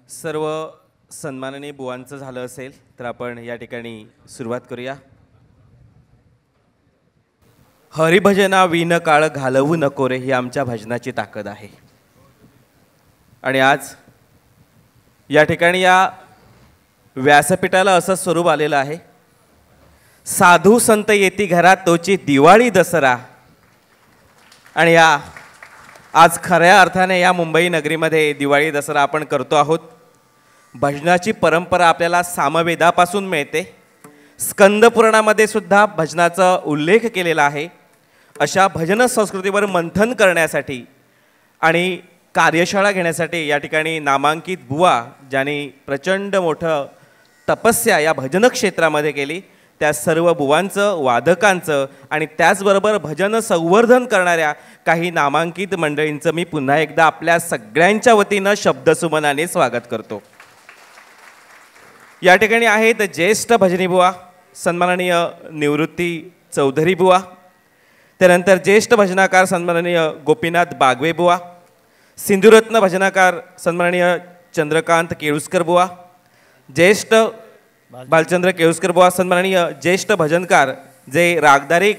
सर्व सन्माननीय बुवांचं झालं असेल तर आपण या ठिकाणी सुरुवात करूया. हरिभजना विन काळ घालवू नको रे ही आमच्या भजनाची ताकद आहे. आणि आज या ठिकाणी या व्यासपीठाला असं स्वरूप आलेलं आहे. साधू संत येती घरात तोची दिवाळी दसरा. आणि या आज खऱ्या अर्थाने या मुंबई नगरीमध्ये दिवाळी दसरा आपण करतो आहोत. भजनाची परंपरा आपल्याला सामवेदापासून मिळते. स्कंद पुराणामध्ये सुद्धा भजनाचा उल्लेख केलेला आहे. अशा भजन संस्कृतीवर मंथन करण्यासाठी आणि कार्यशाळा घेण्यासाठी या ठिकाणी नामांकित बुवा ज्यांनी प्रचंड मोठं तपस्या या भजन क्षेत्रामध्ये केली त्या सर्व बुवांचं, वादकांचं आणि त्याचबरोबर भजन संवर्धन करणाऱ्या काही नामांकित मंडळींचं मी पुन्हा एकदा आपल्या सगळ्यांच्या वतीनं शब्दसुमनाने स्वागत करतो. या ठिकाणी आहेत ज्येष्ठ भजनी बुवा सन्माननीय निवृत्ती चौधरी बुवा, त्यानंतर ज्येष्ठ भजनाकार सन्माननीय गोपीनाथ बागवे बुवा, सिंधुरत्न भजनाकार सन्माननीय चंद्रकांत केळुस्कर बुवा, ज्येष्ठ बालचंद्र केळुस्कर बुवा, सन्माननीय ज्येष्ठ भजनकार जे रागदारी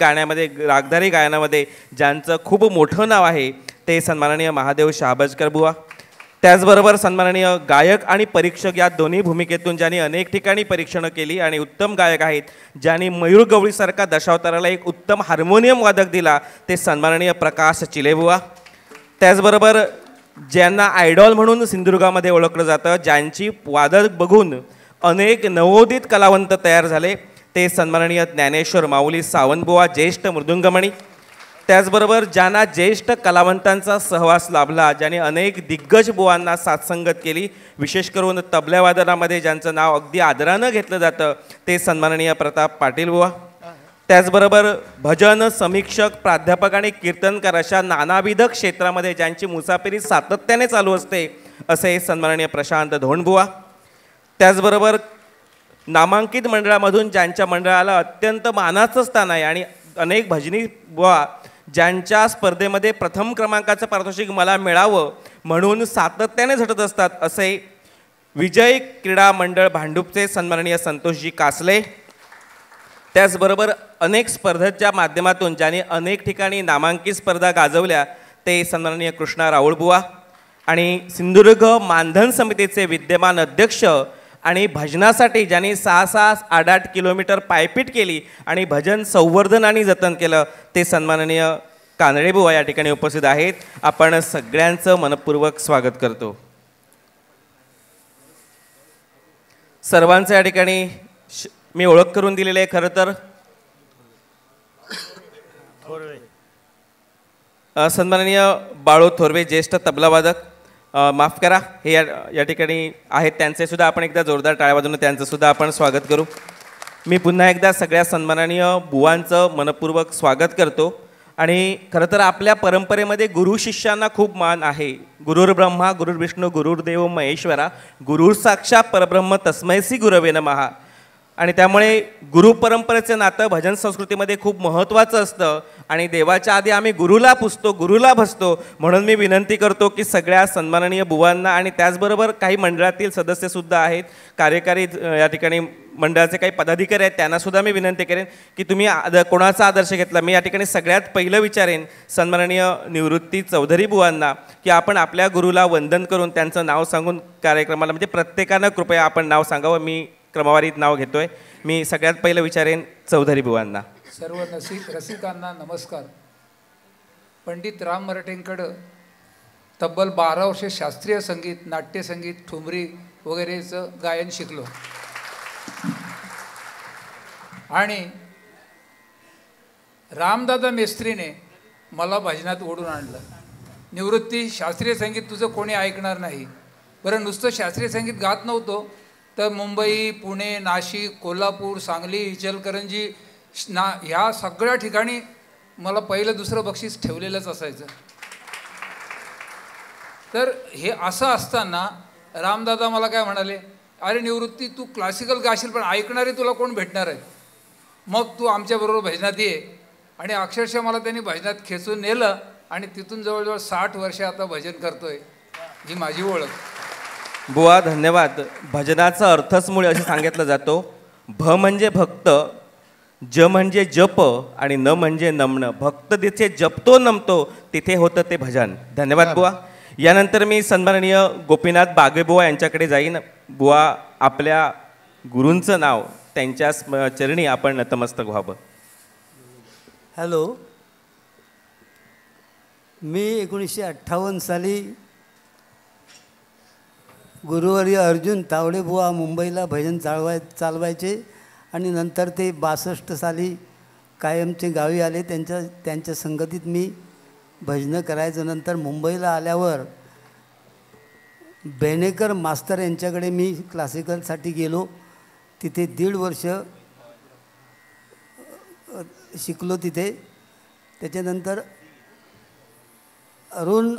गायनामध्ये ज्यांचं खूप मोठं नाव आहे ते सन्माननीय महादेव शाहबजकर बुवा, त्याचबरोबर सन्माननीय गायक आणि परीक्षक या दोन्ही भूमिकेतून ज्यांनी अनेक ठिकाणी परीक्षणं केली आणि उत्तम गायक आहेत, ज्यांनी मयूर गवळीसारखा दशावताराला एक उत्तम हार्मोनियम वादक दिला ते सन्माननीय प्रकाश चिलेबुवा, त्याचबरोबर ज्यांना आयडॉल म्हणून सिंधुदुर्गामध्ये ओळखलं जातं, ज्यांची वादक बघून अनेक नवोदित कलावंत तयार झाले ते सन्माननीय ज्ञानेश्वर माऊली सावंतबुवा ज्येष्ठ मृदुंगमणी, त्याचबरोबर ज्यांना ज्येष्ठ कलावंतांचा सहवास लाभला, ज्यांनी अनेक दिग्गज बुवांना साथसंगत केली, विशेष करून तबल्यावादनामध्ये ज्यांचं नाव अगदी आदरानं घेतलं जातं ते सन्माननीय प्रताप पाटील बुवा, त्याचबरोबर भजन समीक्षक, प्राध्यापक आणि कीर्तनकार अशा नानाविध क्षेत्रामध्ये ज्यांची मुसाफिरी सातत्याने चालू असते असे सन्माननीय प्रशांत धोंडबुवा, त्याचबरोबर नामांकित मंडळामधून ज्यांच्या मंडळाला अत्यंत मानाचं स्थान आहे आणि अनेक भजनी बुवा ज्यांच्या स्पर्धेमध्ये प्रथम क्रमांकाचं पारितोषिक मला मिळावं म्हणून सातत्याने झटत असतात असे विजय क्रीडा मंडळ भांडूपचे सन्माननीय संतोषजी कासले, त्याचबरोबर अनेक स्पर्धेच्या माध्यमातून ज्यांनी अनेक ठिकाणी नामांकित स्पर्धा गाजवल्या ते सन्माननीय कृष्णा राऊळबुवा आणि सिंधुदुर्ग मानधन समितीचे विद्यमान अध्यक्ष आणि भजनासाठी ज्यांनी 6-6, 8-8 किलोमीटर पायपीट केली आणि भजन संवर्धन आणि जतन केलं ते सन्माननीय कानडेबुवा या ठिकाणी उपस्थित आहेत. आपण सगळ्यांचं मनपूर्वक स्वागत करतो. सर्वांचं या ठिकाणी मी ओळख करून दिलेली आहे. खरं तर सन्माननीय बाळू थोरवे ज्येष्ठ तबलावादक, माफ करा हे या ठिकाणी आहेत, त्यांचे सुद्धा आपण एकदा जोरदार टाळ्या वाजवून त्यांचं सुद्धा आपण स्वागत करू. मी पुन्हा एकदा सगळ्या सन्माननीय बुवांचं मनपूर्वक स्वागत करतो. आणि खरं तर आपल्या परंपरेमध्ये गुरु शिष्यांना खूप मान आहे. गुरुर् ब्रह्मा गुरुर्विष्णू गुरुर्देव महेश्वरा गुरुर साक्षात परब्रह्म तस्मैसी गुरवे नमः. आणि त्यामुळे गुरु परंपरेचं नातं भजन संस्कृतीमध्ये खूप महत्त्वाचं असतं आणि देवाच्या आधी आम्ही गुरुला पुजतो, गुरुला भजतो. म्हणून मी विनंती करतो की सगळ्या सन्माननीय बुवांना आणि त्याचबरोबर काही मंडळातील सदस्यसुद्धा आहेत, कार्यकारी या ठिकाणी मंडळाचे काही पदाधिकारी आहेत, त्यांनासुद्धा मी विनंती करेन की तुम्ही कोणाचा आदर्श घेतला. मी या ठिकाणी सगळ्यात पहिलं विचारेन सन्माननीय निवृत्ती चौधरी बुवांना की आपण आपल्या गुरुला वंदन करून त्यांचं नाव सांगून कार्यक्रमाला म्हणजे प्रत्येकानं कृपया आपण नाव सांगावं. मी क्रमवारीत नाव घेतोय. मी सगळ्यात पहिलं विचारेन चौधरी बुवांना. सर्व रसिकांना नमस्कार. पंडित राम मराठेंकडं तब्बल 12 वर्षे शास्त्रीय संगीत, नाट्यसंगीत, ठुमरी वगैरेचं गायन शिकलो आणि रामदादा मेस्त्रीने मला भजनात ओढून आणलं. निवृत्ती, शास्त्रीय संगीत तुझं कोणी ऐकणार नाही. बरं, नुसतं शास्त्रीय संगीत गात नव्हतो तर मुंबई, पुणे, नाशिक, कोल्हापूर, सांगली, इचलकरंजी ह्या सगळ्या ठिकाणी मला पहिलं दुसरं बक्षीस ठेवलेलंच असायचं. तर हे असं असताना रामदादा मला काय म्हणाले, अरे निवृत्ती तू क्लासिकल गाशील पण ऐकणारे तुला कोण भेटणार आहे, मग तू आमच्याबरोबर भजनात ये. आणि अक्षरशः मला त्यांनी भजनात खेचून नेलं आणि तिथून जवळजवळ 60 वर्ष आता भजन करतोय. ही माझी ओळख. बुवा धन्यवाद. भजनाचा अर्थच मुळे असे सांगितलं जातो. भ म्हणजे भक्त, ज म्हणजे जप आणि न म्हणजे नमणं. भक्त जिथे जपतो नमतो तिथे होतं ते भजन. धन्यवाद बुवा. यानंतर मी सन्माननीय गोपीनाथ बागवे बुवा यांच्याकडे जाईन. बुवा आपल्या गुरूंचं नाव त्यांच्या चरणी आपण नतमस्तक व्हावं. हॅलो, मी 1958 साली गुरुवर्य अर्जुन तावडे बुवा मुंबईला भजन चालवायचे आणि नंतर ते 62 साली कायमचे गावी आले. त्यांच्या संगतीत मी भजनं करायचं. नंतर मुंबईला आल्यावर बेनेकर मास्तर यांच्याकडे मी क्लासिकलसाठी गेलो. तिथे 1.5 वर्ष शिकलो तिथे. त्याच्यानंतर अरुण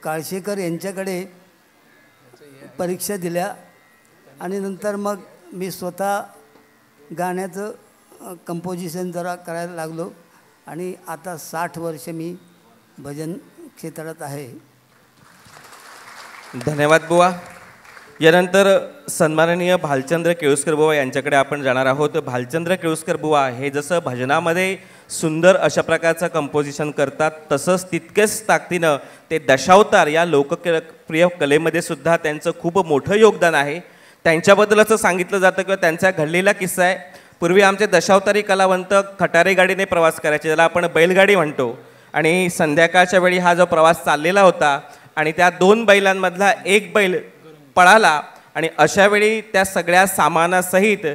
काळशेकर यांच्याकडे परीक्षा दिल्या आणि नंतर मग मी स्वतः गाण्याचं कंपोजिशन जरा करायला लागलो आणि आता 60 वर्ष मी भजन क्षेत्रात आहे. धन्यवाद बुवा. यानंतर सन्माननीय भालचंद्र केळुसकर बुवा यांच्याकडे आपण जाणार आहोत. भालचंद्र केळुसकर बुवा हे जसं भजनामध्ये सुंदर अशा प्रकारचं कंपोजिशन करतात, तसंच तितकेच ताकदीनं ते दशावतार या लोकप्रिय कलेमध्ये सुद्धा त्यांचं खूप मोठं योगदान आहे. त्यांच्याबद्दल असं सांगितलं जातं किंवा त्यांचा घडलेला किस्सा आहे. पूर्वी आमचे दशावतारी कलावंत खटारे गाडीने प्रवास करायचे, ज्याला आपण बैलगाडी म्हणतो. आणि संध्याकाळच्या वेळी हा जो प्रवास चाललेला होता आणि त्या 2 बैलांमधला एक बैल पळाला आणि अशा वेळी त्या सगळ्या सामानासहित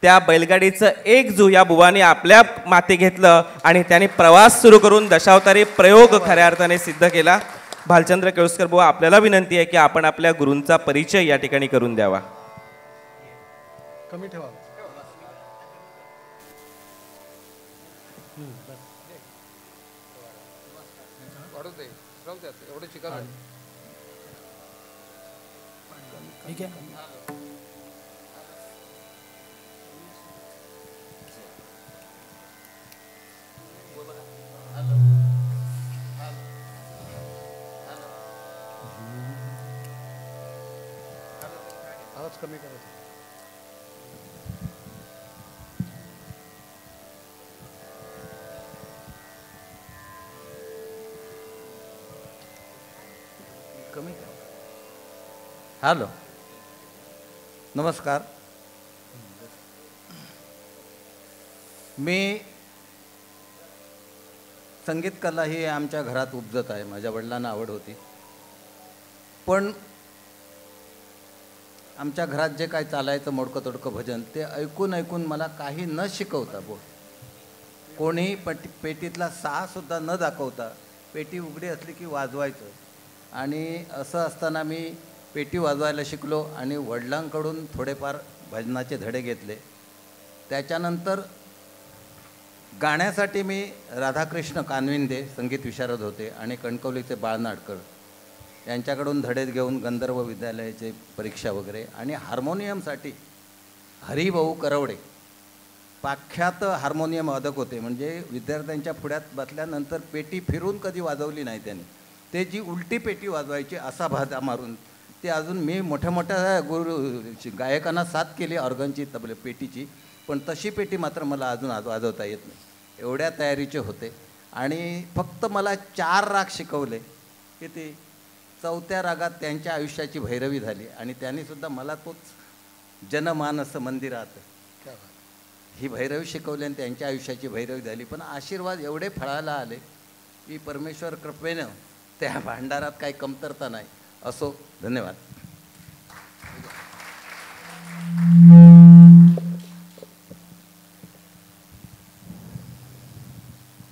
त्या बैलगाडीचं एक जू या बुवाने आपल्या माती घेतलं आणि त्यांनी प्रवास सुरू करून दशावतारी प्रयोग खऱ्या अर्थाने सिद्ध केला. भालचंद्र केळुसकर बुवा, आपल्याला विनंती आहे की आपण आपल्या गुरूंचा परिचय या ठिकाणी करून द्यावा. कमी ठेवा. ठीक आहे. आवाज कमी करायचा. कमी करा. हॅलो, नमस्कार. मी संगीत कला ही आमच्या घरात उपजत आहे. माझ्या वडिलांना आवड होती, पण आमच्या घरात जे काय चालायचं मोडकं तोडकं भजन ते ऐकून ऐकून मला काही न शिकवता कोणीही पेटीतला साहसुद्धा न दाखवता पेटी उघडी असली की वाजवायचं. आणि असं असताना मी पेटी वाजवायला शिकलो आणि वडिलांकडून थोडेफार भजनाचे धडे घेतले. त्याच्यानंतर गाण्यासाठी मी राधाकृष्ण कानविंदे संगीत विशारद होते आणि कणकवलीचे बाळनाडकर यांच्याकडून धडे घेऊन गंधर्व विद्यालयाची परीक्षा वगैरे. आणि हार्मोनियमसाठी हरिभाऊ करवडे पाख्यात हार्मोनियम वादक होते. म्हणजे विद्यार्थ्यांच्या पुढ्यात बसल्यानंतर पेटी फिरून कधी वाजवली नाही त्यांनी. ते जी उलटी पेटी वाजवायची असा भादा मारून ते अजून मी मोठ्या मोठ्या गायकांना साथ केली ऑर्गनची तबले पेटीची, पण तशी पेटी मात्र मला अजून वाजवता येत नाही. एवढ्या तयारीचे होते. आणि फक्त मला 4 राग शिकवले की ते 4थ्या रागात त्यांच्या आयुष्याची भैरवी झाली आणि त्यांनीसुद्धा मला तोच जनमानस मंदिरात ही भैरवी शिकवली आणि त्यांच्या आयुष्याची भैरवी झाली. पण आशीर्वाद एवढे फळाला आले की परमेश्वर कृपेनं त्या भांडारात काही कमतरता नाही. असो, धन्यवाद.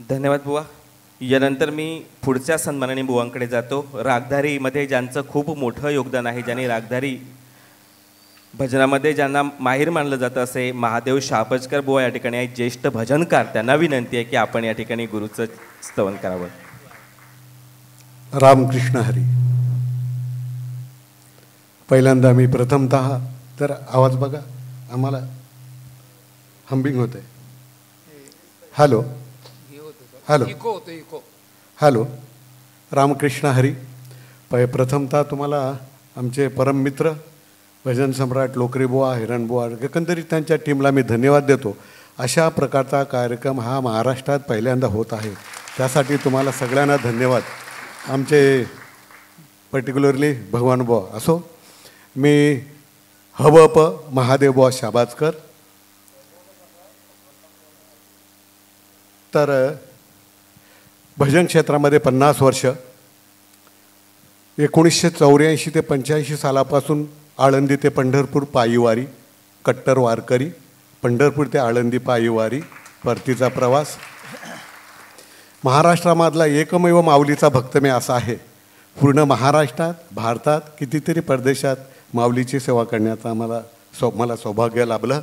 धन्यवाद बुवा. यानंतर मी पुढच्या सन्माननीय बुवांकडे जातो. रागधारीमध्ये ज्यांचं खूप मोठं योगदान आहे, ज्यांनी रागधारी भजनामध्ये ज्यांना माहीर मानलं जातं असे महादेव शापजकर बुवा या ठिकाणी आहेत, ज्येष्ठ भजनकार. त्यांना विनंती आहे की आपण या ठिकाणी गुरुचं स्तवन करावं. रामकृष्ण हरी. पहिल्यांदा मी प्रथमतः तर आवाज बघा, आम्हाला हंबिंग होत आहे. Hello hello hello. Ramkrishna Hari. प्रथमतः तुम्हाला आमचे परममित्र भजन सम्राट लोकरेबुवा, हिरणबुवा, एकंदरीत त्यांच्या टीमला मी धन्यवाद देतो. अशा प्रकारचा कार्यक्रम हा महाराष्ट्रात पहिल्यांदा होत आहे, त्यासाठी तुम्हाला सगळ्यांना धन्यवाद. आमचे पर्टिक्युलरली भगवानबुवा असो, मी हबप महादेवबुवा शाबाजकर. तर भजन क्षेत्रामध्ये 50 वर्ष, 1984 ते 85 सालापासून आळंदी ते पंढरपूर पायीवारी, कट्टर वारकरी, पंढरपूर ते आळंदी पायीवारी, परतीचा प्रवास. महाराष्ट्रामधला एकमेव माऊलीचा भक्त मी असा आहे. पूर्ण महाराष्ट्रात, भारतात, कितीतरी परदेशात माऊलीची सेवा करण्याचा मला सौभाग्य लाभलं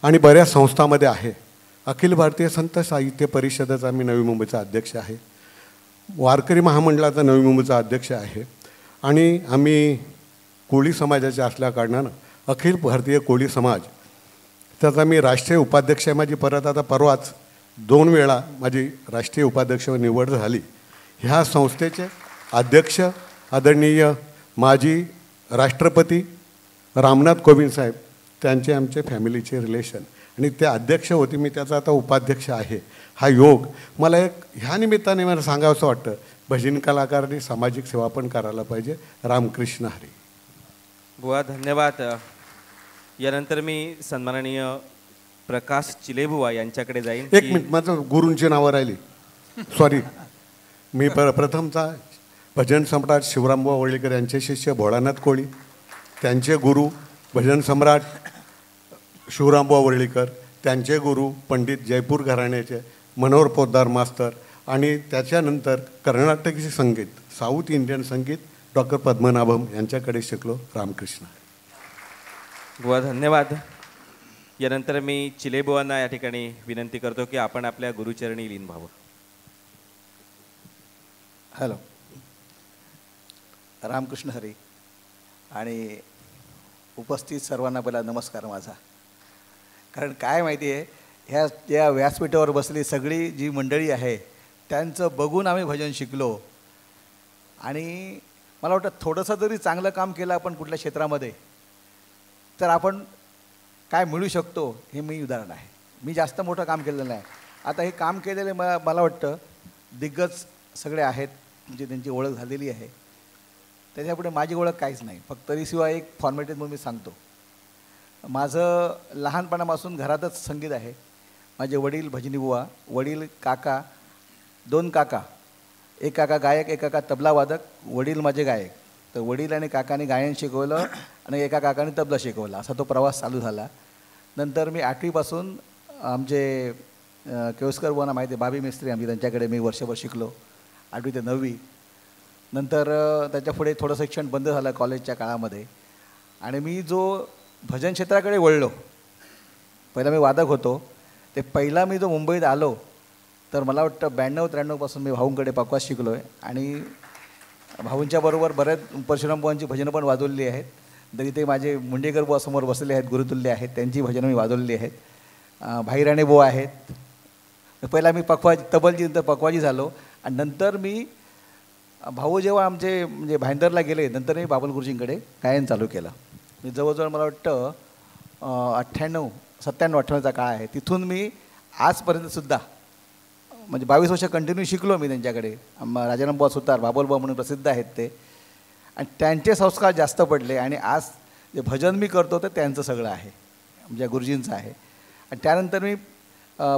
आणि बऱ्याच संस्थांमध्ये आहे. अखिल भारतीय संत साहित्य परिषदेचा मी नवी मुंबईचा अध्यक्ष आहे, वारकरी महामंडळाचा नवी मुंबईचा अध्यक्ष आहे आणि आम्ही कोळी समाजाचे असल्याकारणानं अखिल भारतीय कोळी समाज त्याचा मी राष्ट्रीय उपाध्यक्ष आहे. माझी परत आता परवाच 2 वेळा माझी राष्ट्रीय उपाध्यक्ष निवड झाली. ह्या संस्थेचे अध्यक्ष आदरणीय माजी राष्ट्रपती रामनाथ कोविंद साहेब, त्यांचे आमचे फॅमिलीचे रिलेशन आणि ते अध्यक्ष होते, मी त्याचा आता उपाध्यक्ष आहे. हा योग मला ह्या निमित्ताने मला सांगावंसं वाटतं, भजन कलाकारांनी सामाजिक सेवा पण करायला पाहिजे. रामकृष्ण हरी. बुवा धन्यवाद. यानंतर मी सन्माननीय प्रकाश चिलेबुवा यांच्याकडे जाईन. एक मिनिट, माझं गुरूंची नावं राहिली, सॉरी. मी प्रथमचा भजन सम्राट शिवरामबुवा वळीकर यांचे शिष्य भोळानाथ कोळी, त्यांचे गुरु भजन सम्राट शिवरामबुवा वरळीकर, त्यांचे गुरु पंडित जयपूर घराण्याचे मनोहर पोद्दार मास्तर आणि त्याच्यानंतर कर्नाटकी संगीत, साऊथ इंडियन संगीत डॉक्टर पद्मनाभम यांच्याकडे शिकलो. रामकृष्ण. बुवा धन्यवाद. यानंतर मी चिलेबुवांना या ठिकाणी विनंती करतो की आपण आपल्या गुरुचरणी लीन व्हावं. हॅलो, रामकृष्ण हरी आणि उपस्थित सर्वांना पहिला नमस्कार माझा. कारण काय माहिती आहे, ह्या ज्या व्यासपीठावर बसली सगळी जी मंडळी आहे त्यांचं बघून आम्ही भजन शिकलो आणि मला वाटतं थोडंसं जरी चांगलं काम केलं आपण कुठल्या क्षेत्रामध्ये तर आपण काय मिळू शकतो हे मी उदाहरण आहे. मी जास्त मोठं काम केलेलं नाही. आता हे काम केलेले मला वाटतं दिग्गज सगळे आहेत, म्हणजे त्यांची ओळख झालेली आहे. त्याच्यापुढे माझी ओळख काहीच नाही, फक्त तरीशिवाय एक फॉर्मॅलिटी म्हणून मी सांगतो. माझं लहानपणापासून घरातच संगीत आहे. माझे वडील भजनीबुवा, वडील काका, 2 काका, एक काका गायक, एक काका तबला वादक, वडील माझे गायक. तर वडील आणि काकाने गायन शिकवलं आणि एका काकाने तबला शिकवला, असा तो प्रवास चालू झाला. नंतर मी 8वीपासून आमचे केवस्कर बुवांना माहिती आहे, बाबी मिस्त्री आमची, त्यांच्याकडे मी वर्षभर शिकलो 8वी ते 9वी. नंतर त्याच्या पुढे थोडं शिक्षण बंद झालं कॉलेजच्या काळामध्ये आणि मी जो भजन क्षेत्राकडे वळलो. पहिला मी वादक होतो. ते पहिला मी जो मुंबईत आलो तर मला वाटतं 92-93पासून मी भाऊंकडे पकवास शिकलो आहे आणि भाऊंच्याबरोबर बऱ्याच परशुराम बुवांची भजनं पण वाजवलेली आहेत. तरी ते माझे मुंडेकर बुवा समोर बसलेले आहेत, गुरुतुल्य आहेत, त्यांची भजनं मी वाजवलेली आहेत. भाईराणे बुवा आहेत. पहिला मी तबलजी नंतर पकवाजी झालो आणि नंतर मी भाऊ जेव्हा आमचे म्हणजे भाईंदरला गेले नंतर मी बाबल गुरुजींकडे गायन चालू केलं. मी जवळजवळ मला वाटतं 97-98चा काळ आहे. तिथून मी आजपर्यंतसुद्धा म्हणजे 22 वर्ष कंटिन्यू शिकलो मी त्यांच्याकडे. राजारामबुवा सुतार, बाबुलबुवा म्हणून प्रसिद्ध आहेत ते, आणि त्यांचे संस्कार जास्त पडले आणि आज जे भजन मी करतो तर त्यांचं सगळं आहे, म्हणजे गुरुजींचं आहे. आणि त्यानंतर मी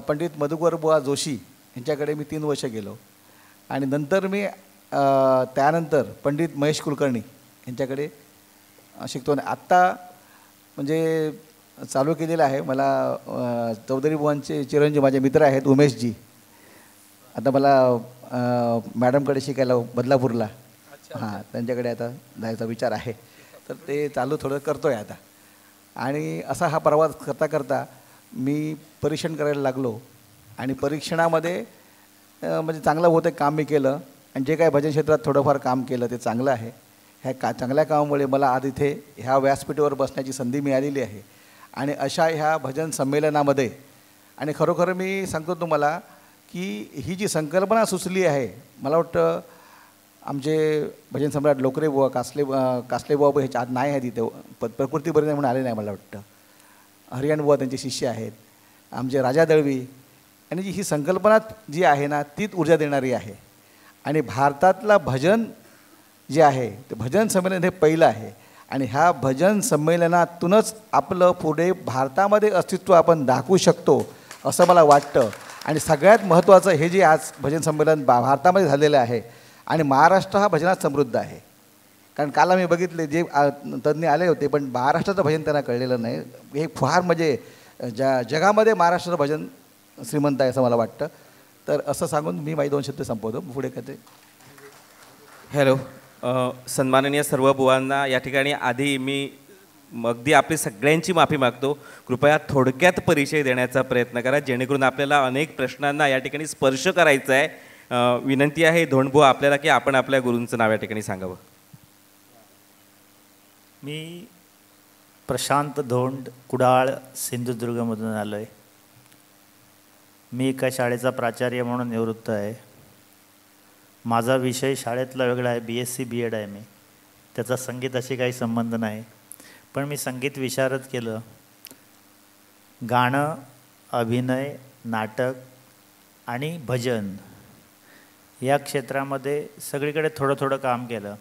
पंडित मधुकरबुवा जोशी यांच्याकडे मी 3 वर्ष गेलो आणि नंतर मी त्यानंतर पंडित महेश कुलकर्णी यांच्याकडे शिकतो. आणि आत्ता म्हणजे चालू केलेलं आहे मला चौधरी बुवांचे चिरंजीव माझे मित्र आहेत उमेशजी. आता मला मॅडमकडे शिकायला बदलापूरला, हां, त्यांच्याकडे आता जायचा विचार आहे. तर ते चालू थोडं करतो आहे आता. आणि असा हा प्रवास करता करता मी परीक्षण करायला लागलो आणि परीक्षणामध्ये म्हणजे चांगलं होतं काम मी केलं आणि जे काय भजन क्षेत्रात थोडंफार काम केलं ते चांगलं आहे. ह्या चांगल्या कामामुळे मला आज इथे ह्या व्यासपीठावर बसण्याची संधी मिळालेली आहे. आणि अशा ह्या भजन संमेलनामध्ये आणि खरोखर मी सांगतो तुम्हाला की ही जी संकल्पना सुचली आहे, मला वाटतं आमचे भजन सम्राट लोकरे बुवा कासले बुवा ह्याच्या आत नाही आहेत इथे, प्रकृती बरी नाही म्हणून आले नाही मला वाटतं. हरियाण बुवा त्यांचे शिष्य आहेत. आमचे राजा दळवी आणि ही संकल्पना जी आहे ना तीच ऊर्जा देणारी आहे. आणि भारतातला भजन जे आहे ते भजन संमेलन हे पहिलं आहे. आणि ह्या भजन संमेलनातूनच आपलं पुढे भारतामध्ये अस्तित्व आपण दाखवू शकतो असं मला वाटतं. आणि सगळ्यात महत्त्वाचं हे जे आज भजन संमेलन भारतामध्ये झालेलं आहे आणि महाराष्ट्र हा भजनात समृद्ध आहे. कारण काल आम्ही बघितले जे तज्ज्ञ आले होते पण महाराष्ट्राचं भजन त्यांना कळलेलं नाही. हे फार म्हणजे जगामध्ये महाराष्ट्राचं भजन श्रीमंत आहे असं मला वाटतं. तर असं सांगून मी माझे 2 शब्द संपवतो. पुढे काय हॅलो, सन्माननीय सर्व बुवांना या ठिकाणी आधी मी अगदी आपली सगळ्यांची माफी मागतो. कृपया थोडक्यात परिचय देण्याचा प्रयत्न करा जेणेकरून आपल्याला अनेक प्रश्नांना या ठिकाणी स्पर्श करायचा आहे. विनंती आहे धोंडबुवा आपल्याला की आपण आपल्या गुरूंचं नाव या ठिकाणी सांगावं. मी प्रशांत धोंड, कुडाळ, सिंधुदुर्गमधून आलो आहे. मी एका शाळेचा प्राचार्य म्हणून निवृत्त आहे. माझा विषय शाळेतला वेगळा आहे, BSc BEd आहे मी. त्याचा संगीताशी काही संबंध नाही. पण मी संगीत विशारद केलं. गाणं, अभिनय, नाटक आणि भजन या क्षेत्रामध्ये सगळीकडे थोडं थोडं काम केलं.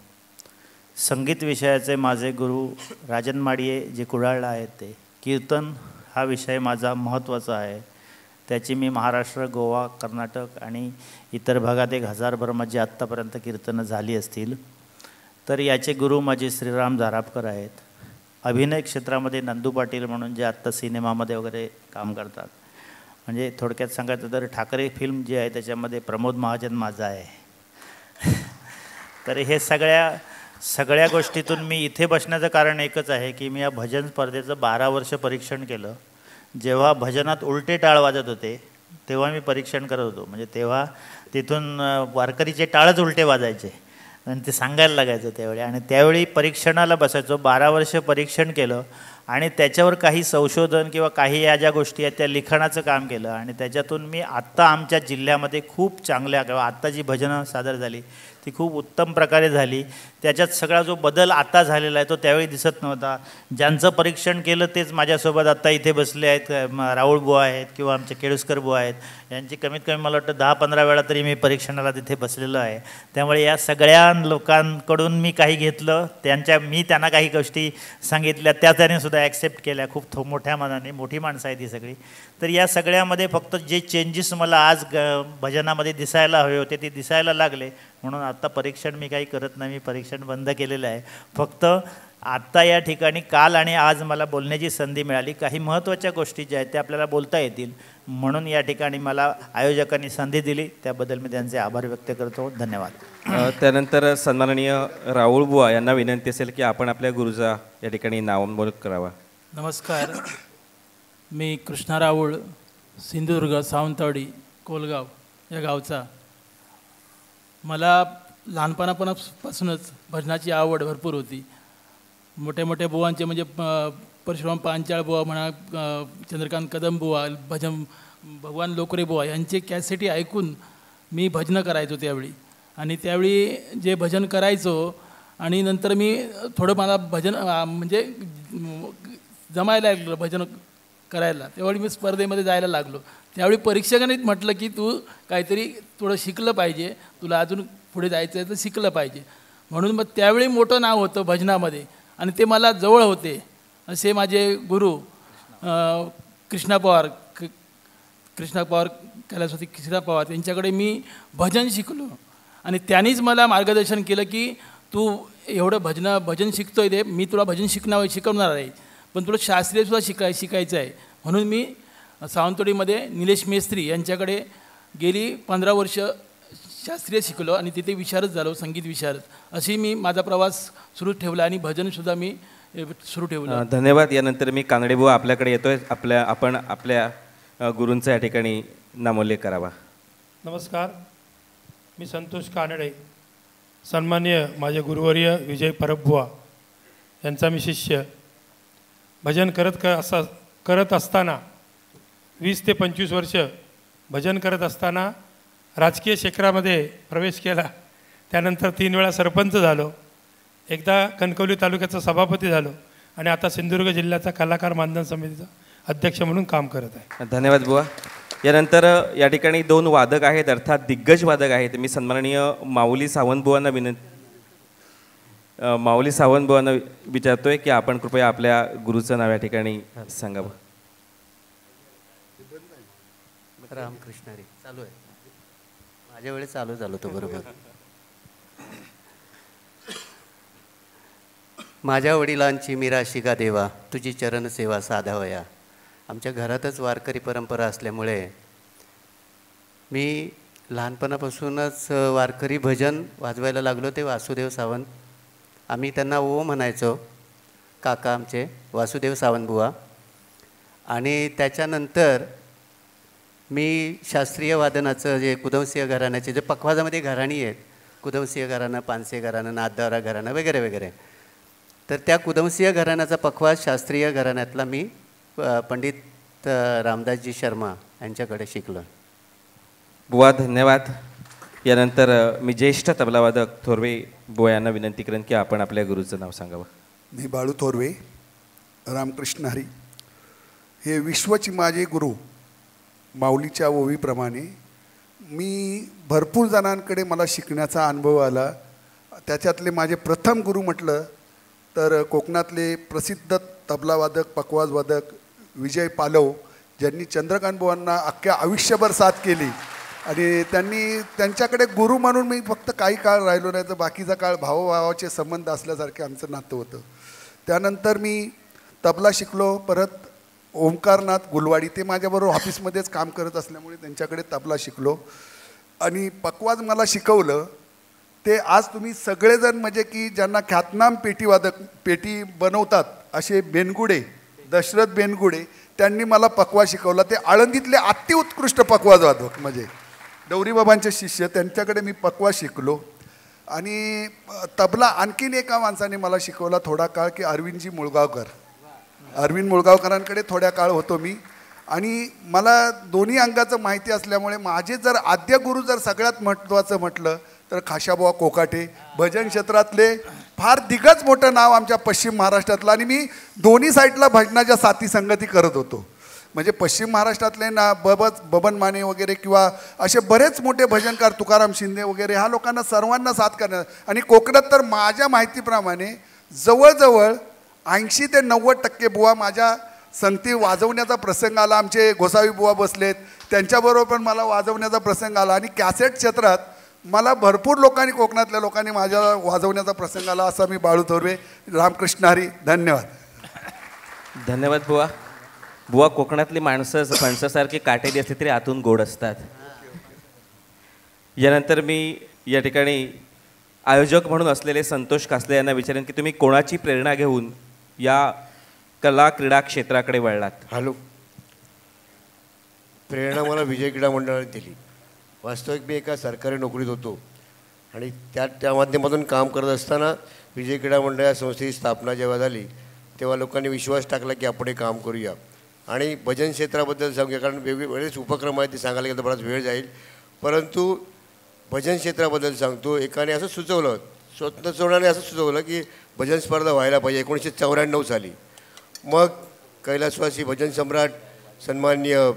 संगीत विषयाचे माझे गुरु राजन माडिये जे कुडाळला आहेत ते. कीर्तन हा विषय माझा महत्त्वाचा आहे. त्याची मी महाराष्ट्र, गोवा, कर्नाटक आणि इतर भागात 1000भर माझी आत्तापर्यंत कीर्तनं झाली असतील. तर याचे गुरु माझे श्रीराम झारापकर आहेत. अभिनय क्षेत्रामध्ये नंदू पाटील म्हणून जे आत्ता सिनेमामध्ये वगैरे काम करतात. म्हणजे थोडक्यात सांगायचं तर ठाकरे फिल्म जी आहे त्याच्यामध्ये प्रमोद महाजन माझा आहे. तर हे सगळ्या गोष्टीतून मी इथे बसण्याचं कारण एकच आहे की मी या भजन स्पर्धेचं 12 वर्ष परीक्षण केलं. जेव्हा भजनात उलटे टाळ वाजत होते तेव्हा मी परीक्षण करत होतो. म्हणजे तेव्हा तिथून वारकरीचे टाळच उलटे वाजायचे आणि ते सांगायला लागायचं त्यावेळी. आणि त्यावेळी परीक्षणाला बसायचो. 12 वर्ष परीक्षण केलं आणि त्याच्यावर काही संशोधन किंवा काही या ज्या गोष्टी आहेत त्या लिखाणाचं काम केलं. आणि त्याच्यातून मी आत्ता आमच्या जिल्ह्यामध्ये खूप चांगल्या किंवा आत्ता जी भजनं सादर झाली ती खूप उत्तम प्रकारे झाली. त्याच्यात सगळा जो बदल आता झालेला आहे तो त्यावेळी दिसत नव्हता. ज्यांचं परीक्षण केलं तेच माझ्यासोबत आत्ता इथे बसले आहेत. राहुल बुवा आहेत किंवा आमचे केळुसकर बुवा आहेत. यांची कमीत कमी मला वाटतं 10-15 वेळा तरी मी परीक्षणाला तिथे बसलेलो आहे. त्यामुळे या सगळ्या लोकांकडून मी काही घेतलं. मी त्यांना काही गोष्टी सांगितल्या त्या त्यानेसुद्धा ॲक्सेप्ट केल्या खूप मोठ्या मनाने. मोठी माणसं आहेत ही सगळी. तर या सगळ्यामध्ये फक्त जे चेंजेस मला आज भजनामध्ये दिसायला हवे होते ते दिसायला लागले. म्हणून आत्ता परीक्षण मी काही करत नाही. मी परीक्षण बंद केलेलं आहे. फक्त आत्ता या ठिकाणी काल आणि आज मला बोलण्याची संधी मिळाली. काही महत्त्वाच्या गोष्टी ज्या आहेत त्या आपल्याला बोलता येतील म्हणून या ठिकाणी मला आयोजकांनी संधी दिली. त्याबद्दल मी त्यांचे आभार व्यक्त करतो. धन्यवाद. त्यानंतर सन्माननीय राहुल बुवा यांना विनंती असेल की आपण आपल्या गुरुचा या ठिकाणी नामोल्लेख करावा. नमस्कार. मी कृष्णा राऊळ, सिंधुदुर्ग, सावंतवाडी, कोलगाव या गावचा. मला लहानपणापासूनच भजनाची आवड भरपूर होती. मोठ्या मोठ्या बुवांचे म्हणजे परशुराम पांचाळ बुवा म्हणा, चंद्रकांत कदम बुवा, भजन भगवान लोकरे बुवा यांचे कॅसेटी ऐकून मी भजनं करायचो त्यावेळी. आणि त्यावेळी जे भजन करायचो आणि नंतर मी थोडं मला भजन म्हणजे जमायला लागलं भजन करायला. त्यावेळी मी स्पर्धेमध्ये जायला लागलो. त्यावेळी परीक्षकांनी म्हटलं की तू काहीतरी थोडं शिकलं पाहिजे, तुला अजून पुढे जायचं आहे तर शिकलं पाहिजे. म्हणून मग त्यावेळी मोठं नाव होतं भजनामध्ये आणि ते मला जवळ होते. असे माझे गुरु कृष्णा पवार कैलासवासी कृष्णा पवार यांच्याकडे मी भजन शिकलो. आणि त्यांनीच मला मार्गदर्शन केलं की तू एवढं भजन शिकतोय ते मी तुला भजन शिकवणार आहे, पण तुला शास्त्रीयसुद्धा शिकायचं आहे. म्हणून मी सावंतवाडीमध्ये निलेश मेस्त्री यांच्याकडे गेली 15 वर्ष शास्त्रीय शिकलो आणि तिथे विशारद झालो, संगीत विशारद. अशी मी माझा प्रवास सुरू ठेवला आणि भजनसुद्धा मी सुरू ठेवलं. धन्यवाद. यानंतर मी कानडेबुवा आपल्याकडे येतोय. आपण आपल्या गुरूंचा या ठिकाणी नामोल्लेख करावा. नमस्कार. मी संतोष कानडे. सन्मान्य माझे गुरुवर्य विजय परबबुवा यांचा मी शिष्य. भजन करत असताना 20 ते 25 वर्ष भजन करत असताना राजकीय क्षेत्रामध्ये प्रवेश केला त्यानंतर 3 वेळा सरपंच झालो, एकदा कणकवली तालुक्याचा सभापती झालो आणि आता सिंधुदुर्ग जिल्ह्याचा कलाकार मानधन समितीचा अध्यक्ष म्हणून काम करत आहे. धन्यवाद बुवा. यानंतर या ठिकाणी 2 वादक आहेत, अर्थात दिग्गज वादक आहेत. मी सन्माननीय माऊली सावंत बुवांना विचारतोय की आपण कृपया आपल्या गुरुचं नाव या ठिकाणी सांगावं. रामकृष्ण हरी चालू आहे, माझ्या वेळेस चालू झालो तो बरोबर. माझ्या वडिलांची मिराशिका देवा, तुझी चरण सेवा साधावया. आमच्या घरातच वारकरी परंपरा असल्यामुळे मी लहानपणापासूनच वारकरी भजन वाजवायला लागलो. ते वासुदेव सावंत, आम्ही त्यांना ओ म्हणायचो, काका आमचे वासुदेव सावंत बुवा. आणि त्याच्यानंतर मी शास्त्रीय वादनाचं जे कुदंसिंह घराण्याचे जे पखवाजामध्ये घराणी आहेत, कुदंसिंह घराणं, पानसे घराणं, नाथद्वारा घराणं वगैरे वगैरे, तर त्या कुदंसिंह घराण्याचा पखवाज शास्त्रीय घराण्यातला मी पंडित रामदासजी शर्मा यांच्याकडे शिकलो. बुवा धन्यवाद. यानंतर मी ज्येष्ठ तबलावादक थोरवे बुवा यांना विनंती करेन की आपण आपल्या गुरुचं नाव सांगावं. मी बाळू थोरवे, रामकृष्ण हरी. हे विश्वची माझे गुरु माऊलीच्या ओवीप्रमाणे मी भरपूर जणांकडे मला शिकण्याचा अनुभव आला. त्याच्यातले माझे प्रथम गुरु म्हटलं तर कोकणातले प्रसिद्ध तबलावादक पखवाजवादक विजय पालव, ज्यांनी चंद्रकांत बुवांना अख्ख्या आयुष्यभर साथ केली. आणि त्यांच्याकडे गुरु म्हणून मी फक्त काही काळ राहिलो नाही, तर बाकीचा काळ भावभावाचे संबंध असल्यासारखे आमचं नातं होतं. त्यानंतर मी तबला शिकलो. परत ओंकारनाथ गुलवाडी, ते माझ्याबरोबर ऑफिसमध्येच काम करत असल्यामुळे त्यांच्याकडे तबला शिकलो. आणि पखवाज मला शिकवलं ते आज तुम्ही सगळेजण म्हणजे की ज्यांना ख्यातनाम पेटी बनवतात असे बेनगुडे, दशरथ बेनगुडे, त्यांनी मला पखवाज शिकवला. ते आळंदीतले अतिउत्कृष्ट पखवाज वादक म्हणजे डवरीबाबांचे शिष्य, त्यांच्याकडे मी पखवाज शिकलो. आणि तबला आणखीन एका माणसाने मला शिकवला थोडा काळ, की अरविंदजी मुळगावकर. अरविंद मुळगावकरांकडे थोड्या काळ होतो मी. आणि मला दोन्ही अंगाचं माहिती असल्यामुळे माझे जर आद्य गुरु जर सगळ्यात महत्त्वाचं म्हटलं तर खाशाबुवा कोकाटे, भजन क्षेत्रातले फार दिग्गज मोठं नाव आमच्या पश्चिम महाराष्ट्रातलं. आणि मी दोन्ही साईडला भजनाच्या साथी संगती करत होतो. म्हणजे पश्चिम महाराष्ट्रातले ना बबन माने वगैरे किंवा असे बरेच मोठे भजनकार, तुकाराम शिंदे वगैरे, ह्या लोकांना सर्वांना साथ करण्यात. आणि कोकणात तर माझ्या माहितीप्रमाणे जवळजवळ 80 ते 90% बुवा माझ्या संगती वाजवण्याचा प्रसंग आला. आमचे गोसावी बुवा बसलेत, त्यांच्याबरोबर पण मला वाजवण्याचा प्रसंग आला. आणि कॅसेट क्षेत्रात मला भरपूर लोकांनी, कोकणातल्या लोकांनी माझ्या वाजवण्याचा प्रसंग आला. असा मी बाळू थोरवे, रामकृष्ण हरी. धन्यवाद. धन्यवाद बुवा. बुवा कोकणातली माणसं फणसासारखी काटेरी असली तरी आतून गोड असतात. यानंतर मी या ठिकाणी आयोजक म्हणून असलेले संतोष कासले यांना विचारेन की तुम्ही कोणाची प्रेरणा घेऊन या कला क्रीडा क्षेत्राकडे वळलात? हॅलो. प्रेरणा मला विजय क्रीडा मंडळाने दिली. वास्तविक मी एका सरकारी नोकरीत होतो आणि त्या माध्यमातून काम करत असताना विजय क्रीडा मंडळ या संस्थेची स्थापना जेव्हा झाली तेव्हा लोकांनी विश्वास टाकला की आपण हे काम करूया. आणि भजन क्षेत्राबद्दल सांगूया, कारण वेगवेगळेच उपक्रम आहेत, ते सांगायला गेलं तर बराच वेळ जाईल. परंतु भजन क्षेत्राबद्दल सांगतो. एकाने असं सुचवलं, स्वतंत्र चोराने असं सुचवलं की भजन स्पर्धा व्हायला पाहिजे 1994 साली. मग कैलासवासी भजन सम्राट सन्माननीय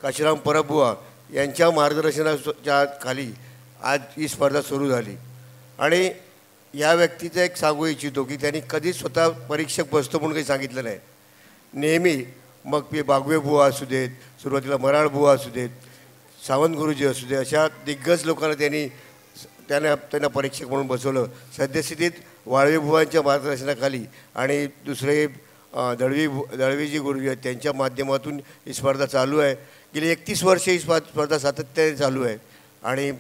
काशीराम परबुवा यांच्या मार्गदर्शनाच्या खाली आज ही स्पर्धा सुरू झाली. आणि या व्यक्तीचं एक सांगू इच्छितो की त्यांनी कधीच स्वतः परीक्षक बसतो म्हणून काही सांगितलं नाही. नेहमी मग ते बागवे बुवा असू देत, सुरुवातीला मराळ बुवा असू देत, सावंत गुरुजी असू दे, अशा दिग्गज लोकांना त्यांना परीक्षक म्हणून बसवलं. सद्यस्थितीत वाळवे बुवांच्या मार्गदर्शनाखाली आणि दुसरे दळवीजी गुरुजी आहेत त्यांच्या माध्यमातून ही स्पर्धा चालू आहे. गेली 31 वर्षे ही स्पर्धा सातत्याने चालू आहे. आणि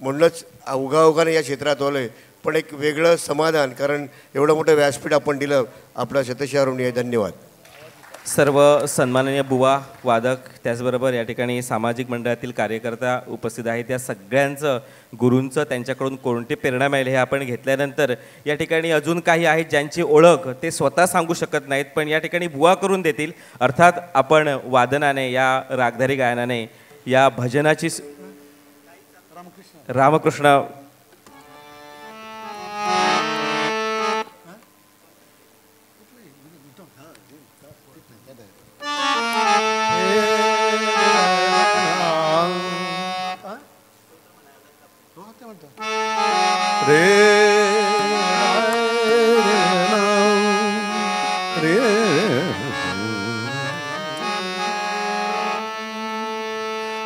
म्हणूनच उगाने या क्षेत्रात आलो आहे. पण एक वेगळं समाधान, कारण एवढं मोठं व्यासपीठ आपण दिलं, आपला शतशः आहे. धन्यवाद. सर्व सन्माननीय बुवा वादक, त्याचबरोबर या ठिकाणी सामाजिक मंडळातील कार्यकर्ता उपस्थित आहेत. या सगळ्यांचं गुरूंचं त्यांच्याकडून कोणती प्रेरणा मिळेल हे आपण घेतल्यानंतर या ठिकाणी अजून काही आहेत ज्यांची ओळख ते स्वतः सांगू शकत नाहीत, पण या ठिकाणी बुवा करून देतील. अर्थात आपण वादनाने, या रागधारी गायनाने, या भजनाची रामकृष्ण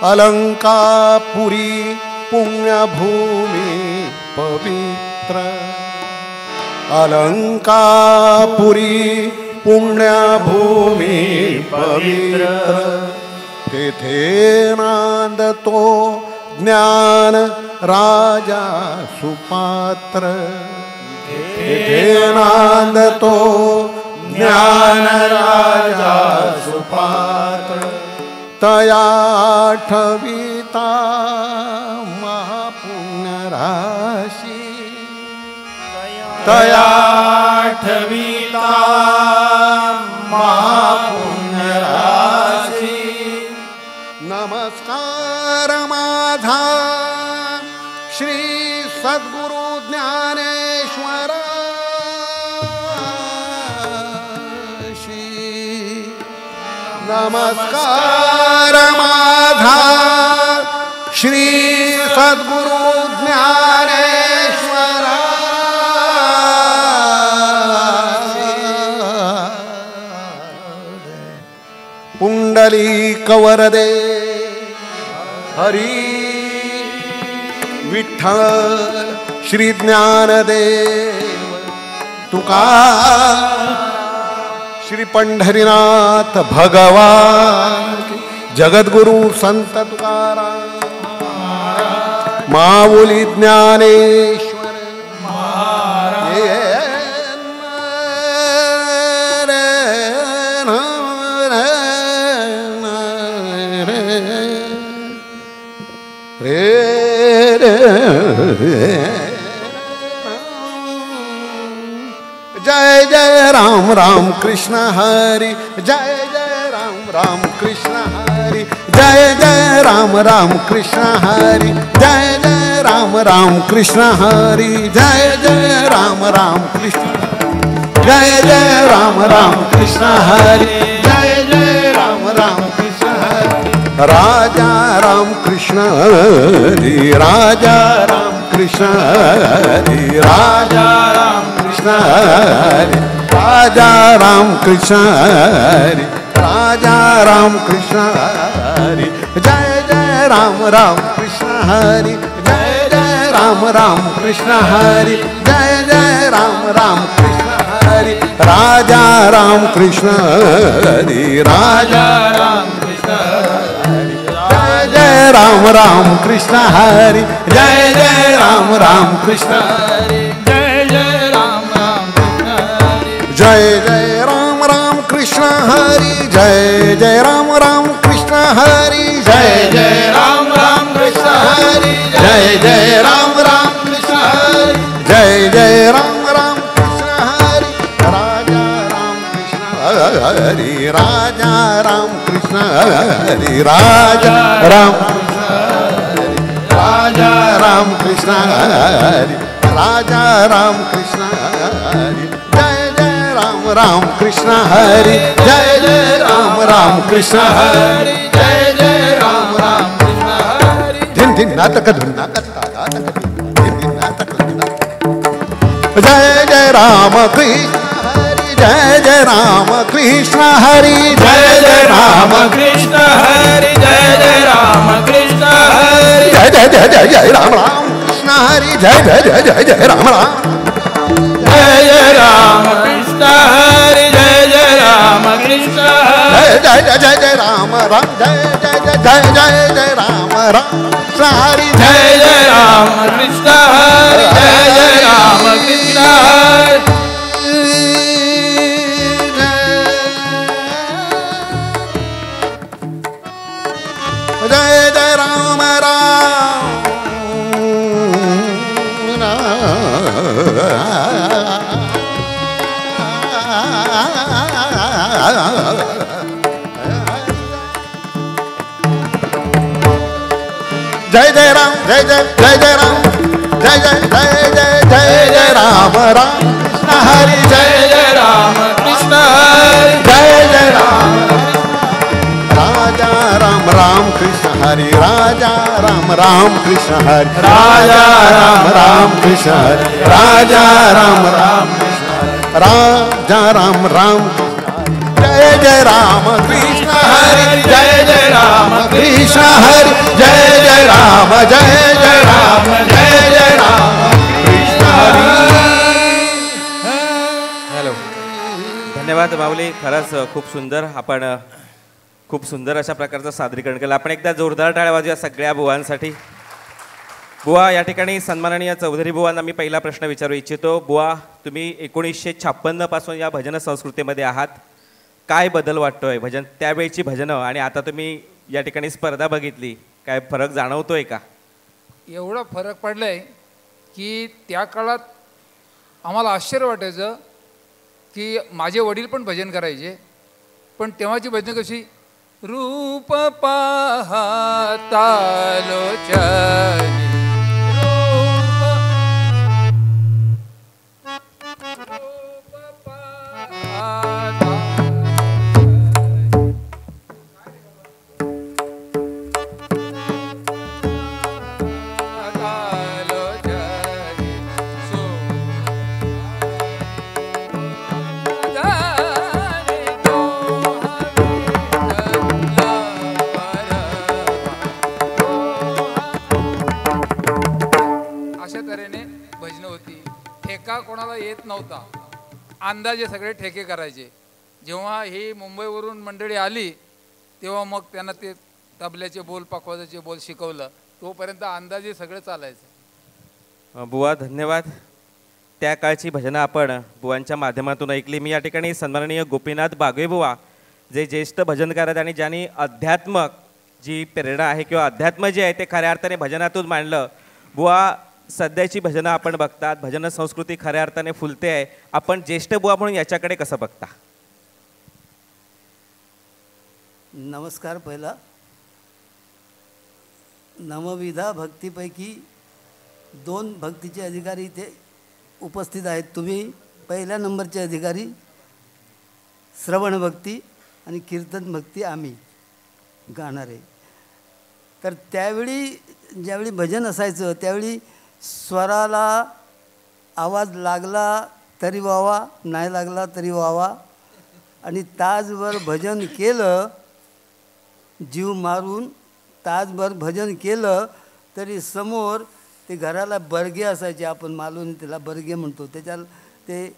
अलंकापुरी पुण्यभूमी पवित्र अलंकापुरी पुण्यभूमी पवित्र तेथे नांदतो ज्ञान राजा सुपात्र तेथे नांदतो ज्ञान राजा सुपात्र तया ठविता महापुण्य राशी तया ठविता महापुण्य राशी नमस्कार माझा श्री सद्गुरु ज्ञानेश्वर नमस्कार माझा श्री सद्गुरु ज्ञानेश्वर पुंडलिक वरदे हरी विठ्ठल श्री ज्ञानदेव तुका श्री पंढरीनाथ भगवान जगद्गुरु संत तुकाराम माऊली ज्ञानेश्वर जय जय राम राम कृष्ण हरि जय जय राम कृष्ण हरि जय जय राम कृष्ण हरि जय जय राम कृष्ण हरि जय जय राम कृष्ण जय जय राम कृष्ण हरि जय जय राम कृष्ण हरि राजा राम कृष्ण हरि राजा राम कृष्ण हरि राजा राम कृष्ण हरि राजा राम कृष्ण हरि राजा राम कृष्ण हरि जय जय राम कृष्ण हरि जय जय राम कृष्ण हरि जय जय राम कृष्ण हरि राजा राम कृष्ण हरि राजा राम कृष्ण हरि जय जय राम कृष्ण हरि जय जय राम कृष्ण हरि जय जय राम कृष्ण हरि जय जय राम कृष्ण हरि जय जय राम कृष्ण हरि जय जय राम कृष्ण हरि जय जय राम कृष्ण हरि जय जय राम कृष्ण हरि राजा राम कृष्ण हरि राजा राम कृष्ण हरि राजा राम राजा राम कृष्ण हरि राजा राम कृष्ण हरि जय जय राम कृष्ण हरि जय जय राम कृष्ण हरि जय जय राम कृष्ण हरि दिन दिन नाटक धुन्ना कथा दिन दिन नाटक जय जय राम कृष्ण हरि जय जय राम कृष्ण हरि जय जय राम कृष्ण हरि जय जय राम कृष्ण हरि जय जय जय जय जय राम कृष्ण हरि जय जय जय जय जय राम जय जय राम कृष्ण हरि जय जय राम कृष्ण हरि जय जय जय जय राम जय जय जय जय जय राम कृष्ण हरि जय जय राम कृष्ण हरि जय जय राम कृष्ण हरि जय जय राम जय जय राम जय जय जय जय राम जय जय जय जय जय जय राम राम कृष्ण हरी जय जय राम कृष्ण हरी जय जय राम राजा राम राम कृष्ण हरी राजा राम राम कृष्ण हरी राजा राम कृष्ण हरी राजा राम कृष्ण हरी राजा राम जय जय राम कृष्ण हरि जय जय राम कृष्ण हरि जय जय राम जय जय राम जय जय राम कृष्ण हरी. हॅलो, धन्यवाद माऊली. खरंच खूप सुंदर अशा प्रकारचं सादरीकरण केलं. आपण एकदा जोरदार टाळ्या वाजूया सगळ्या बुवांसाठी. बुवा, या ठिकाणी सन्माननीय चौधरी बुवांना मी पहिला प्रश्न विचारू इच्छितो. बुवा, तुम्ही 1956 पासून या भजन संस्कृतीमध्ये आहात. काय बदल वाटतोय भजन, त्यावेळची भजनं आणि आता तुम्ही या ठिकाणी स्पर्धा बघितली, काय फरक जाणवतोय का? एवढा फरक पडलाय की त्या काळात आम्हाला आश्चर्य वाटायचं की माझे वडील पण भजन करायचे, पण तेव्हाची भजनं कशी, रूप पाहता लोचनी कोणाला येत नव्हता, अंदाजे सगळे ठेके करायचे. जेव्हा ही मुंबईवरून मंडळी आली तेव्हा मग त्यांना ते तबल्याचे बोल, पखवाजाचे बोल शिकवलं. तोपर्यंत अंदाजे सगळं चालायचं. बुवा, धन्यवाद. त्या काळची भजनं आपण बुवांच्या माध्यमातून ऐकली. मी या ठिकाणी सन्माननीय गोपीनाथ बागवे बुवा, जे ज्येष्ठ भजनकार आहेत आणि ज्यांनी अध्यात्मक जी प्रेरणा आहे किंवा अध्यात्म जे आहे ते खऱ्या अर्थाने भजनातून मांडलं. बुवा, सध्याची भजनं आपण बघतात, भजन संस्कृती खऱ्या अर्थाने फुलते आहे. आपण ज्येष्ठ बुवा म्हणून याच्याकडे कसं बघता? नमस्कार. पहिला, नवविधा भक्तीपैकी 2 भक्तीचे अधिकारी इथे उपस्थित आहेत. तुम्ही पहिल्या नंबरचे अधिकारी. श्रवण भक्ती आणि कीर्तन भक्ती आम्ही गाणारे. तर त्यावेळी ज्यावेळी भजन असायचं त्यावेळी स्वराला आवाज लागला तरी व्हावा, नाही लागला तरी व्हावा, आणि तासभर भजन केलं, जीव मारून तासभर भजन केलं तरी समोर ते घराला बर्गे असायचे, आपण मालून त्याला बर्गे म्हणतो, त्याच्याला ते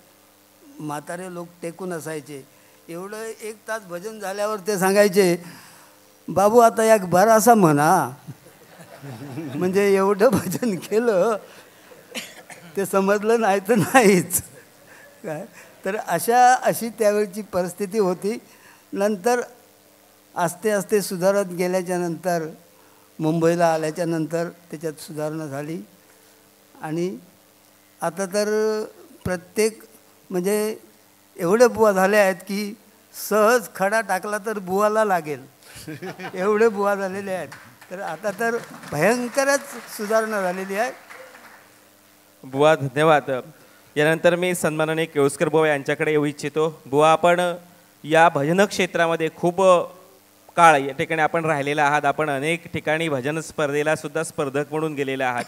म्हातारे लोक टेकून असायचे. एवढं 1 तास भजन झाल्यावर ते सांगायचे, बाबू आता एक बरा असा म्हणा. म्हणजे एवढं भजन केलं ते समजलं नाही तर नाहीच काय. तर अशी त्यावेळची परिस्थिती होती. नंतर आस्ते आस्ते सुधारत गेल्याच्या नंतर, मुंबईला आल्याच्या नंतर त्याच्यात सुधारणा झाली. आणि आता तर प्रत्येक म्हणजे एवढे बुवा झाले आहेत की सहज खडा टाकला तर बुवाला लागेल, एवढे बुवा झालेले आहेत. तर आता तर भयंकरच सुधारणा झालेली आहे. बुवा, धन्यवाद. यानंतर मी सन्माननीय केळुसकर बुवा यांच्याकडे येऊ इच्छितो. बुवा, आपण या भजन क्षेत्रामध्ये खूप काळ या ठिकाणी आपण राहिलेला आहात. आपण अनेक ठिकाणी भजन स्पर्धेला सुद्धा स्पर्धक म्हणून गेलेला आहात.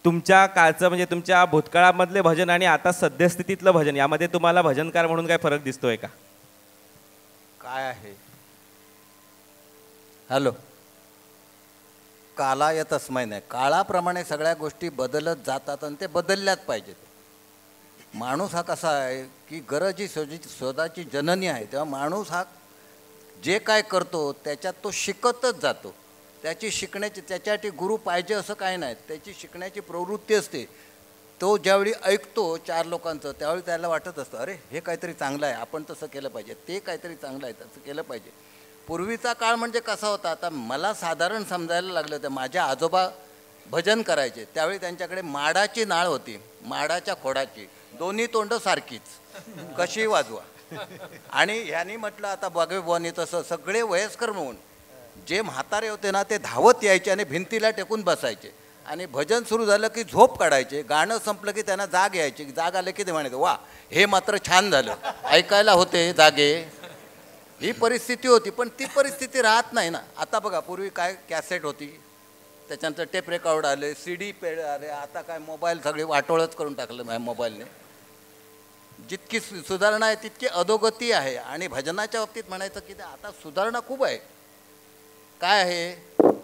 तुमच्या काळचं म्हणजे तुमच्या भूतकाळामधले भजन आणि आता सद्यस्थितीतलं भजन यामध्ये तुम्हाला भजनकार म्हणून काय फरक दिसतोय का? काय आहे, हॅलो, कालायतस्मै नाही, काळाप्रमाणे सगळ्या गोष्टी बदलत जातात आणि ते बदलल्याच पाहिजेत. माणूस हा कसा आहे की गरज ही शोधाची जननी आहे. तेव्हा माणूस हा जे काय करतो त्याच्यात तो शिकतच जातो. त्याची शिकण्याची, त्याच्यासाठी गुरु पाहिजे असं काही नाही, त्याची शिकण्याची प्रवृत्ती असते. तो ज्यावेळी ऐकतो 4 लोकांचं त्यावेळी त्याला वाटत असतं, अरे हे काहीतरी चांगलं आहे, आपण तसं केलं पाहिजे, ते काहीतरी चांगलं आहे, तसं केलं पाहिजे. पूर्वीचा काळ म्हणजे कसा होता, आता मला साधारण समजायला लागलं होतं. माझ्या आजोबा भजन करायचे त्यावेळी त्यांच्याकडे माडाची नाळ होती, माडाच्या खोडाची, दोन्ही तोंड सारखीच, कशी वाजवा. आणि ह्यांनी म्हटलं आता बागवेबुवांनी तसं सगळे वयस्कर म्हणून जे म्हातारे होते ना ते धावत यायचे आणि भिंतीला टेकून बसायचे आणि भजन सुरू झालं की झोप काढायचे. गाणं संपलं की त्यांना जाग यायची. जाग आले की ते म्हणायचे वा हे मात्र छान झालं, ऐकायला होते जागे. ही परिस्थिती होती, पण ती परिस्थिती राहत नाही ना. आता बघा पूर्वी काय कॅसेट होती, त्याच्यानंतर टेप रेकॉर्ड आले, CD पेड आले, आता काय मोबाईल सगळे वाटोळच करून टाकलं मोबाईलने. जितकी सुधारणा आहे तितकी अधोगती आहे. आणि भजनाच्या बाबतीत म्हणायचं की आता सुधारणा खूप आहे. काय आहे,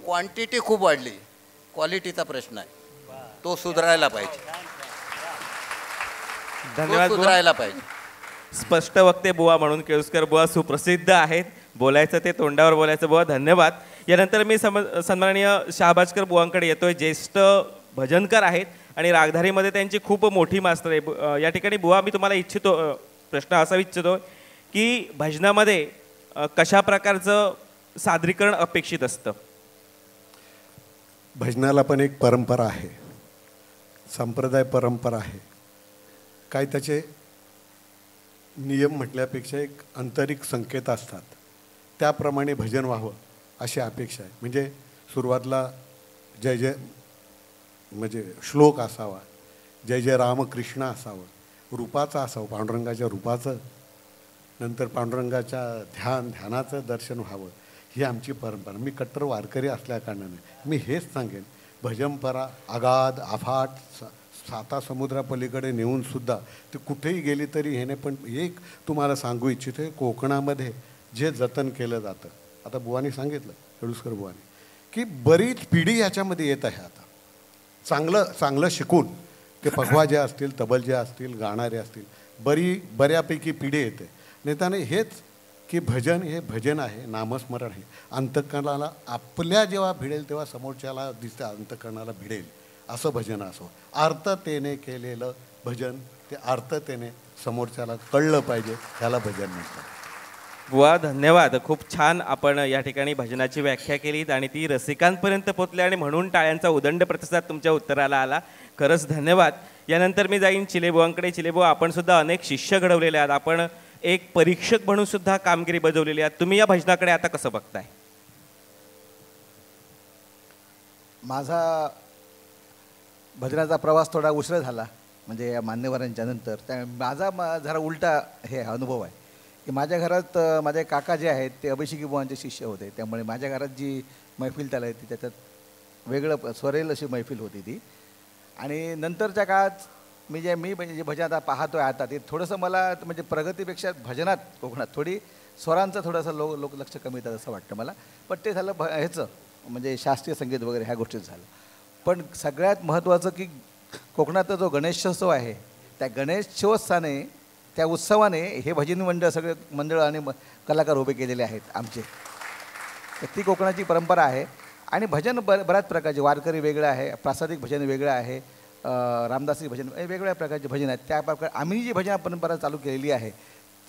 क्वांटिटी खूप वाढली, क्वालिटीचा प्रश्न आहे, तो सुधारायला पाहिजे. धन्यवाद. सुधारायला पाहिजे. स्पष्ट वक्ते बुवा म्हणून केळुसकर बुवा सुप्रसिद्ध आहेत. बोलायचं ते तोंडावर बोलायचं बुवा. धन्यवाद. यानंतर मी सन्माननीय शहाबाजकर बुवांकडे येतोय. ज्येष्ठ भजनकार आहेत आणि रागधारीमध्ये त्यांची खूप मोठी मास्टर आहे. या ठिकाणी बुवा मी तुम्हाला प्रश्न असा इच्छितो की भजनामध्ये कशा प्रकारचं सादरीकरण अपेक्षित असतं? भजनाला पण एक परंपरा आहे, संप्रदाय परंपरा आहे. काय त्याचे नियम म्हटल्यापेक्षा एक आंतरिक संकेत असतात. त्याप्रमाणे भजन व्हावं अशी अपेक्षा आहे. म्हणजे सुरुवातीला जय जय म्हणजे श्लोक असावा, जय जय रामकृष्ण असावं, रूपाचं असावं, पांडुरंगाच्या रूपाचं. नंतर पांडुरंगाच्या ध्यानाचं दर्शन व्हावं, ही आमची परंपरा. मी कट्टर वारकरी असल्या कारणाने मी हेच सांगेन, भजनपरा अगाध अफाट साता समुद्रापलीकडे नेऊनसुद्धा ते कुठेही गेली तरी ह्याने. पण एक तुम्हाला सांगू इच्छितो, कोकणामध्ये जे जतन केलं जातं, आता बुवानी सांगितलं, केळुसकर बुवानी, की बरीच पिढी याच्यामध्ये येत आहे आता. चांगलं शिकून ते पखवा जे असतील, तबल जे असतील, गाणारे असतील, बऱ्यापैकी पिढी येते. नेत्याने हेच की भजन हे भजन आहे, नामस्मरण आहे. अंतःकरणाला आपल्या जेव्हा भिडेल तेव्हा समोरच्याला दिसतं अंतःकरणाला भिडेल असं भजन असो. आर्ततेने केलेलं भजन ते आर्ततेने समोरच्याला कळलं पाहिजे, त्याला भजन म्हणतात. बुवा धन्यवाद. खूप छान आपण या ठिकाणी भजनाची व्याख्या केलीत आणि ती रसिकांपर्यंत पोचली आणि म्हणून टाळ्यांचा उदंड प्रतिसाद तुमच्या उत्तराला आला. खरंच धन्यवाद. यानंतर मी जाईन चिलेबुवांकडे. चिलेबुवा, आपण सुद्धा अनेक शिष्य घडवलेले आहात, आपण एक परीक्षक म्हणून सुद्धा कामगिरी बजावलेली आहे. तुम्ही या भजनाकडे आता कसं बघताय? माझा भजनाचा प्रवास थोडा उशिरा झाला, म्हणजे या मान्यवरांच्या नंतर. त्या माझा जरा उलटा हे अनुभव आहे की माझ्या घरात माझे काका जे आहेत ते अभिषेकी बुवांचे शिष्य होते. त्यामुळे माझ्या घरात जी मैफिल त्याला येते त्याच्यात वेगळं स्वरेल अशी मैफिल होती ती. आणि नंतरच्या काळात मी जे भजन आता पाहतोय आता, ते थोडंसं मला म्हणजे प्रगतीपेक्षा भजनात कोकणात थोडी स्वरांचं थोडंसं लोक लक्ष कमी येतात असं वाटतं मला. पण ते झालं ह्याचं म्हणजे शास्त्रीय संगीत वगैरे ह्या गोष्टीत झालं. पण सगळ्यात महत्त्वाचं की कोकणातला जो गणेशोत्सव आहे, त्या गणेशोत्सवाने, त्या उत्सवाने हे भजनी मंडळ सगळे मंडळ आणि कलाकार उभे केलेले आहेत आमचे. तर ती कोकणाची परंपरा आहे. आणि भजन बऱ्याच प्रकारचे, वारकरी वेगळं आहे, प्रासादिक भजन वेगळं आहे, रामदासी भजन वेगवेगळ्या प्रकारचे भजन आहेत. त्या प्रकारे आम्ही जी भजन परंपरा चालू केलेली आहे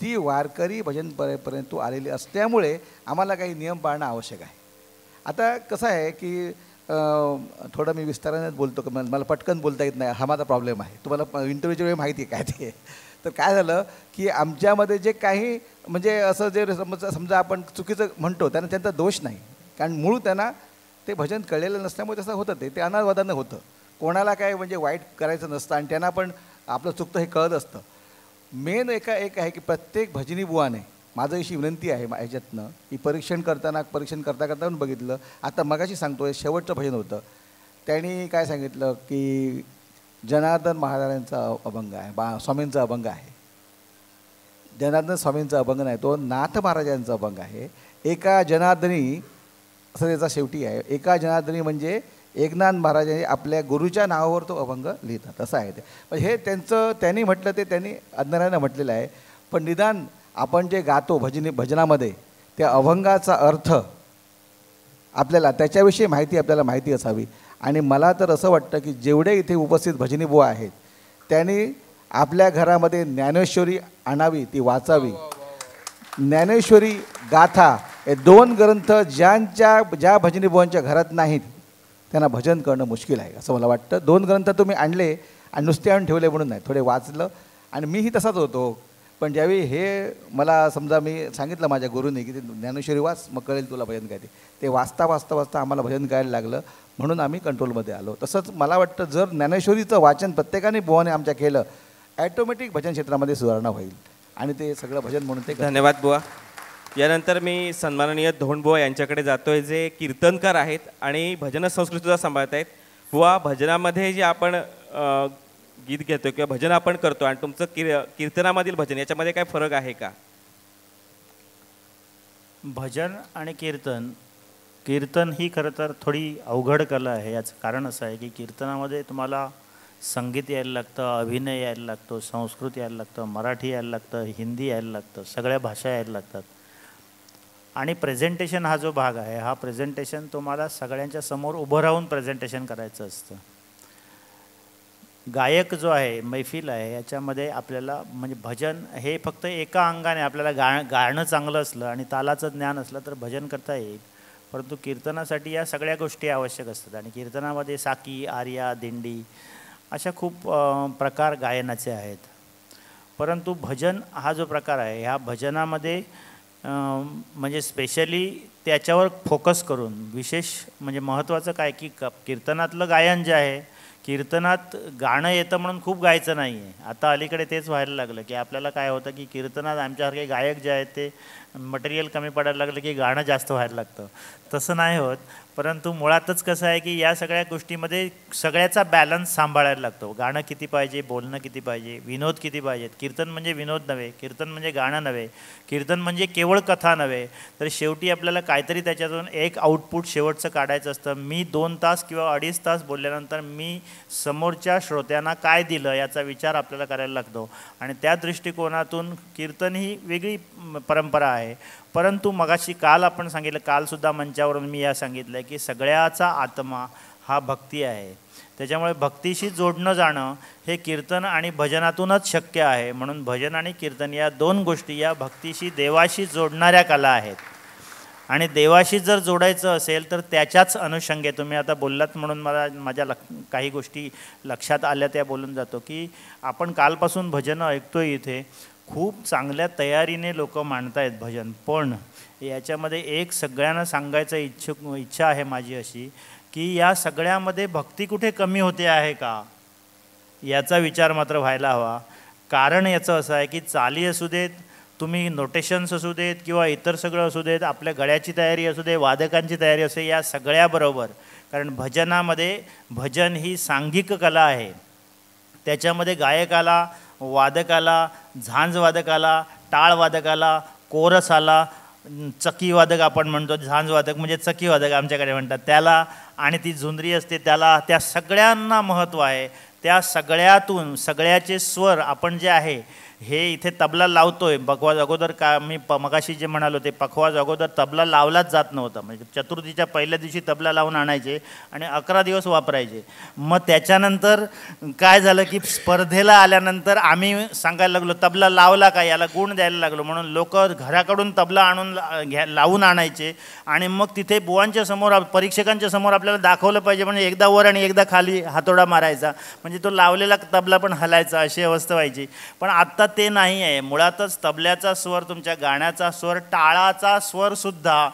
ती वारकरी भजन परंपरेपर्यंत आलेली असल्यामुळे आम्हाला काही नियम पाळणं आवश्यक आहे. आता कसं आहे की थोडं मी विस्ताराने बोलतो, की मला पटकन बोलता येत नाही, हा माझा प्रॉब्लेम आहे. तुम्हाला इंटरव्ह्यूच्या वेळी माहिती आहे काय ते. तर काय झालं की आमच्यामध्ये जे काही म्हणजे असं जे समजा आपण चुकीचं म्हणतो त्यांना त्यांचा दोष नाही, कारण मूळ त्यांना ते भजन कळलेलं नसल्यामुळे तसं होतं. ते अनावादानं होतं. कोणाला काय म्हणजे वाईट करायचं नसतं आणि त्यांना पण आपलं चुकतं हे कळत असतं. मेन एक आहे की प्रत्येक भजनी बुवाने, माझं अशी विनंती आहे ह्याच्यातनं की परीक्षण करता बघितलं. आता मगाशी सांगतोय शेवटचं भजन होतं, त्यांनी काय सांगितलं की जनार्दन महाराजांचा अभंग आहे, स्वामींचा अभंग आहे. जनार्दन स्वामींचा अभंग नाही, तो नाथ महाराजांचा अभंग आहे. एका जनार्दनी असं त्याचा शेवटी आहे. एका जनार्दनी म्हणजे एकनाथ महाराजांनी आपल्या गुरुच्या नावावर तो अभंग लिहितात असं आहे ते. पण हे त्यांनी म्हटलं, ते त्यांनी अज्ञानानं म्हटलेलं आहे. पण निदान आपण जे गातो भजनामध्ये त्या अभंगाचा अर्थ आपल्याला त्याच्याविषयी आपल्याला माहिती असावी. आणि मला तर असं वाटतं की जेवढे इथे उपस्थित भजनी बुवा आहेत त्यांनी आपल्या घरामध्ये ज्ञानेश्वरी आणावी, ती वाचावी. ज्ञानेश्वरी गाथा हे 2 ग्रंथ ज्या भजनी बुवांच्या घरात नाहीत त्यांना भजन करणं मुश्किल आहे असं मला वाटतं. 2 ग्रंथ तुम्ही आणले आणि नुसते आणून ठेवले म्हणून नाही, थोडे वाचलं. आणि मीही तसाच होतो, पण ज्यावेळी हे मला समजा मी सांगितलं माझ्या गुरुने की ते ज्ञानेश्वरी वाच मग कळेल तुला भजन काय ते वाचता वाचता वाचता आम्हाला भजन गायला लागलं, म्हणून आम्ही कंट्रोलमध्ये आलो. तसंच मला वाटतं जर ज्ञानेश्वरीचं वाचन प्रत्येकाने बुवाने आमच्या केलं, ॲटोमॅटिक भजन क्षेत्रामध्ये सुधारणा होईल आणि ते सगळं भजन म्हणून ते. धन्यवाद बुवा. यानंतर मी सन्माननीय धोंडबुवा यांच्याकडे जातोय, जे कीर्तनकार आहेत आणि भजन संस्कृतीचा सांभाळत आहेत. बुवा, भजनामध्ये जे आपण गीत घेतो किंवा भजन आपण करतो आणि तुमचं कीर्तनामधील भजन याच्यामध्ये काय फरक आहे का? भजन आणि कीर्तन ही खरं तर थोडी अवघड कला आहे. याचं कारण असं आहे की कीर्तनामध्ये तुम्हाला संगीत यायला लागतं, अभिनय यायला लागतो, संस्कृत यायला लागतं, मराठी यायला लागतं, हिंदी यायला लागतं, सगळ्या भाषा यायला लागतात. आणि प्रेझेंटेशन हा जो भाग आहे, हा प्रेझेंटेशन तुम्हाला सगळ्यांच्या समोर उभं राहून प्रेझेंटेशन करायचं असतं. गायक जो आहे, मैफिल आहे, याच्यामध्ये आपल्याला म्हणजे भजन हे फक्त एका अंगाने आपल्याला गाणं चांगलं असलं आणि तालाचं ज्ञान असलं तर भजन करता येईल. परंतु कीर्तनासाठी या सगळ्या गोष्टी आवश्यक असतात आणि कीर्तनामध्ये साकी, आर्या, दिंडी अशा खूप प्रकार गायनाचे आहेत. परंतु भजन हा जो प्रकार आहे, ह्या भजनामध्ये म्हणजे स्पेशली त्याच्यावर फोकस करून विशेष म्हणजे महत्त्वाचं काय की कीर्तनातलं गायन जे आहे, कीर्तनात गाणं येतं म्हणून खूप गायचं नाही आहे. आता अलीकडे तेच व्हायला लागलं की आपल्याला काय होतं की कीर्तनात आमच्यासारखे गायक जे आहेत ते मटेरियल कमी पडायला लागलं की गाणं जास्त व्हायला लागतं. तसं नाही होत. परंतु मुळातच कसं आहे की या सगळ्या गोष्टीमध्ये सगळ्याचा बॅलन्स सांभाळायला लागतो. गाणं किती पाहिजे, बोलणं किती पाहिजे, विनोद किती पाहिजेत. कीर्तन म्हणजे विनोद नव्हे, कीर्तन म्हणजे गाणं नव्हे, कीर्तन म्हणजे केवळ कथा नव्हे, तर शेवटी आपल्याला काहीतरी त्याच्यातून एक आउटपुट शेवटचं काढायचं असतं. मी 2 तास किंवा 2.5 तास बोलल्यानंतर मी समोरच्या श्रोत्यांना काय दिलं याचा विचार आपल्याला करायला लागतो आणि त्या दृष्टिकोनातून कीर्तन ही वेगळी परंपरा आहे. परंतु मगाशी काल आपण सांगितलं, कालसुद्धा मंचावरून मी या सांगितलं की सगळ्याचा आत्मा हा भक्ती आहे. त्याच्यामुळे भक्तीशी जोडणं जाणं हे कीर्तन आणि भजनातूनच शक्य आहे. म्हणून भजन आणि कीर्तन या 2 गोष्टी या भक्तीशी, देवाशी जोडणाऱ्या कला आहेत. आणि देवाशी जर जोडायचं असेल तर त्याच्याच अनुषंगे तुम्ही आता बोललात म्हणून मला माझ्या काही गोष्टी लक्षात आल्या त्या बोलून जातो की आपण कालपासून भजनं ऐकतोय. इथे खूप चांगल्या तयारीने लोक मांडत आहेत भजन. पण याच्यामध्ये एक सगळ्यांना सांगायचं इच्छा आहे माझी अशी की या सगळ्यामध्ये भक्ती कुठे कमी होते आहे का याचा विचार मात्र व्हायला हवा. कारण याचं असं आहे की चाली असू देत, तुम्ही नोटेशन्स असू देत किंवा इतर सगळं असू देत, आपल्या गळ्याची तयारी असू दे, वादकांची तयारी असू दे, या सगळ्याबरोबर, कारण भजनामध्ये भजन ही सांघिक कला आहे. त्याच्यामध्ये गायकाला, वादकाला, झांजवादकाला, टाळवादकाला, कोरसाला, चकीवादक आपण म्हणतो, झांजवादक म्हणजे चकीवादक आमच्याकडे म्हणतात त्याला, आणि ती झुंजरी असते त्याला, त्या सगळ्यांना महत्त्व आहे. त्या सगळ्यातून सगळ्याचे स्वर आपण जे आहे हे इथे तबला लावतोय. पखवाज अगोदर का मी मगाशी जे म्हणालो ते पखवाज अगोदर तबला लावलाच जात नव्हता. म्हणजे चतुर्थीच्या पहिल्या दिवशी तबला लावून आणायचे आणि 11 दिवस वापरायचे. मग त्याच्यानंतर काय झालं की स्पर्धेला आल्यानंतर आम्ही सांगायला लागलो तबला लावला का, याला गुण द्यायला लागलो. म्हणून लोक घराकडून तबला आणून लावून आणायचे आणि मग तिथे बुवांच्या समोर, परीक्षकांच्या समोर आपल्याला दाखवलं पाहिजे. म्हणजे एकदा वर आणि एकदा खाली हातोडा मारायचा, म्हणजे तो लावलेला तबला पण हलायचा, अशी अवस्था व्हायची. पण आत्ता ते नाही आहे. मुळातच तबल्याचा स्वर, तुमच्या गाण्याचा स्वर, टाळाचा स्वरसुद्धा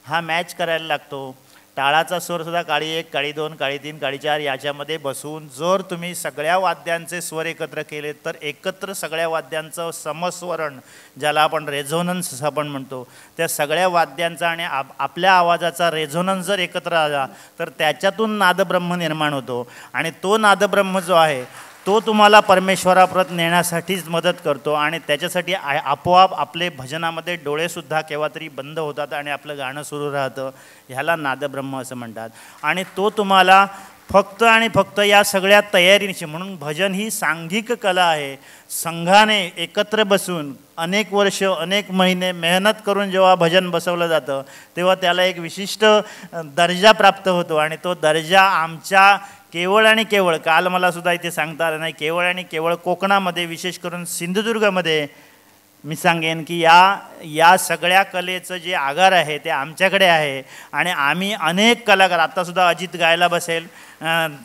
हा मॅच करायला लागतो. टाळाचा स्वरसुद्धा काळी 1, काळी 2, काळी 3, काळी 4 याच्यामध्ये बसून जर तुम्ही सगळ्या वाद्यांचे स्वर एकत्र केले तर एकत्र सगळ्या वाद्यांचं समस्वरण, ज्याला आपण रेझोनन्स आपण म्हणतो, त्या सगळ्या वाद्यांचा आणि आपल्या आवाजाचा रेझोनन्स जर एकत्र आला तर त्याच्यातून नादब्रह्म निर्माण होतो. आणि तो नादब्रह्म जो आहे तो तुम्हाला परमेश्वराप्रत नेण्यासाठीच मदत करतो. आणि त्याच्यासाठी आपोआप आपले भजनामध्ये डोळेसुद्धा केव्हा तरी बंद होतात आणि आपलं गाणं सुरू राहतं. ह्याला नादब्रह्म असं म्हणतात. आणि तो तुम्हाला फक्त आणि फक्त या सगळ्या तयारीनिशी, म्हणून भजन ही सांघिक कला आहे. संघाने एकत्र बसून अनेक वर्ष, अनेक महिने मेहनत करून जेव्हा भजन बसवलं जातं तेव्हा त्याला एक विशिष्ट दर्जा प्राप्त होतो. आणि तो दर्जा आमच्या केवळ आणि केवळ, काल मला सुद्धा इथे सांगता आलं नाही, केवळ आणि केवळ कोकणामध्ये, विशेष करून सिंधुदुर्गमध्ये मी सांगेन की या सगळ्या कलेचं जे आगार आहे ते आमच्याकडे आहे आणि आम्ही अनेक कलाकार, आत्तासुद्धा अजित गायला बसेल,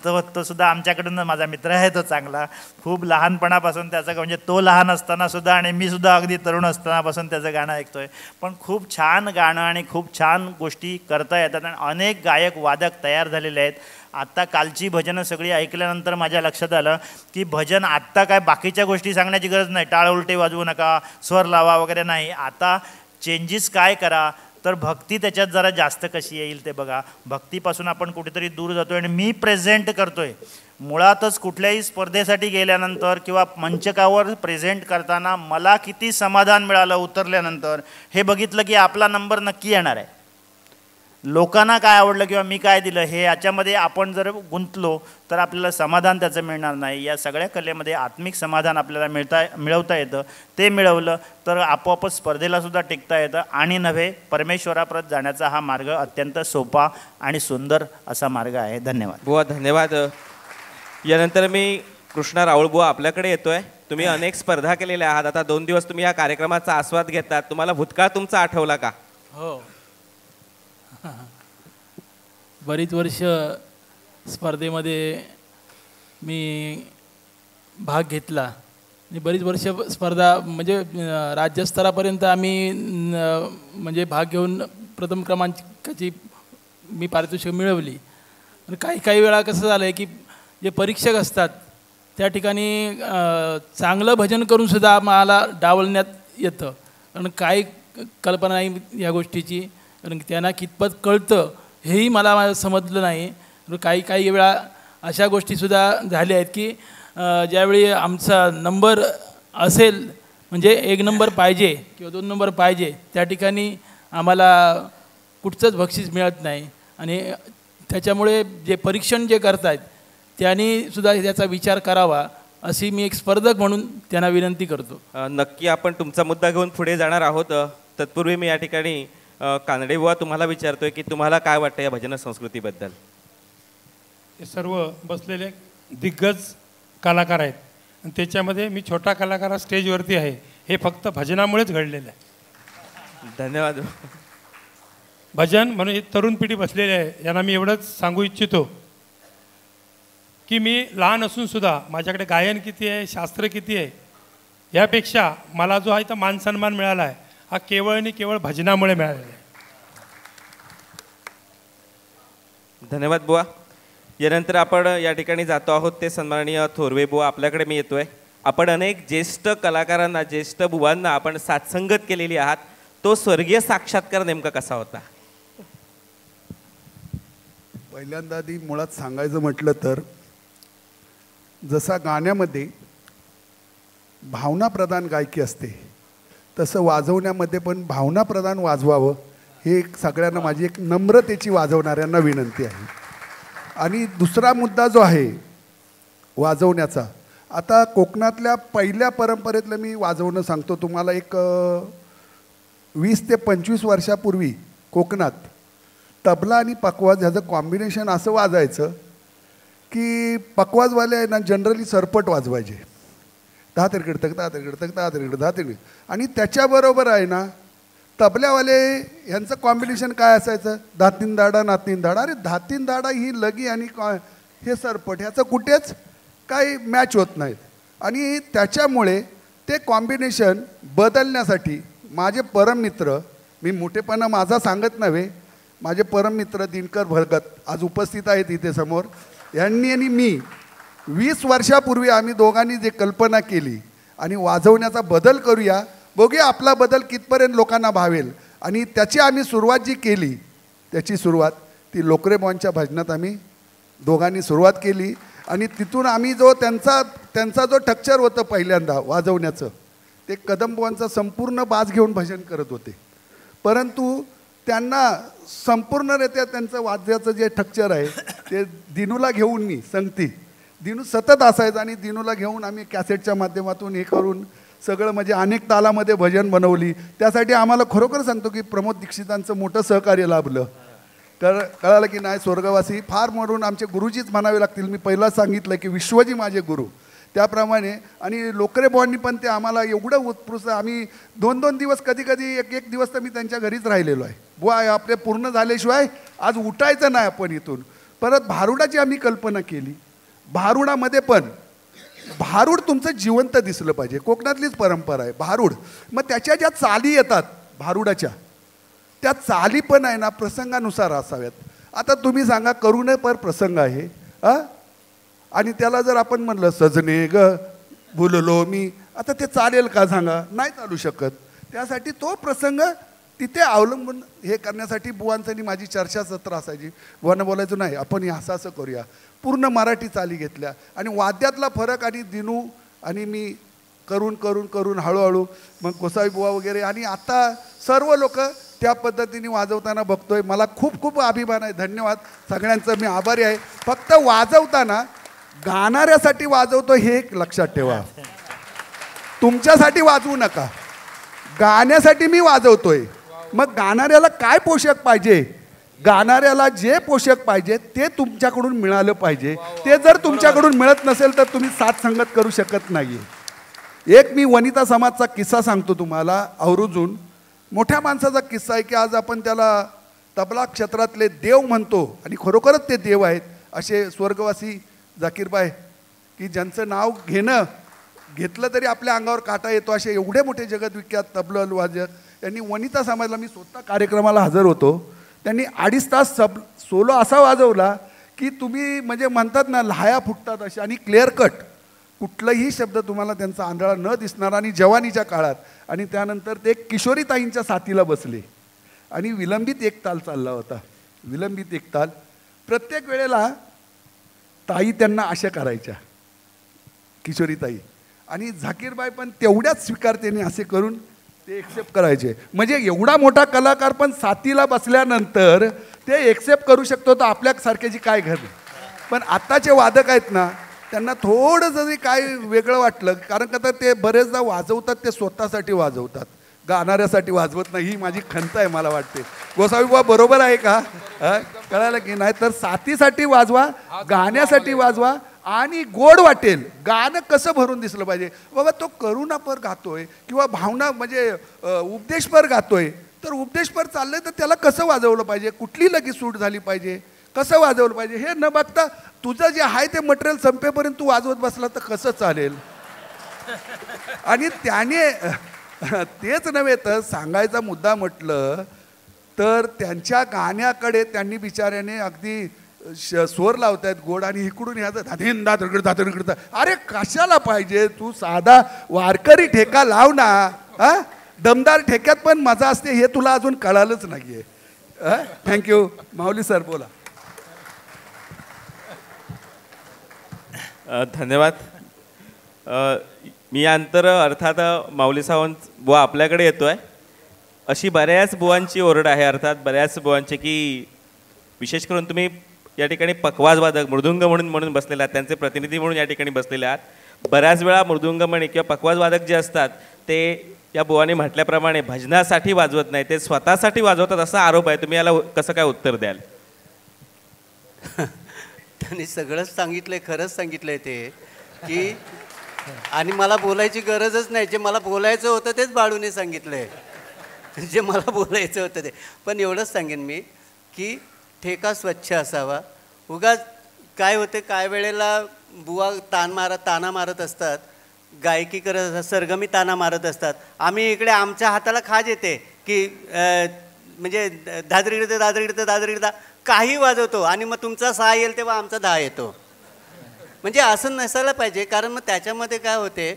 तो सुद्धा आमच्याकडून माझा मित्र आहे, तो चांगला खूप लहानपणापासून त्याचं म्हणजे तो लहान असतानासुद्धा आणि मी सुद्धा अगदी तरुण असतानापासून त्याचं गाणं ऐकतो आहे. पण खूप छान गाणं आणि खूप छान गोष्टी करता येतात आणि अनेक गायक वादक तयार झालेले आहेत. आत्ता कालची भजनं सगळी ऐकल्यानंतर माझ्या लक्षात आलं की भजन आत्ता काय बाकीच्या गोष्टी सांगण्याची गरज नाही, टाळ उलटे वाजवू नका, स्वर लावा वगैरे नाही. आता चेंजेस काय करा तर भक्ती त्याच्यात जरा जास्त कशी येईल ते बघा. भक्तीपासून आपण कुठेतरी दूर जातो आहे आणि मी प्रेझेंट करतो आहे. मुळातच कुठल्याही स्पर्धेसाठी गेल्यानंतर किंवा मंचकावर प्रेझेंट करताना मला किती समाधान मिळालं उतरल्यानंतर हे बघितलं की आपला नंबर नक्की येणार आहे. लोकांना काय आवडलं किंवा मी काय दिलं हे याच्यामध्ये आपण जर गुंतलो तर आपल्याला समाधान त्याचं मिळणार नाही. या सगळ्या कलेमध्ये आत्मिक समाधान आपल्याला मिळवता येतं. ते मिळवलं तर आपोआपच स्पर्धेलासुद्धा टिकता येतं आणि नव्हे परमेश्वराप्रत जाण्याचा हा मार्ग अत्यंत सोपा आणि सुंदर असा मार्ग आहे. धन्यवाद बुवा, धन्यवाद. यानंतर मी कृष्णा राऊळ बुवा आपल्याकडे येतोय. तुम्ही अनेक स्पर्धा केलेल्या आहात. आता 2 दिवस तुम्ही या कार्यक्रमाचा आस्वाद घेतात. तुम्हाला भूतकाळ तुमचा आठवला का? हो, बरीच वर्ष स्पर्धेमध्ये मी भाग घेतला आणि बरीच वर्ष स्पर्धा म्हणजे राज्यस्तरापर्यंत आम्ही म्हणजे भाग घेऊन प्रथम क्रमांकाची मी पारितोषिक मिळवली. आणि काही वेळा कसं झालं आहे की जे परीक्षक असतात त्या ठिकाणी चांगलं भजन करूनसुद्धा मला डावलण्यात येतं. कारण काही कल्पना नाही या गोष्टीची, कारण त्यांना कितपत कळतं हेही मला समजलं नाही. काही वेळा अशा गोष्टीसुद्धा झाल्या आहेत की ज्यावेळी आमचा नंबर असेल म्हणजे 1 नंबर पाहिजे किंवा 2 नंबर पाहिजे त्या ठिकाणी आम्हाला कुठचंच बक्षीस मिळत नाही. आणि त्याच्यामुळे जे परीक्षण जे करत आहेत त्यांनी सुद्धा त्याचा विचार करावा अशी मी एक स्पर्धक म्हणून त्यांना विनंती करतो. नक्की आपण तुमचा मुद्दा घेऊन पुढे जाणार आहोत. तत्पूर्वी मी या ठिकाणी कानडे बुवा तुम्हाला विचारतोय की तुम्हाला काय वाटतं या भजन संस्कृतीबद्दल? हे सर्व बसलेले दिग्गज कलाकार आहेत आणि त्याच्यामध्ये मी छोटा कलाकार स्टेजवरती आहे. हे फक्त भजनामुळेच घडलेलं आहे. धन्यवाद. भजन म्हणून ही तरुण पिढी बसलेली आहे. यांना मी एवढंच सांगू इच्छितो की मी लहान असून सुद्धा माझ्याकडे गायन किती आहे, शास्त्र किती आहे, यापेक्षा मला जो आहे तो मान सन्मान मिळाला आहे हा केवळ आणि केवळ भजनामुळे मिळालेला आहे. धन्यवाद बुवा. यानंतर आपण या ठिकाणी जातो आहोत ते सन्माननीय थोरवे बुवा आपल्याकडे मी येतोय. आपण अनेक ज्येष्ठ कलाकारांना, ज्येष्ठ बुवांना आपण साथसंगत केलेली आहात. तो स्वर्गीय साक्षात्कार नेमका कसा होता? पहिल्यांदा आधी मुळात सांगायचं म्हटलं तर जसा गाण्यामध्ये भावनाप्रधान गायकी असते तसं वाजवण्यामध्ये पण भावनाप्रधान वाजवावं हे सगळ्यांना माझी एक नम्रतेची वाजवणाऱ्यांना विनंती आहे. आणि दुसरा मुद्दा जो आहे वाजवण्याचा, आता कोकणातल्या पहिल्या परंपरेतलं मी वाजवणं सांगतो तुम्हाला. एक 20 ते 25 वर्षापूर्वी कोकणात तबला आणि पकवाज ह्याचं कॉम्बिनेशन असं वाजायचं की पकवाजवाले आहे ना जनरली सरपट वाजवायचे, 10 तिरकडतक 10 तिरकडतक 10 तिरकड 10 तिरकड. आणि त्याच्याबरोबर आहे ना तबल्यावाले ह्यांचं कॉम्बिनेशन काय असायचं, धातीन दाडा नातीन दाडा. अरे धातीन दाडा ही लगी आणि हे सरपट ह्याचं कुठेच काही मॅच होत नाहीत. आणि त्याच्यामुळे ते कॉम्बिनेशन बदलण्यासाठी माझे परममित्र, मी मोठेपणा माझा सांगत नव्हे, माझे परममित्र दिनकर भगत आज उपस्थित आहेत इथे समोर, यांनी आणि मी 20 वर्षापूर्वी आम्ही दोघांनी जे कल्पना केली आणि वाजवण्याचा बदल करूया, बघूया आपला बदल कितपर्यंत लोकांना भावेल. आणि त्याची आम्ही सुरुवात जी केली त्याची सुरुवात ती लोकरेबॉनच्या भजनात आम्ही दोघांनी सुरुवात केली. आणि तिथून आम्ही जो त्यांचा जो टक्चर होतं पहिल्यांदा वाजवण्याचं, ते कदमबुवांचा संपूर्ण बाज घेऊन भजन करत होते. परंतु त्यांना संपूर्णरित्या त्यांचं वाद्याचं जे टक्चर आहे ते दिनूला घेऊन मी संगती दिनू सतत असायचं आणि दिनूला घेऊन आम्ही कॅसेटच्या माध्यमातून हे करून सगळं म्हणजे अनेक तालामध्ये भजन बनवली. त्यासाठी आम्हाला खरोखर सांगतो की प्रमोद दीक्षितांचं मोठं सहकार्य लाभलं. कळालं की नाही, स्वर्गवासी फार म्हणून आमचे गुरुजीच म्हणावे लागतील. मी पहिला सांगितलं की विश्वजी माझे गुरु, त्याप्रमाणे. आणि लोकरे बुवांनी पण ते आम्हाला एवढं उत्कृष्ट, आम्ही 2-2 दिवस कधी कधी 1-1 दिवस तर मी त्यांच्या घरीच राहिलेलो आहे. बुवा आपले पूर्ण झाल्याशिवाय आज उठायचं नाही आपण इथून. परत भारुडाची आम्ही कल्पना केली. भारुडामध्ये पण भारूड तुमचं जिवंत दिसलं पाहिजे, कोकणातलीच परंपरा आहे भारूड. मग त्याच्या ज्या चाली येतात भारुडाच्या, त्या चाली पण आहे ना प्रसंगानुसार असाव्यात. आता तुम्ही सांगा करुणे पर प्रसंग आहे आणि त्याला जर आपण म्हणलं सजने ग भुललो मी, आता ते चालेल का सांगा? नाही चालू शकत. त्यासाठी तो प्रसंग तिथे अवलंबून हे करण्यासाठी बुवांचं माझी चर्चासत्र असायची. बुवांना बोलायचं नाही आपण हे असं असं करूया. पूर्ण मराठी चाली घेतल्या आणि वाद्यातला फरक आणि दिनू आणि मी करून करून करून हळूहळू मग गोसावी बुवा वगैरे आणि आता सर्व लोक त्या पद्धतीने वाजवताना बघतोय. मला खूप खूप अभिमान आहे. धन्यवाद सगळ्यांचं, मी आभारी आहे. फक्त वाजवताना गाणाऱ्यासाठी वाजवतो हे एक लक्षात ठेवा. तुमच्यासाठी वाजवू नका, गाण्यासाठी मी वाजवतोय. मग गाणाऱ्याला काय पोषक पाहिजे, गाणाऱ्याला जे पोषक पाहिजे ते तुमच्याकडून मिळालं पाहिजे. ते जर तुमच्याकडून मिळत नसेल तर तुम्ही साथ संगत करू शकत नाही. एक मी वनिता समाजचा किस्सा सांगतो तुम्हाला आवर्जून. मोठ्या माणसाचा किस्सा आहे की आज आपण त्याला तबला क्षेत्रातले देव म्हणतो आणि खरोखरच ते देव आहेत असे स्वर्गवासी जाकीरबाई, की ज्यांचं नाव घेतलं तरी आपल्या अंगावर काटा येतो, असे एवढे मोठे जगतविख्यात तबला वाजक. त्यांनी वनिता समाजला, मी स्वतः कार्यक्रमाला हजर होतो, त्यांनी 2.5 तास सोलो असा वाजवला की तुम्ही म्हणजे म्हणतात ना लहाया फुटतात अशा. आणि क्लिअर कट कुठलाही शब्द तुम्हाला त्यांचा आंधळा न दिसणार. आणि जवानीच्या काळात आणि त्यानंतर ते किशोरीताईंच्या साथीला बसले आणि विलंबित एक ताल चालला होता. विलंबित एक ताल प्रत्येक वेळेला ताई त्यांना अशा करायच्या, किशोरीताई. आणि झाकीरबाई पण तेवढ्याच स्वीकारतेने असे करून ते एक्सेप्ट करायचे. म्हणजे एवढा मोठा कलाकार पण साथीला बसल्यानंतर ते एक्सेप्ट करू शकतो, तर आपल्यासारख्याची काय घर. पण आत्ताचे वादक आहेत ना त्यांना थोडं जरी काय वेगळं वाटलं, कारण का तर ते बरेचदा वाजवतात ते स्वतःसाठी वाजवतात, गाणाऱ्यासाठी वाजवत नाही. ही माझी खंत आहे. मला वाटते गोसावी बुवा बरोबर आहे का? कळालं की नाही? तर साथीसाठी वाजवा, गाण्यासाठी वाजवा आणि गोड वाटेल. गाणं कसं भरून दिसलं पाहिजे बाबा. तो करुणापर गातोय किंवा भावना म्हणजे उपदेशपर गातोय, तर उपदेशपर चाललंय तर त्याला कसं वाजवलं पाहिजे, कुठली लगेच सूट झाली पाहिजे, कसं वाजवलं पाहिजे हे न बघता तुझं जे आहे ते मटेरियल संपेपर्यंत तू वाजवत बसला तर कसं चालेल. आणि त्याने तेच नव्हे तर सांगायचा मुद्दा म्हटलं तर त्यांच्या गाण्याकडे त्यांनी बिचाऱ्याने अगदी स्वर लावतायत गोड आणि इकडून ह्याचं धाधीन दादरगड दादरगड. अरे कशाला पाहिजे, तू साधा वारकरी ठेका लाव ना. दमदार ठेक्यात पण मजा असते हे तुला अजून कळालंच नाहीये. थँक्यू. माऊली सर बोला. धन्यवाद. मी अंतर अर्थात माऊली सावंत बुवा आपल्याकडे येतोय अशी बऱ्याच बुवांची ओरड आहे. अर्थात बऱ्याच बुवांची की विशेष करून तुम्ही या ठिकाणी पखवाज वादक मृदुंग म्हणून बसलेले आहात, त्यांचे प्रतिनिधी म्हणून या ठिकाणी बसलेले आहात. बऱ्याच वेळा मृदुंगमणी किंवा पखवाज वादक जे असतात ते या बुवांनी म्हटल्याप्रमाणे भजनासाठी वाजवत नाही, ते स्वतःसाठी वाजवतात असा आरोप आहे. तुम्ही याला कसं काय उत्तर द्याल? त्यांनी सगळंच सांगितलंय, खरंच सांगितलंय ते की आणि मला बोलायची गरजच नाही. जे मला बोलायचं होतं तेच बाळूने सांगितलंय, जे मला बोलायचं होतं ते. पण एवढंच सांगेन मी की ठेका स्वच्छ असावा. उगाच काय होते काय वेळेला बुवा ताना मारत असतात, गायकी करत असतात, सरगमी ताना मारत असतात. आम्ही इकडे आमच्या हाताला खाज येते की म्हणजे दादरीकडे दादरीकडे दादरीकडे काही वाजवतो आणि मग तुमचा 6 येईल तेव्हा आमचा 10 येतो. म्हणजे असं नसायला पाहिजे. कारण मग त्याच्यामध्ये काय होते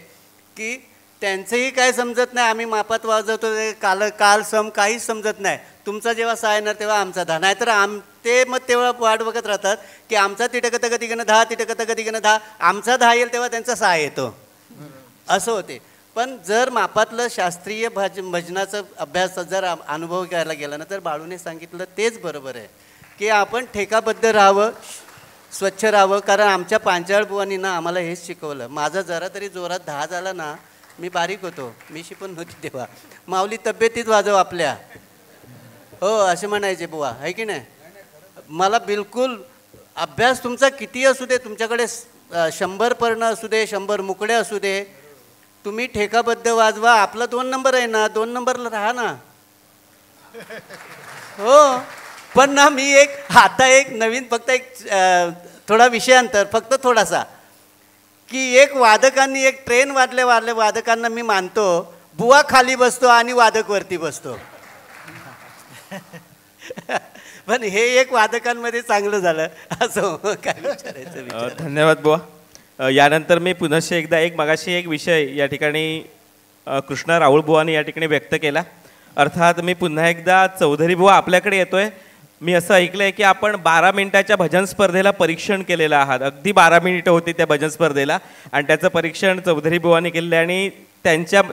की त्यांचंही काय समजत नाही, आम्ही मापात वाजवतो काल सम काहीच समजत नाही. तुमचा जेव्हा 6 येणार तेव्हा आमचा 10. नाहीतर ते मग तेव्हा वाट बघत राहतात की आमचा तिटकत गतिगणं 10 तिटकत गतिगणं 10, आमचा 10 येईल तेव्हा त्यांचा 6 येतो, असं होते. पण जर मापातलं शास्त्रीय भजनाचा अभ्यास जर अनुभव घ्यायला गेला ना तर बाळूने सांगितलं तेच बरोबर आहे की आपण ठेकाबद्ध राहावं, स्वच्छ राहावं. कारण आमच्या पांचाळ बुवांनी ना आम्हाला हेच शिकवलं. माझा जरा तरी जोरात 10 झाला ना, मी बारीक होतो, मी शिकून नव्हती तेव्हा, माऊली तब्येतीत वाजव आपल्या, हो असे म्हणायचे बुवा, आहे की नाही. मला बिलकुल अभ्यास तुमचा किती असू दे, तुमच्याकडे 100 पर्ण असू दे, 100 मुकडे असू दे, तुम्ही ठेकाबद्ध वाजवा. आपला 2 नंबर आहे ना, 2 नंबरला राहा ना. हो, पण ना मी आता एक नवीन फक्त थोडा विषयांतर, फक्त थोडासा, की एक वादकांनी एक ट्रेन वाजले वादकांना मी मानतो, बुवा खाली बसतो आणि वादक वरती बसतो. पण हे एक वादकांमध्ये चांगलं झालं असं काय विचारायचं. धन्यवाद बुवा. यानंतर मी पुनश्च एकदा मगाशी एक विषय या ठिकाणी कृष्णा राऊळ बुवानी या ठिकाणी व्यक्त केला. अर्थात मी पुन्हा एकदा चौधरी बुवा आपल्याकडे येतोय. मी असं ऐकलं आहे की आपण 12 मिनिटाच्या भजन स्पर्धेला परीक्षण केलेलं आहात. अगदी 12 मिनिटं होती त्या भजन स्पर्धेला आणि त्याचं परीक्षण चौधरी बुवानी केलेलं आहे आणि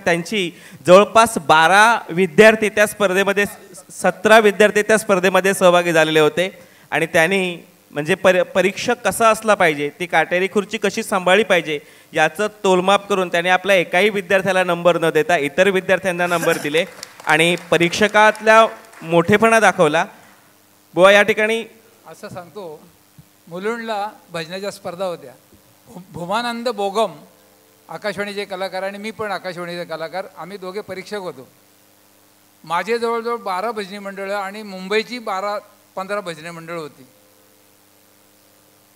त्यांची जवळपास 12 विद्यार्थी त्या स्पर्धेमध्ये 17 विद्यार्थी त्या स्पर्धेमध्ये सहभागी झालेले होते आणि त्यांनी म्हणजे परीक्षक कसा असला पाहिजे, ती काटेरी खुर्ची कशी सांभाळली पाहिजे याचं तोलमाप करून त्याने आपल्या एकाही विद्यार्थ्याला नंबर न देता इतर विद्यार्थ्यांना नंबर दिले आणि परीक्षकातल्या मोठेपणा दाखवला. बुवा या ठिकाणी असं सांगतो, मुलुंडला भजनाच्या स्पर्धा होत्या. भूमानंद बोगम आकाशवाणीचे कलाकार आणि मी पण आकाशवाणीचे कलाकार, आम्ही दोघे परीक्षक होतो. माझे जवळजवळ 12 भजनी मंडळं आणि मुंबईची 12-15 भजनी मंडळं होती.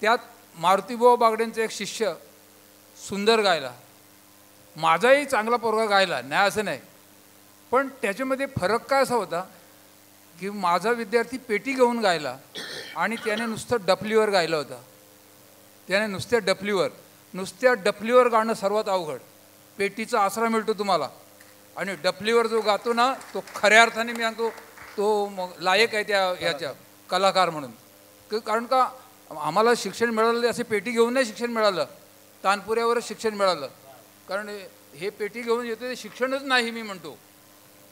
त्यात मारुतीबुवा बागडेंचा एक शिष्य सुंदर गायला, माझाही चांगला पोरगा गायला, नाही असं नाही. पण त्याच्यामध्ये फरक काय असा होता की माझा विद्यार्थी पेटी घेऊन गायला आणि त्याने नुसतं डफलीवर गायलं होतं. त्याने नुसत्या डफलीवर गाणं सर्वात अवघड. पेटीचा आसरा मिळतो तुम्हाला आणि डफलीवर जो गातो ना तो खऱ्या अर्थाने मी सांगतो तो लायक आहे त्या याच्या कलाकार म्हणून. कारण का आम्हाला शिक्षण मिळालं असे पेटी घेऊन नाही शिक्षण मिळालं, तानपुऱ्यावरच शिक्षण मिळालं. कारण हे पेटी घेऊन येतो ते शिक्षणच नाही. मी म्हणतो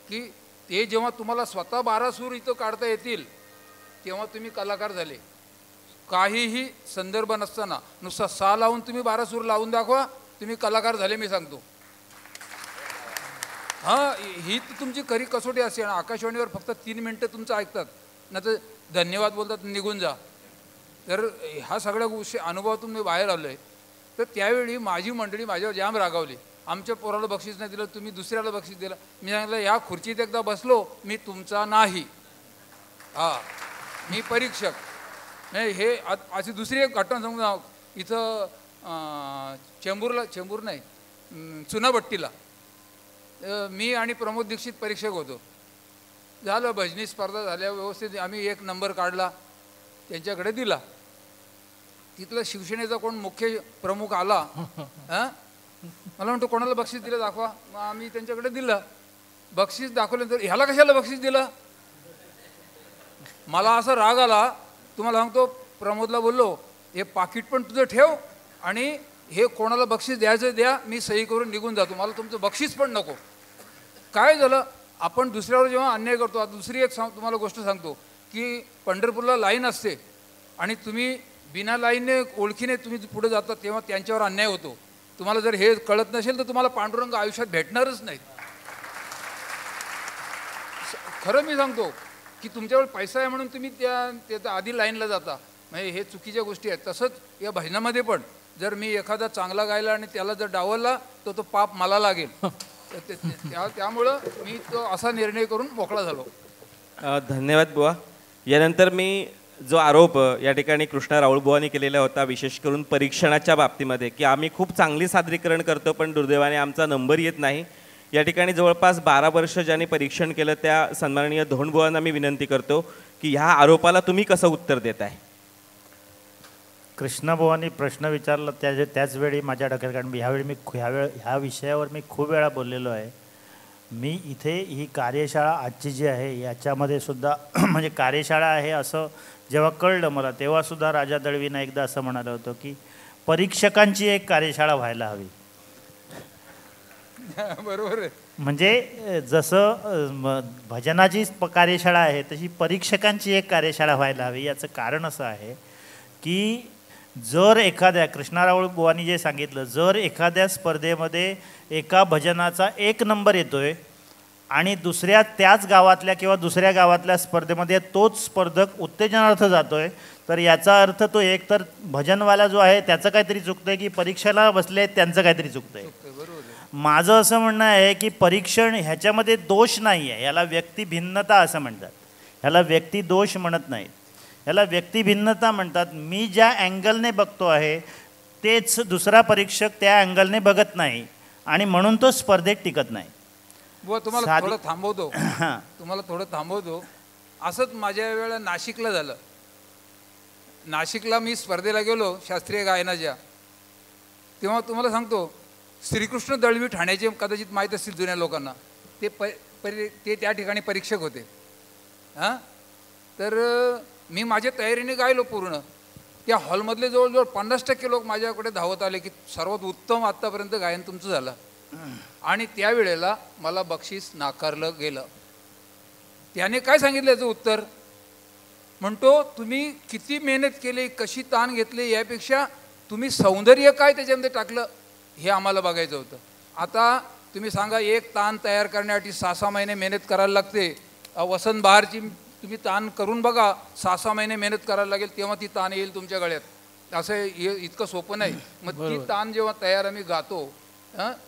की ते जेव्हा तुम्हाला स्वतः 12 सूर इथं काढता येतील तेव्हा तुम्ही कलाकार झाले. काहीही संदर्भ नसताना नुसता सा लावून तुम्ही 12 सूर लावून दाखवा, तुम्ही कलाकार झाले. मी सांगतो हां, ही तुमची खरी कसोटी असते. आणि आकाशवाणीवर फक्त 3 मिनटं तुमचं ऐकतात, नाही तर धन्यवाद बोलतात निघून जा. तर ह्या सगळ्या गोष्टी अनुभवातून मी बाहेर आलो आहे. तर त्यावेळी माझी मंडळी माझ्यावर जाम रागावली, आमच्या पोराला बक्षीस नाही दिलं, तुम्ही दुसऱ्याला बक्षीस दिलं. मी सांगितलं या खुर्चीत एकदा बसलो मी तुमचा नाही. हां, मी परीक्षक नाही. हे अशी दुसरी एक घटना सांगू. इथं चेंबूर नाही चुनाभट्टीला मी आणि प्रमोद दीक्षित परीक्षक होतो. झालं, भजनी स्पर्धा झाल्या व्यवस्थित. आम्ही 1 नंबर काढला, त्यांच्याकडे दिला. तिथलं शिवसेनेचा कोण मुख्य प्रमुख आला, हां, मला म्हणतो कोणाला बक्षीस दिलं दाखवा. मग आम्ही त्यांच्याकडे दिलं. बक्षीस दाखवल्यानंतर ह्याला कशाला बक्षीस दिलं. मला असा राग आला, तुम्हाला सांगतो. प्रमोदला बोललो हे पाकिट पण तुझं ठेव आणि हे कोणाला बक्षीस द्यायचं द्या, मी सही करून निघून जातो, मला तुमचं बक्षीस पण नको. काय झालं, आपण दुसऱ्यावर जेव्हा अन्याय करतो. आता दुसरी एक तुम्हाला गोष्ट सांगतो की पंढरपूरला लाईन असते आणि तुम्ही बिना लाईनने ओळखीने तुम्ही पुढे जाता तेव्हा त्यांच्यावर अन्याय होतो. तुम्हाला जर हे कळत नसेल तर तुम्हाला पांडुरंग आयुष्यात भेटणारच नाही. खरं मी सांगतो की तुमच्यावर पैसा आहे म्हणून तुम्ही त्या आधी लाईनला जाता, म्हणजे हे चुकीच्या गोष्टी आहेत. तसंच या भजनामध्ये पण जर मी एखादा चांगला गायला आणि त्याला जर डावलला तर तो पाप मला लागेल. त्यामुळं मी तो असा निर्णय करून मोकळा झालो. धन्यवाद बुवा. यानंतर मी जो आरोप या ठिकाणी कृष्णा राऊळ बुवानी केलेला होता, विशेष करून परीक्षणाच्या बाबतीमध्ये, की आम्ही खूप चांगली सादरीकरण करतो पण दुर्दैवाने आमचा नंबर येत नाही. या ठिकाणी जवळपास 12 वर्ष ज्यांनी परीक्षण केलं त्या सन्माननीय धोंडबुवांना मी विनंती करतो की ह्या आरोपाला तुम्ही कसं उत्तर देताय. कृष्णाबुवांनी प्रश्न विचारला त्याच वेळी माझ्या डोक्यात, कारण ह्या विषयावर मी खूप वेळा बोललेलो आहे. मी इथे ही कार्यशाळा आजची जी आहे याच्यामध्ये सुद्धा म्हणजे कार्यशाळा आहे असं जेव्हा कळलं मला तेव्हासुद्धा राजा दळवीनं एकदा असं म्हणालं होतं की परीक्षकांची एक कार्यशाळा व्हायला हवी. बरोबर आहे. म्हणजे जसं भजनाची कार्यशाळा आहे तशी परीक्षकांची एक कार्यशाळा व्हायला हवी. याचं कारण असं आहे की जर एखाद्या कृष्णा राऊळ बुवानी जे सांगितलं, जर एखाद्या स्पर्धेमध्ये एका भजनाचा 1 नंबर येतोय आणि दुसऱ्या त्याच गावातल्या किंवा दुसऱ्या गावातल्या स्पर्धेमध्ये तोच स्पर्धक उत्तेजनार्थ जातोय, तर याचा अर्थ तो एक तर भजनवाला जो आहे त्याचं काहीतरी चुकतंय की परीक्षेला बसले त्यांचं काहीतरी चुकतंय. माझं असं म्हणणं आहे की परीक्षण ह्याच्यामध्ये दोष नाही आहे, याला व्यक्तिभिन्नता असं म्हणतात, ह्याला व्यक्तिदोष म्हणत नाहीत, ह्याला व्यक्तिभिन्नता म्हणतात. मी ज्या अँगलने बघतो आहे तेच दुसरा परीक्षक त्या अँगलने बघत नाही आणि म्हणून तो स्पर्धेत टिकत नाही. तुम्हाला थोडं थांबवतो. असंच माझ्या वेळेला नाशिकला झालं. नाशिकला मी स्पर्धेला गेलो शास्त्रीय गायनाच्या. तेव्हा तुम्हाला सांगतो श्रीकृष्ण दळवी ठाण्याचे कदाचित माहीत असतील जुन्या लोकांना, ते त्या ठिकाणी परीक्षक होते. हां, तर मी माझ्या तयारीने गायलो पूर्ण. त्या हॉलमधले जवळजवळ 50% लोक माझ्याकडे धावत आले की सर्वात उत्तम आत्तापर्यंत गायन तुमचं झालं. आणि त्यावेळेला मला बक्षीस नाकारलं गेलं. त्याने काय सांगितलं याचं उत्तर? म्हणतो तुम्ही किती मेहनत केली, कशी ताण घेतली, यापेक्षा तुम्ही सौंदर्य काय त्याच्यामध्ये टाकलं हे आम्हाला बघायचं होतं. आता तुम्ही सांगा, एक ताण तयार करण्यासाठी 6-6 महिने मेहनत करायला लागते. वसंत बहारची तुम्ही ताण करून बघा, 6-6 महिने मेहनत करायला लागेल तेव्हा ती ताण येईल तुमच्या गळ्यात. असं इतकं सोपं नाही. मग ती ताण जेव्हा तयार आम्ही गातो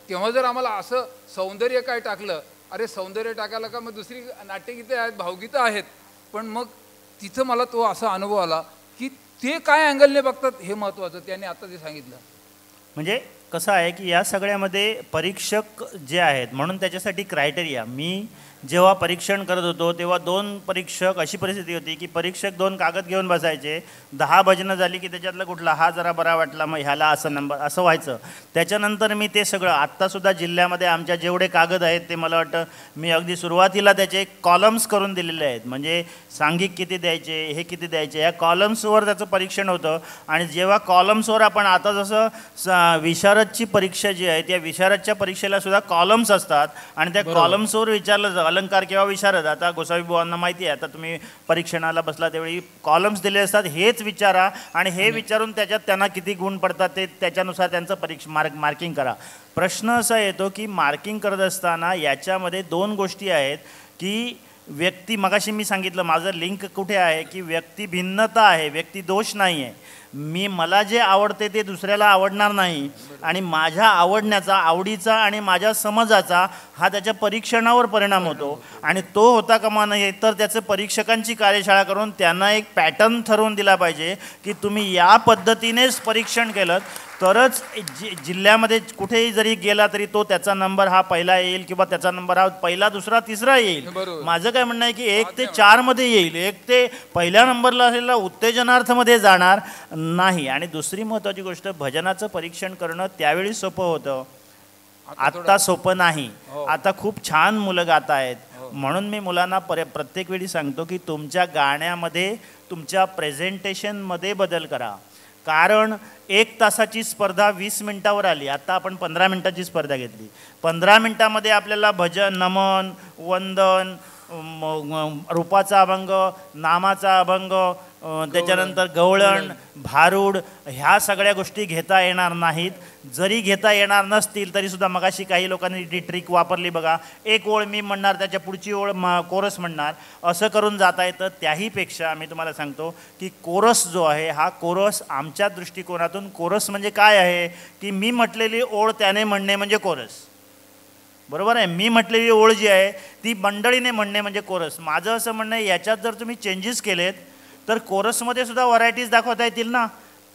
तेव्हा जर आम्हाला असं सौंदर्य काय टाकलं, अरे सौंदर्य टाकायला का, मग दुसरी नाट्यगीतं आहेत, भावगीतं आहेत, पण मग तिथं मला तो असा अनुभव आला की ते काय अँगलने बघतात हे महत्त्वाचं. त्याने आता ते सांगितलं. म्हणजे कसं आहे की या सगळ्यामध्ये परीक्षक जे आहेत म्हणून त्याच्यासाठी क्रायटेरिया. मी जेव्हा परीक्षण करत होतो तेव्हा 2 परीक्षक, अशी परिस्थिती होती की परीक्षक 2 कागद घेऊन बसायचे. 10 भजनं झाली की त्याच्यातलं कुठला हा जरा बरा वाटला मग ह्याला असं नंबर असं व्हायचं. त्याच्यानंतर मी ते सगळं आत्तासुद्धा जिल्ह्यामध्ये आमच्या जेवढे कागद आहेत ते मला वाटतं मी अगदी सुरुवातीला त्याचे कॉलम्स करून दिलेले आहेत. म्हणजे सांघिक किती द्यायचे, हे किती द्यायचे, या कॉलम्सवर त्याचं परीक्षण होतं. आणि जेव्हा कॉलम्सवर आपण आता जसं विशारदची परीक्षा जी आहे त्या विशारदच्या परीक्षेला सुद्धा कॉलम्स असतात आणि त्या कॉलम्सवर विचारलं अलंकार किंवा विशारद. आता गोसावी बुवांना माहिती आहे, आता तुम्ही परीक्षणाला बसला त्यावेळी कॉलम्स दिले असतात, हेच विचारा आणि हे विचारून त्याच्यात त्यांना किती गुण पडतात ते त्याच्यानुसार त्यांचं मार्किंग करा. प्रश्न असा येतो की मार्किंग करत असताना याच्यामध्ये 2 गोष्टी आहेत की व्यक्ती, मगाशी मी सांगितलं माझं लिंक कुठे आहे की व्यक्तिभिन्नता आहे, व्यक्तिदोष नाही आहे. मला जे आवडते ते दुसऱ्याला आवडणार नाही आणि माझ्या आवडण्याचा, आवडीचा आणि माझ्या समजाचा हा त्याच्या परीक्षणावर परिणाम होतो. आणि तो होता कामा नये तर त्याचं परीक्षकांची कार्यशाळा करून त्यांना एक पॅटर्न ठरवून दिला पाहिजे की तुम्ही या पद्धतीनेच परीक्षण केलं तरच जिल्ह्यामध्ये कुठेही जरी गेला तरी तो त्याचा नंबर हा पहिला येईल किंवा त्याचा नंबर हा पहिला, दुसरा, तिसरा येईल. माझं काय म्हणणं आहे की 1 ते 4 मध्ये येईल, 1 ते पहिल्या नंबरला असलेला उत्तेजनार्थमध्ये जाणार नाही. आणि दुसरी महत्त्वाची गोष्ट, भजनाचं परीक्षण करणं त्यावेळी सोपं होतं, आत्ता सोपं नाही. आता खूप छान मुलं गात आहेत म्हणून मी मुलांना प्रत्येक वेळी सांगतो की तुमच्या गाण्यामध्ये, तुमच्या प्रेझेंटेशनमध्ये बदल करा. कारण 1 तासाची स्पर्धा 20 मिनिटावर आली, आता आपण 15 मिनिटाची स्पर्धा घेतली. 15 मिनिटामध्ये आपल्याला भजन, नमन, वंदन, रूपाचा अभंग, नामाचा अभंग, त्याच्यानंतर गवळण, भारूड, ह्या सगळ्या गोष्टी घेता येणार नाहीत. जरी घेता येणार नसतील तरीसुद्धा मगाशी काही लोकांनी ती ट्रिक वापरली बघा, 1 ओळ मी म्हणणार त्याच्या पुढची ओळ कोरस म्हणणार, असं करून जाता येतं. त्याहीपेक्षा मी तुम्हाला सांगतो की कोरस जो आहे हा कोरस आमच्या दृष्टिकोनातून कोरस म्हणजे काय आहे की मी म्हटलेली ओळ त्याने म्हणणे म्हणजे कोरस. बरोबर आहे, मी म्हटलेली ओळ जी आहे ती मंडळीने म्हणणे म्हणजे कोरस. माझं असं म्हणणं आहे याच्यात जर तुम्ही चेंजेस केलेत तर कोरसमध्ये सुद्धा व्हरायटीज दाखवता येतील ना,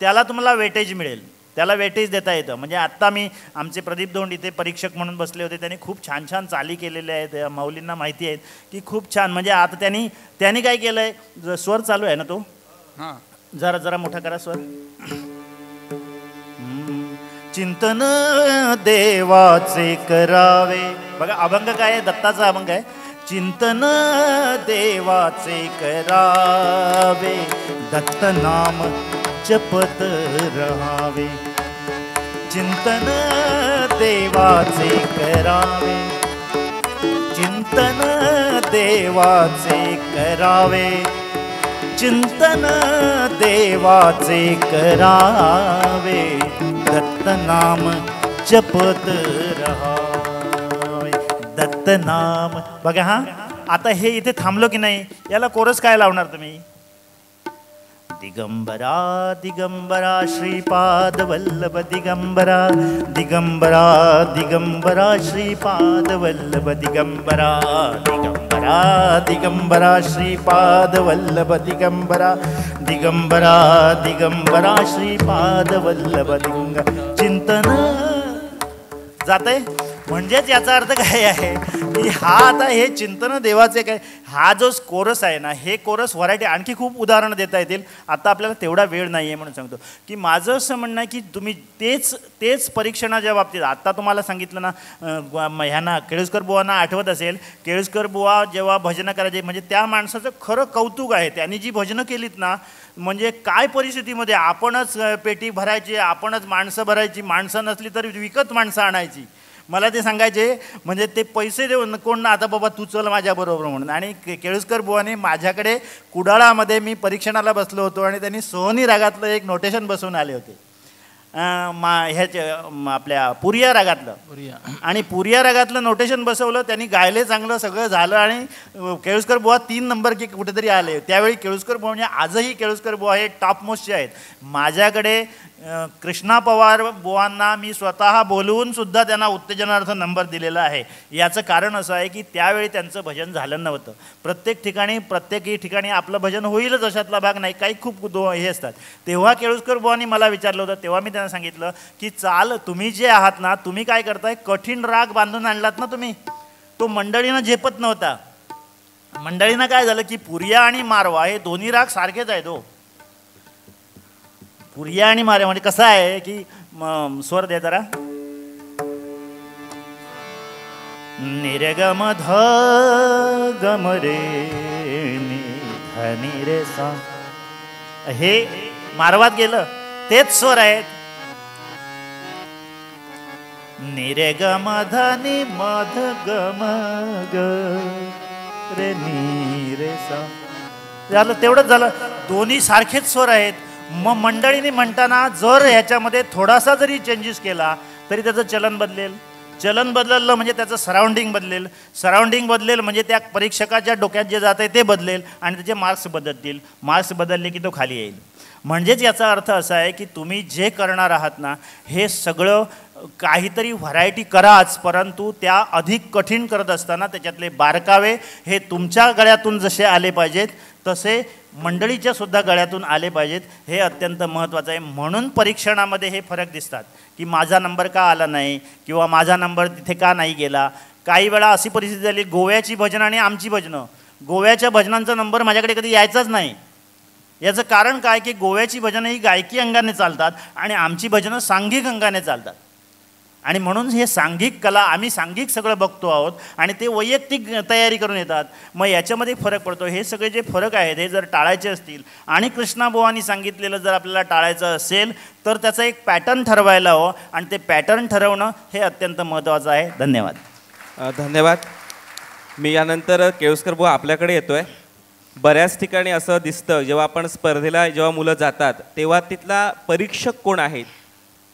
त्याला तुम्हाला वेटेज मिळेल, त्याला वेटेज देता येतं. म्हणजे आत्ता मी आमचे प्रदीप धोंड इथे परीक्षक म्हणून बसले होते, त्यांनी खूप छान छान चाली केलेल्या आहेत, माऊलींना माहिती आहेत की खूप छान. म्हणजे आता त्यांनी काय केलं आहे, स्वर चालू आहे ना तो, जरा जरा मोठा करा स्वर. चिंतन देवाचे करावे, बघा अभंग काय आहे, दत्ताचा अभंग आहे. चिंतन देवाचे करावे, दत्त नाम जपत रहावे. चिंतन देवाचे करावे, चिंतन देवाचे करावे, चिंतन देवाचे करावे, दत्त नाम जपत रहावे. दत्त नाम. बघा हा, आता हे इथे थांबलो की नाही, याला कोरस काय लावणार तुम्ही? दिगंबरा दिगंबरा श्रीपाद वल्लभ दिगंबरा दिगंबरा दिगंबरा श्रीपाद वल्लभ दिगंबरा दिगंबरा दिगंबरा श्रीपाद वल्लभ दिगंबरा दिगंबरा दिगंबरा श्रीपाद वल्लभ दिगंग. चिंतन जाते. म्हणजेच याचा अर्थ काय आहे की हा आता हे चिंतन देवाचे काय, हा जो कोरस आहे ना, हे कोरस व्हरायटी आणखी खूप उदाहरणं देता येतील. आता आपल्याला तेवढा वेळ नाही आहे म्हणून सांगतो की माझं असं म्हणणं आहे की तुम्ही तेच परीक्षणाच्या बाबतीत आत्ता तुम्हाला सांगितलं ना, ह्यांना केळुसकर बुवांना आठवत असेल, केळुसकर बुवा जेव्हा भजनं करायचे म्हणजे त्या माणसाचं खरं कौतुक आहे. त्यांनी जी भजनं केलीत ना, म्हणजे काय परिस्थितीमध्ये आपणच पेटी भरायची, आपणच माणसं भरायची, माणसं नसली तरी विकत माणसं आणायची. मला ते सांगायचे म्हणजे ते पैसे देऊन कोण ना, आता बाबा तू चल माझ्याबरोबर म्हणून. आणि केळुसकर बुवाने माझ्याकडे कुडाळामध्ये मी परीक्षणाला बसलो होतो आणि त्यांनी सोहनी रागातलं एक नोटेशन बसवून आले होते, आपल्या पुरिया रागातलं. आणि पुरिया रागातलं नोटेशन बसवलं त्यांनी, गायले चांगलं, सगळं झालं. आणि केळुसकर बुवा 3 नंबर की कुठेतरी आले. त्यावेळी केळुसकर बुवा म्हणजे आजही केळुसकर बुवा हे टॉप मोस्टचे आहेत. माझ्याकडे कृष्णा पवार बुवांना मी स्वतः बोलवून सुद्धा त्यांना उत्तेजनार्थ नंबर दिलेला आहे. याचं कारण असं आहे की त्यावेळी त्यांचं भजन झालं नव्हतं. प्रत्येक ठिकाणी आपलं भजन होईलच अशातला भाग नाही, काही खूप हे असतात. तेव्हा केळुसकर बुवांनी मला विचारलं होतं, तेव्हा मी त्यांना सांगितलं की चाल तुम्ही जे आहात ना, तुम्ही काय करताय, कठीण राग बांधून आणलात ना तुम्ही, तो मंडळीनं झेपत नव्हता. मंडळीनं काय झालं की पुरिया आणि मारवा हे दोन्ही राग सारखेच आहेत. हो, पुरिया आणि मारे म्हणजे कसं आहे की स्वर दे जरा, निरगम ध गम रे नि धनी रे सा, हे मारवात गेलं तेच स्वर आहेत. निरगम धनी मध गम ग रे नि रे सा झालं, तेवढंच झालं. दोन्ही सारखेच स्वर आहेत. मग मंडळीने म्हणताना जर ह्याच्यामध्ये थोडासा जरी चेंजेस केला तरी त्याचं चलन बदलेल. चलन बदललं म्हणजे त्याचं सराउंडिंग बदलेल. सराउंडिंग बदलेल म्हणजे त्या परीक्षकाच्या डोक्यात जे जात आहे ते बदलेल आणि त्याचे मार्क्स बदलतील. मार्क्स बदलले की तो खाली येईल. म्हणजेच याचा अर्थ असा आहे की तुम्ही जे करणार आहात ना, हे सगळं काहीतरी व्हरायटी कराच, परंतु त्या अधिक कठीण करत असताना त्याच्यातले बारकावे हे तुमच्या गळ्यातून जसे आले पाहिजेत तसे मंडळीच्या सुद्धा गळ्यातून आले पाहिजेत. हे अत्यंत महत्त्वाचं आहे. म्हणून परीक्षणामध्ये हे फरक दिसतात की माझा नंबर का आला नाही किंवा माझा नंबर तिथे का नाही गेला. काही वेळा अशी परिस्थिती झाली, गोव्याची भजनं आणि आमची भजनं, गोव्याच्या भजनांचा नंबर माझ्याकडे कधी यायचाच नाही. याचं कारण काय की गोव्याची भजनं ही गायकी अंगाने चालतात आणि आमची भजनं सांघिक अंगाने चालतात. आणि म्हणून हे सांघिक कला आम्ही सांघिक सगळं बघतो आहोत आणि ते वैयक्तिक तयारी करून येतात. मग याच्यामध्ये फरक पडतो. हे सगळे जे फरक आहेत हे जर टाळायचे असतील आणि कृष्णाबुवांनी सांगितलेलं जर आपल्याला टाळायचं असेल तर त्याचा एक पॅटर्न ठरवायला हवं आणि ते पॅटर्न ठरवणं हे अत्यंत महत्त्वाचं आहे. धन्यवाद. धन्यवाद. मी यानंतर केळुसकर बुवा आपल्याकडे येतो आहे. बऱ्याच ठिकाणी असं दिसतं जेव्हा आपण स्पर्धेला जेव्हा मुलं जातात तेव्हा तिथला परीक्षक कोण आहेत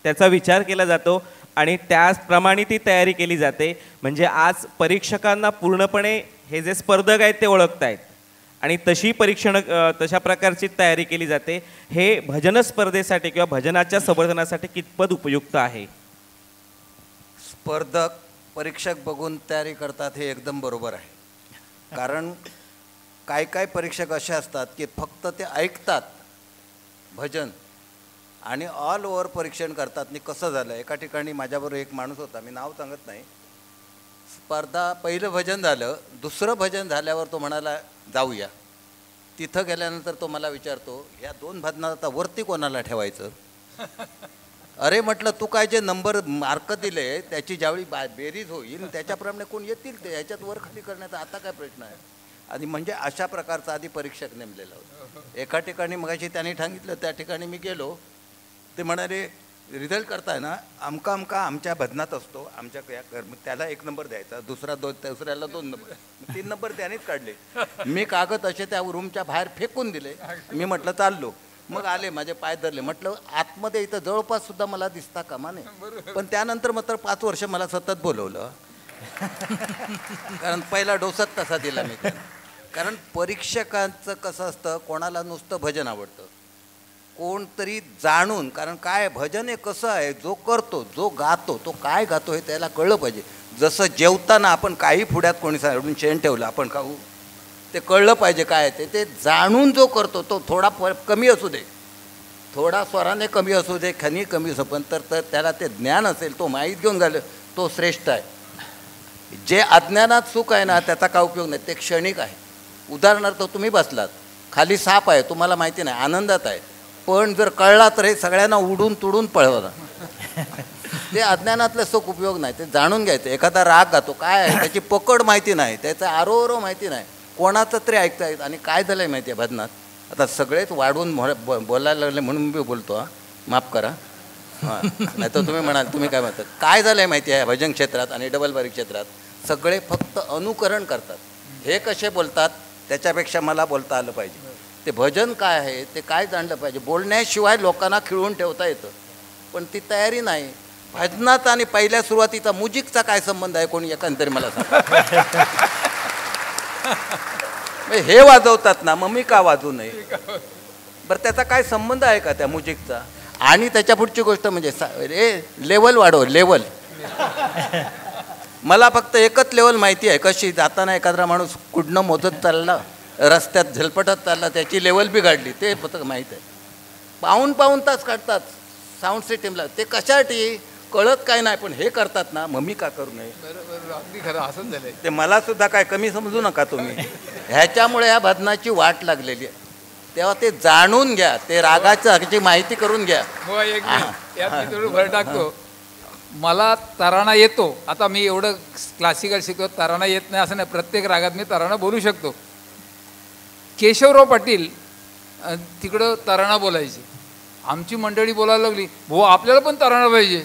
त्याचा विचार केला जातो आणि त्याचप्रमाणे ती तयारी केली जाते. म्हणजे आज परीक्षकांना पूर्णपणे हे जे स्पर्धक आहेत ते ओळखतायत आणि तशा प्रकारची तयारी केली जाते. हे भजन स्पर्धेसाठी किंवा भजनाच्या संवर्धनासाठी कितपत उपयुक्त आहे? स्पर्धक परीक्षक बघून तयारी करतात हे एकदम बरोबर आहे. कारण काय परीक्षक असे असतात की फक्त ते ऐकतात भजन आणि ऑल ओव्हर परीक्षण करतात. आणि कसं झालं, एका ठिकाणी माझ्याबरोबर एक माणूस होता, मी नाव सांगत नाही. स्पर्धा पहिलं भजन झालं, दुसरं भजन झाल्यावर तो म्हणाला जाऊया. तिथं गेल्यानंतर तो मला विचारतो, ह्या 2 भजनात आता वरती कोणाला ठेवायचं? अरे म्हटलं, तू काय जे नंबर मार्क दिले त्याची ज्यावेळी बेरीज होईल त्याच्याप्रमाणे कोण येतील ते, ह्याच्यात वर खाली करण्याचा आता काय प्रश्न आहे? आणि म्हणजे अशा प्रकारचा आधी परीक्षक नेमलेला होता. एका ठिकाणी मगाशी त्यांनी सांगितलं, त्या ठिकाणी मी गेलो, ते म्हणाले रिझल्ट करताय ना, अमका आमच्या भजनात असतो, आमच्या त्याला 1 नंबर द्यायचा, दुसऱ्याला 2 नंबर, 3 नंबर त्यानेच काढले. मी कागद असे त्या रूमच्या बाहेर फेकून दिले. मी म्हटलं चाललो. मग आले, माझे पाय धरले. म्हटलं आतमध्ये इथं जवळपास सुद्धा मला दिसता कामा नये. पण त्यानंतर मात्र 5 वर्ष मला सतत बोलवलं. कारण पहिला डोसाच तसा दिला मी त्यांना. कारण परीक्षकांचं कसं असतं, कोणाला नुसतं भजन आवडतं, कोणतरी जाणून, कारण काय भजन हे कसं आहे, जो करतो जो गातो तो काय गातो हे त्याला कळलं पाहिजे. जसं जेवताना आपण काही पुढ्यात कोणी सांगून शेण ठेवलं आपण खाऊ, ते कळलं पाहिजे काय ते. ते जाणून जो करतो तो थोडा कमी असू दे, थोडा स्वराने कमी असू दे, खनी कमी असो, पण तर त्याला ते ज्ञान असेल, तो माहीत घेऊन झालं, तो श्रेष्ठ आहे. जे अज्ञानात सुख आहे ना त्याचा काय उपयोग नाही, ते क्षणिक आहे. उदाहरणार्थ तुम्ही बसलात, खाली साप आहे, तुम्हाला माहिती नाही, आनंदात आहे, पण जर कळला तर हे सगळ्यांना उडून तुडून पळवला. ते अज्ञानातलं सुख उपयोग नाही, ते जाणून घ्यायचं. एखादा राग गातो काय आहे त्याची पकड माहिती नाही, त्याचं आरोह माहिती नाही, कोणाचं तरी ऐकता येत. आणि काय झालं आहे माहिती आहे भजनात, आता सगळेच वाढवून बोलायला लागले म्हणून मी बोलतो, हा माफ करा. हां, नाही तर तुम्ही म्हणाल, तुम्ही काय म्हणतात. काय झालं आहे माहिती आहे भजन क्षेत्रात आणि डबल बारीक क्षेत्रात, सगळे फक्त अनुकरण करतात. हे कसे बोलतात त्याच्यापेक्षा मला बोलता आलं पाहिजे. ते भजन काय आहे ते काय जाणलं पाहिजे. बोलण्याशिवाय लोकांना खिळवून ठेवता येतं, पण ती तयारी नाही. भजनात आणि पहिल्या सुरुवातीचा म्युझिकचा काय संबंध आहे, कोणी एकांतरी मला सांग. हे वाजवतात ना, मग मी का वाजवू नये बरं, त्याचा काय संबंध आहे का त्या म्युझिकचा. आणि त्याच्या पुढची गोष्ट म्हणजे लेवल वाढव, लेवल. मला फक्त एकच लेवल माहिती आहे, कशी जाताना एखादा माणूस कुठनं मोजत चालला, रस्त्यात झलपटत चालला, त्याची लेवल बिघडली, ते फक्त माहीत आहे. पाऊन तास काढतात साऊंड सिस्टीमला, ते कशासाठी कळत काय नाही, पण हे करतात ना, मग मी का करू नये. अगदी खरं, असंच झालंय. ते मला सुद्धा काय कमी समजू नका तुम्ही. ह्याच्यामुळे ह्या भजनाची वाट लागलेली आहे. तेव्हा ते जाणून घ्या, ते रागाची माहिती करून घ्या. यात मी थोडं भर टाकतो. मला तराणा येतो, आता मी एवढं क्लासिकल शिकतो, तराणा येत नाही असं नाही, प्रत्येक रागात मी तराणा बोलू शकतो. केशवराव पाटील तिकडं तराणा बोलायचे, आमची मंडळी बोलायला लागली, भाऊ आपल्याला पण तराणा पाहिजे.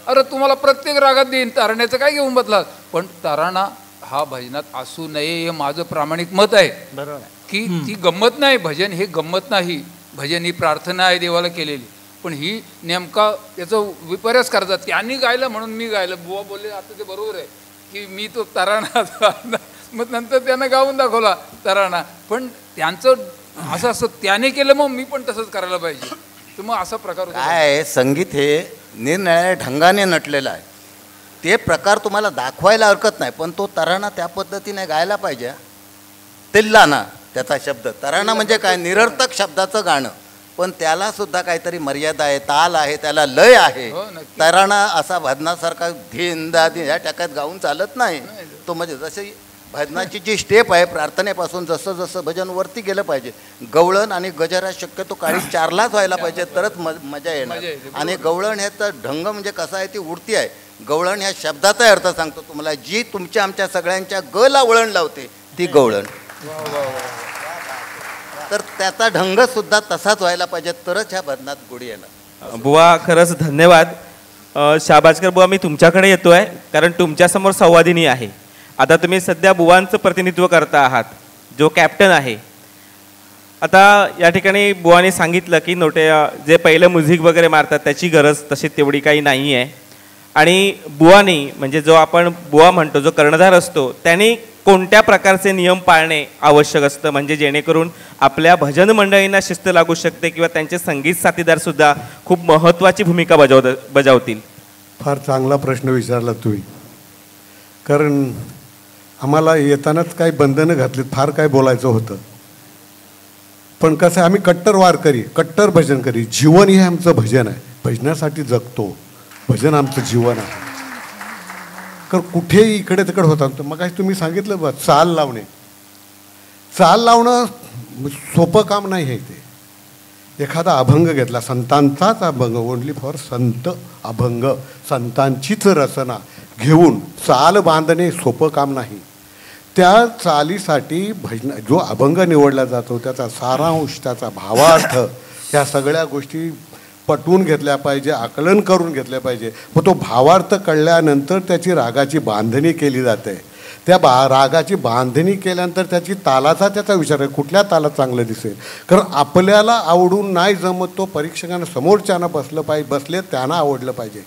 अरे तुम्हाला प्रत्येक रागात देईन, तराण्याचं काय घेऊन बसलात. पण तराणा हा भजनात असू नये हे माझं प्रामाणिक मत आहे. बरोबर की ती गंमत नाही, भजन हे गंमत नाही, भजन ही प्रार्थना आहे देवाला केलेली. पण ही नेमका याचं विपर्यास करतात. त्यांनी गायलं म्हणून मी गायलं, बुवा बोलले आता ते बरोबर आहे की मी तो तराणा, मग नंतर त्यानं गाऊन दाखवला तराणा. पण त्यांचं असं असं त्याने केलं, मग मी पण तसंच करायला पाहिजे. तर मग असा प्रकार काय, संगीत हे निरनिराळ्या ढंगाने नटलेलं आहे. ते प्रकार तुम्हाला दाखवायला हरकत नाही, पण तो तराणा त्या पद्धतीने गायला पाहिजे. तिल्लाना त्याचा शब्द, तराणा म्हणजे काय, निरर्थक शब्दाचं गाणं, पण त्याला सुद्धा काहीतरी मर्यादा आहे, ताल आहे, त्याला लय आहे. तराणा असा भजनासारखा धिंदा ह्या टाक्यात गाऊन चालत नाही. तो म्हणजे जसे भजनाची जी स्टेप आहे, प्रार्थनेपासून जसं जसं भजन वरती गेलं पाहिजे. गवळण आणि गजरा शक्यतो काळी 4लाच व्हायला पाहिजे, तरच मजा येणार. आणि गवळण ह्याचा ढंग म्हणजे कसा आहे, ती उडती आहे. गवळण ह्या शब्दाचा अर्थ सांगतो तुम्हाला, जी तुमच्या आमच्या सगळ्यांच्या गला वळण लावते ती गवळण. तर त्याचा ढंग सुद्धा तसाच व्हायला पाहिजे, तरच ह्या भजनात गोडी येणार. बुवा खरंच धन्यवाद. शाबाजकर बुवा, मी तुमच्याकडे येतोय कारण तुमच्यासमोर संवादिनी आहे. आता तुम्ही सध्या बुवांचं प्रतिनिधित्व करता आहात, जो कॅप्टन आहे. आता या ठिकाणी बुवाने सांगितलं की जे पहिलं म्युझिक वगैरे मारतात त्याची गरज तशी तेवढी काही नाही आहे. आणि बुवानी म्हणजे जो आपण बुवा म्हणतो, जो कर्णधार असतो, त्यांनी कोणत्या प्रकारचे नियम पाळणे आवश्यक असतं, म्हणजे जेणेकरून आपल्या भजन मंडळींना शिस्त लागू शकते किंवा त्यांचे संगीत साथीदारसुद्धा खूप महत्त्वाची भूमिका बजावतील. फार चांगला प्रश्न विचारला तुम्ही. कारण आम्हाला येतानाच काही बंधनं घातलीत, फार काय बोलायचं होतं. पण कसं आम्ही कट्टर वारकरी, कट्टर भजन करी, जीवन हे आमचं भजन आहे, भजनासाठी जगतो, भजन आमचं जीवन आहे. तर कुठेही इकडे तिकडे होता. तर मग तुम्ही सांगितलं बघ, चाल लावणे, चाल लावणं सोपं काम नाही आहे. ते एखादा अभंग घेतला, संतांचाच अभंग, ओनली फॉर संत अभंग, संतांचीच रचना घेऊन चाल बांधणे सोपं काम नाही. त्या चालीसाठी भजन जो अभंग निवडला जातो त्याचा सारांश, त्याचा भावार्थ, ह्या सगळ्या गोष्टी पटवून घेतल्या पाहिजे, आकलन करून घेतल्या पाहिजे. मग तो भावार्थ कळल्यानंतर त्याची रागाची बांधणी केली जाते. त्या रागाची बांधणी केल्यानंतर त्याची तालाचा त्याचा विचार आहे, कुठल्या तालात चांगलं दिसेल. कारण आपल्याला आवडून नाही जमत, तो परीक्षकांना समोरच्यानं बसलं पाहिजे, बसले त्यांना आवडलं पाहिजे.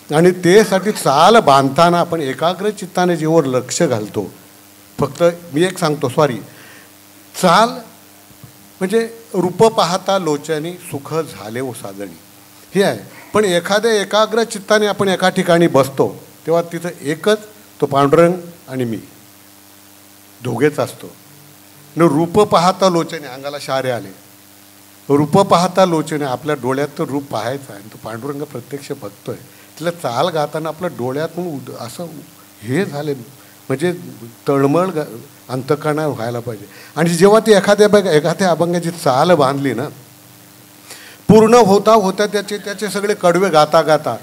आणि त्यासाठी चाल बांधताना आपण एकाग्र चित्ताने जेव्हा लक्ष घालतो. फक्त मी एक सांगतो, सॉरी, चाल म्हणजे रूप पाहता लोचनी सुख झाले ओ साजणी हे आहे. पण एखाद्या एकाग्र चित्ताने आपण एका ठिकाणी बसतो तेव्हा तिथं एकच तो पांडुरंग आणि मी दोघेच असतो. न रूप पाहता लोचने, अंगाला शारे आले, रूप पाहता लोचने, आपल्या डोळ्यात तर रूप पाहायचं आहे. तो पांडुरंग प्रत्यक्ष बघतोय. तिला चाल गाताना आपल्या डोळ्यातून असं हे झाले म्हणजे तळमळ अंतकरणात व्हायला पाहिजे. आणि जेव्हा ती एखाद्या अभंगाची चाल बांधली ना, पूर्ण होता त्याचे सगळे कडवे गाता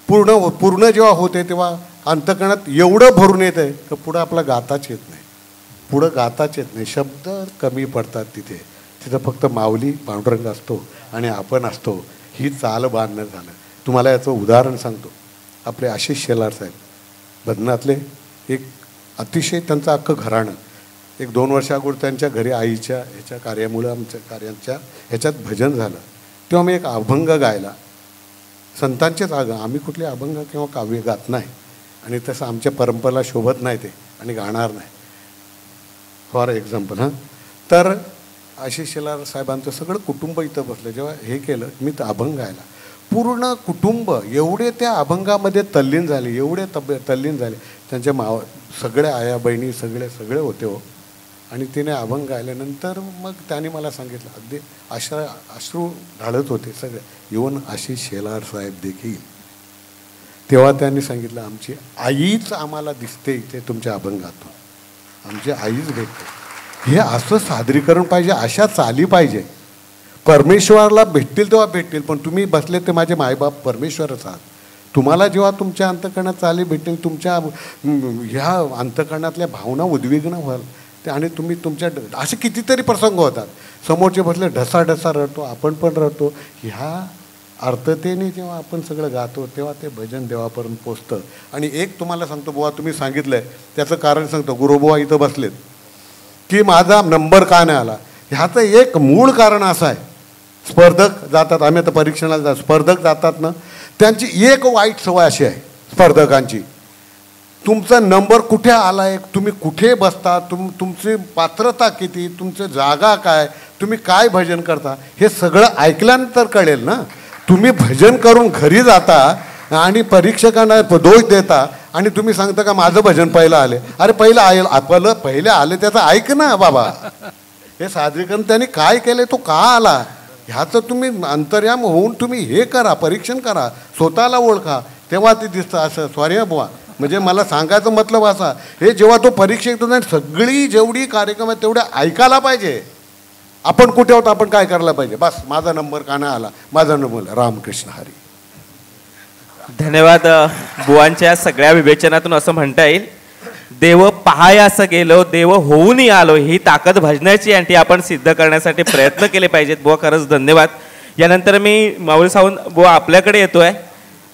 पूर्ण जेव्हा होते तेव्हा अंतकरणात एवढं भरून येत आहे की पुढं आपला गाताच येत नाही. शब्द कमी पडतात तिथं फक्त माऊली पांडुरंग असतो आणि आपण असतो. ही चाल बांधणं झालं. तुम्हाला याचं उदाहरण सांगतो. आपले आशिष शेलार साहेब बदनातले, एक अतिशय त्यांचं अख्खं घराणं, एक 2 वर्षाअगोदर त्यांच्या घरी आईच्या ह्याच्या कार्यामुळं आमच्या कार्यांच्या ह्याच्यात भजन झालं. तेव्हा मी एक अभंग गायला, संतांचेच आम्ही कुठले अभंग किंवा काव्य गात नाही आणि तसं आमच्या परंपरेला शोभत नाही ते आणि गाणार नाही. फॉर एक्झाम्पल तर आशिष शेलार साहेबांचं सगळं कुटुंब इथं बसलं. जेव्हा हे केलं मी तर अभंग गायला, पूर्ण कुटुंब एवढे त्या अभंगामध्ये तल्लीन झाले. त्यांच्या सगळ्या आया बहिणी सगळे होते हो. आणि तिने अभंग गायल्यानंतर मग त्याने मला सांगितलं, अगदी अश्रू ढाळत होते सगळे, इवन आशिष शेलार साहेब देखील. तेव्हा त्यांनी सांगितलं, आमची आईच आम्हाला दिसते इथे तुमच्या अभंगातून, आमची आईच भेटते. हे असं सादरीकरण पाहिजे, अशा चाली पाहिजे. परमेश्वराला भेटतील तेव्हा भेटतील, पण तुम्ही बसले ते माझे मायबाप परमेश्वरच आहात. तुम्हाला जेव्हा तुमच्या अंतकरणात चाली भेटतील, तुमच्या ह्या अंतकरणातल्या भावना उद्विग्न व्हाल ते, आणि तुम्ही तुमच्या असे कितीतरी प्रसंग होतात. समोरचे बसले ढसा रडतो, आपण पण रडतो. ह्या अर्थतेने जेव्हा आपण सगळं गातो तेव्हा ते भजन देवापर्यंत पोचतं. आणि एक तुम्हाला सांगतो बुवा, तुम्ही सांगितलंय त्याचं कारण सांगतो. गुरुबुवा इथं बसलेत की माझा नंबर का नाही आला, ह्याचं एक मूळ कारण असं आहे. स्पर्धक जातात, आम्ही आता परीक्षणाला जातो, स्पर्धक जातात ना, त्यांची एक वाईट सवय अशी आहे स्पर्धकांची, तुमचा नंबर कुठे आला आहे, तुम्ही कुठे बसता, तुमची पात्रता किती, तुमचं जागा काय, तुम्ही काय भजन करता, हे सगळं ऐकल्यानंतर कळेल ना. तुम्ही भजन करून घरी जाता आणि परीक्षकांना दोष देता आणि तुम्ही सांगता का माझं भजन पहिलं आले. अरे पहिले आले त्याचं ऐक ना बाबा. हे सादरीकरण त्यांनी काय केले, तो का आला, ह्याचं तुम्ही अंतर्याम होऊन तुम्ही हे करा, परीक्षण करा, स्वतःला ओळखा, तेव्हा ते दिसतं. असं सॉरी बुवा, म्हणजे मला सांगायचं मतलब असा, हे जेव्हा तो परीक्षेत सगळी जेवढी कार्यक्रम आहे तेवढे ऐकायला पाहिजे. आपण कुठे होतो, आपण काय करायला पाहिजे, बस माझा नंबर का नाही आला, माझा नंबर. रामकृष्ण हरी. धन्यवाद. बुवांच्या सगळ्या विवेचनातून असं म्हणता येईल, देव पहायास गेलो देव होऊनही आलो, ही ताकद भजनाची आणि ती आपण सिद्ध करण्यासाठी प्रयत्न केले पाहिजेत. बुवा खरंच धन्यवाद. यानंतर मी माऊली सावंत बुवा आपल्याकडे येतोय.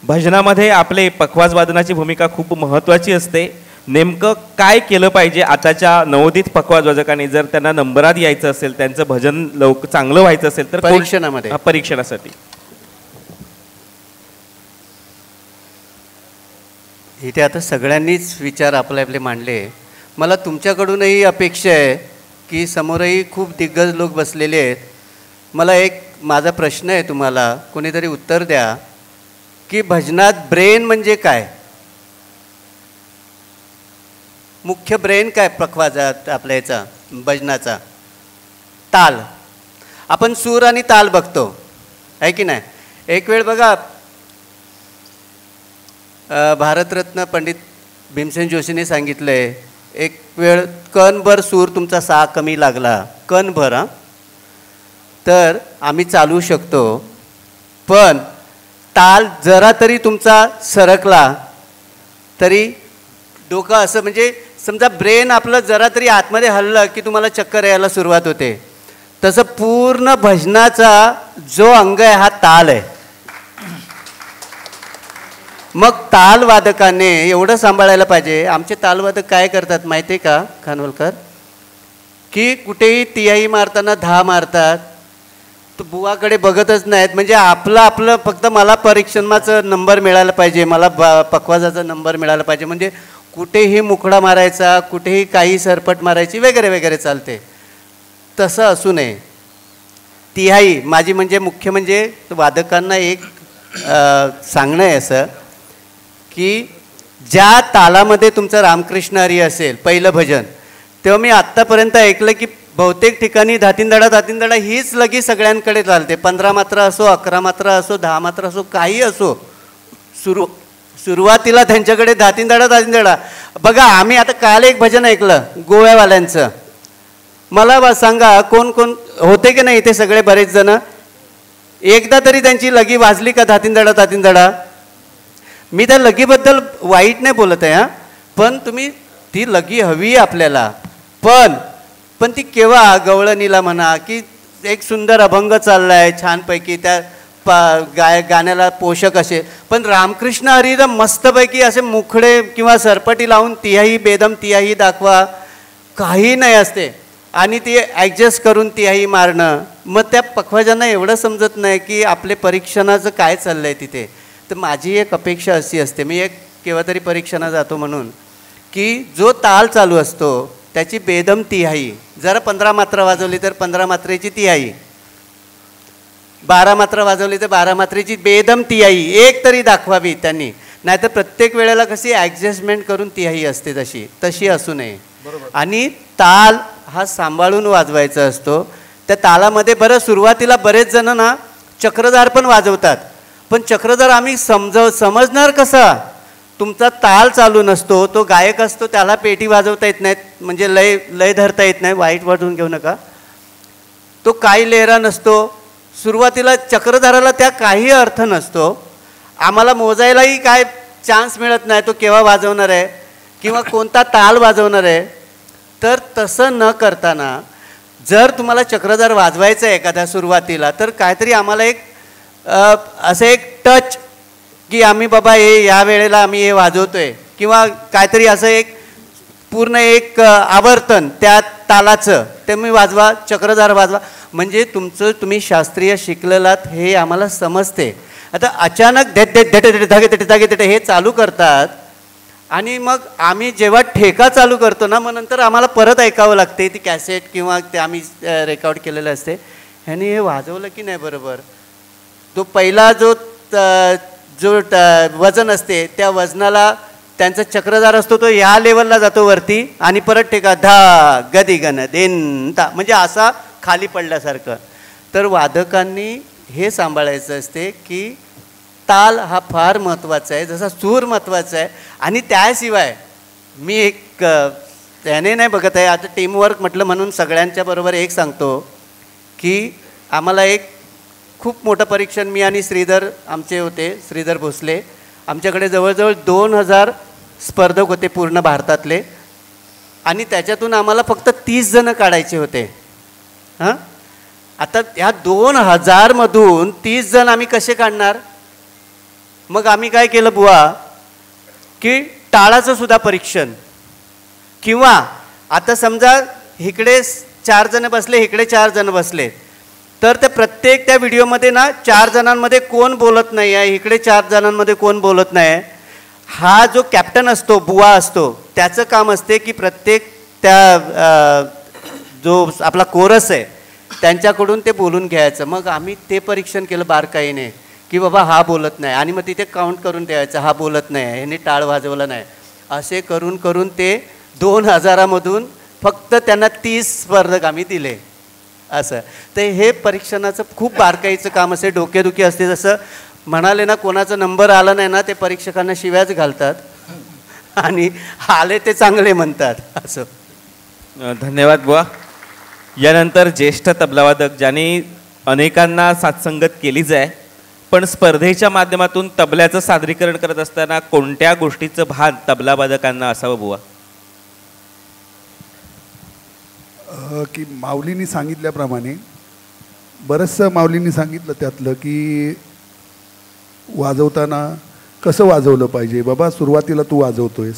भजनामध्ये आपले पखवाज वादनाची भूमिका खूप महत्त्वाची असते. नेमकं काय केलं पाहिजे आताच्या नवोदित पखवाज वादकांनी, जर त्यांना नंबरात यायचं असेल, त्यांचं भजन चांगलं व्हायचं असेल तर परीक्षणासाठी? इथे आता सगळ्यांनीच विचार आपले मांडले. मला तुमच्याकडूनही अपेक्षा आहे की समोरही खूप दिग्गज लोक बसलेले आहेत. मला एक माझा प्रश्न आहे, तुम्हाला कोणीतरी उत्तर द्या की भजनात ब्रेन म्हणजे काय, मुख्य ब्रेन काय पखवाजात आपल्या याचा भजनाचा? ताल. आपण सूर आणि ताल बघतो आहे की नाही. एक वेळ बघा, भारतरत्न पंडित भीमसेन जोशीने सांगितलं आहे, एक वेळ कणभर सूर तुमचा सा कमी लागला, कणभर तर आम्ही चालू शकतो, पण ताल जरा तरी तुमचा सरकला तरी डोकं असं, म्हणजे समजा ब्रेन आपलं जरा तरी आतमध्ये हललं की तुम्हाला चक्कर यायला सुरुवात होते. तसं पूर्ण भजनाचा जो अंग आहे हा ताल आहे. मग तालवादकाने एवढं सांभाळायला पाहिजे. आमचे तालवादक काय करतात माहिती आहे का खानवलकर, की कुठेही तिहाई मारताना 10 मारतात, तो बुवाकडे बघतच नाहीत. म्हणजे आपलं फक्त मला परीक्षणाचा नंबर मिळाला पाहिजे, मला पखवाजाचा नंबर मिळाला पाहिजे, म्हणजे कुठेही मुकडा मारायचा, कुठेही काही सरपट मारायची वगैरे वगैरे चालते. तसं असू नये. तिहाई माझी म्हणजे मुख्य म्हणजे वादकांना एक सांगणं आहे असं की ज्या तालामध्ये तुमचं रामकृष्ण हरी असेल पहिलं भजन, तेव्हा मी आत्तापर्यंत ऐकलं की बहुतेक ठिकाणी धातींदडा हीच लगी सगळ्यांकडे चालते. 15 मात्रा असो, 11 मात्रा असो, 10 मात्रा असो, काही असो, सुरुवातीला त्यांच्याकडे धातींदडा. बघा आम्ही आता काल एक भजन ऐकलं गोव्यावाल्यांचं. मला सांगा कोण कोण होते की नाही इथे सगळे बरेच जण? एकदा तरी त्यांची लगी वाजली का धातींदडा? मी त्या लगीबद्दल वाईट नाही बोलत आहे हां, पण तुम्ही ती लगी हवी आपल्याला. पण ती केव्हा गवळणीला म्हणा की एक सुंदर अभंग चालला आहे छानपैकी, त्या गाण्याला पोषक असे, पण रामकृष्ण हरीला मस्तपैकी असे मुखडे किंवा सरपटी लावून तिहाई बेदम तिहाई दाखवा, काही नाही असते. आणि ती ॲडजस्ट करून तिहाई मारणं, मग त्या पखवाजांना एवढं समजत नाही की आपले परीक्षणाचं काय चाललं आहे तिथे. तर माझी एक अपेक्षा अशी असते, मी एक केव्हा तरी परीक्षणा जातो म्हणून, की जो ताल चालू असतो त्याची बेदम तिहाई, जरा 15 मात्रा वाजवली तर 15 मात्रेची तिहाई, 12 मात्रा वाजवली तर 12 मात्रेची बेदम तिहाई एक तरी दाखवावी त्यांनी. नाहीतर प्रत्येक वेळेला कशी ॲडजस्टमेंट करून तिहाई असते तशी असू नये. आणि ताल हा सांभाळून वाजवायचा असतो. त्या तालामध्ये बरं सुरुवातीला बरेच जण ना चक्रधार पण वाजवतात, पण चक्रधार आम्ही समजणार कसा? तुमचा ताल चालू नसतो, तो गायक असतो, त्याला पेटी वाजवता येत नाहीत, म्हणजे लय धरता येत नाही, वाईट वाटून घेऊ नका. तो काही लेहरा नसतो. सुरुवातीला चक्रधाराला त्या काही अर्थ नसतो. आम्हाला मोजायलाही काय चान्स मिळत नाही तो केव्हा वाजवणार आहे किंवा कोणता ताल वाजवणार आहे. तर तसं न करताना जर तुम्हाला चक्रधार वाजवायचं आहे एखाद्या सुरुवातीला, तर काहीतरी आम्हाला एक असं एक टच की आम्ही बाबा हे या वेळेला आम्ही हे वाजवतोय, किंवा काहीतरी असं एक पूर्ण एक आवर्तन त्या तालाचं ते मी वाजवा, चक्रधार वाजवा, म्हणजे तुम्ही शास्त्रीय शिकलेलात हे आम्हाला समजते. आता अचानक धागे हे चालू करतात आणि मग आम्ही जेव्हा ठेका चालू करतो ना, मग नंतर आम्हाला परत ऐकावं लागते ती कॅसेट किंवा ते आम्ही रेकॉर्ड केलेलं असते. ह्याने हे वाजवलं की नाही बरोबर, तो पहिला जो वजन असते त्या वजनाला त्यांचा चक्रधार असतो तो ह्या लेवलला जातो वरती आणि परत ठेका धा गदी गण देन ता, म्हणजे असा खाली पडल्यासारखं. तर वादकांनी हे सांभाळायचं असते की ताल हा फार महत्त्वाचा आहे, जसा सूर महत्त्वाचा आहे. आणि त्याशिवाय मी एक त्याने नाही बघत आहे, आता टीमवर्क म्हटलं म्हणून सगळ्यांच्या बरोबर एक सांगतो की आम्हाला एक खूप मोठं परीक्षण मी आणि श्रीधर आमचे होते, श्रीधर भोसले, आमच्याकडे जवळजवळ 2000 स्पर्धक होते पूर्ण भारतातले, आणि त्याच्यातून आम्हाला फक्त 30 जण काढायचे होते. हां, आता ह्या 2000मधून 30 जण आम्ही कसे काढणार? मग आम्ही काय केलं बुवा की टाळाचं सुद्धा परीक्षण, किंवा आता समजा इकडे 4 जण बसले, इकडे 4 जण बसले, तर ते प्रत्येक त्या व्हिडिओमध्ये ना 4 जणांमध्ये कोण बोलत नाही आहे, इकडे 4 जणांमध्ये कोण बोलत नाही आहे. हा जो कॅप्टन असतो, बुवा असतो, त्याचं काम असते की प्रत्येक त्या जो आपला कोरस आहे त्यांच्याकडून ते बोलून घ्यायचं. मग आम्ही ते परीक्षण केलं बारकाईने की बाबा हा बोलत नाही, आणि मग तिथे काउंट करून ठेवायचं, हा बोलत नाही, ह्याने टाळ वाजवला नाही, असे करून करून ते 2000मधून फक्त त्यांना 30 स्पर्धक आम्ही दिले असं. तर हे परीक्षणाचं खूप बारकाईचं काम असे, डोकेदुखी असते. जसं म्हणाले ना, कोणाचा नंबर आला नाही ना ते परीक्षकांना शिव्याच घालतात आणि आले ते चांगले म्हणतात असं. धन्यवाद बुवा. यानंतर ज्येष्ठ तबलावादक ज्यांनी अनेकांना साथसंगत केलीच आहे, पण स्पर्धेच्या माध्यमातून तबल्याचं सादरीकरण करत असताना कोणत्या गोष्टीचं भान तबलावादकांना असावं बुवा? की माऊलींनी सांगितल्याप्रमाणे बरंचसं माऊलींनी सांगितलं त्यातलं की वाजवताना कसं वाजवलं पाहिजे. बाबा सुरुवातीला तू वाजवतोयस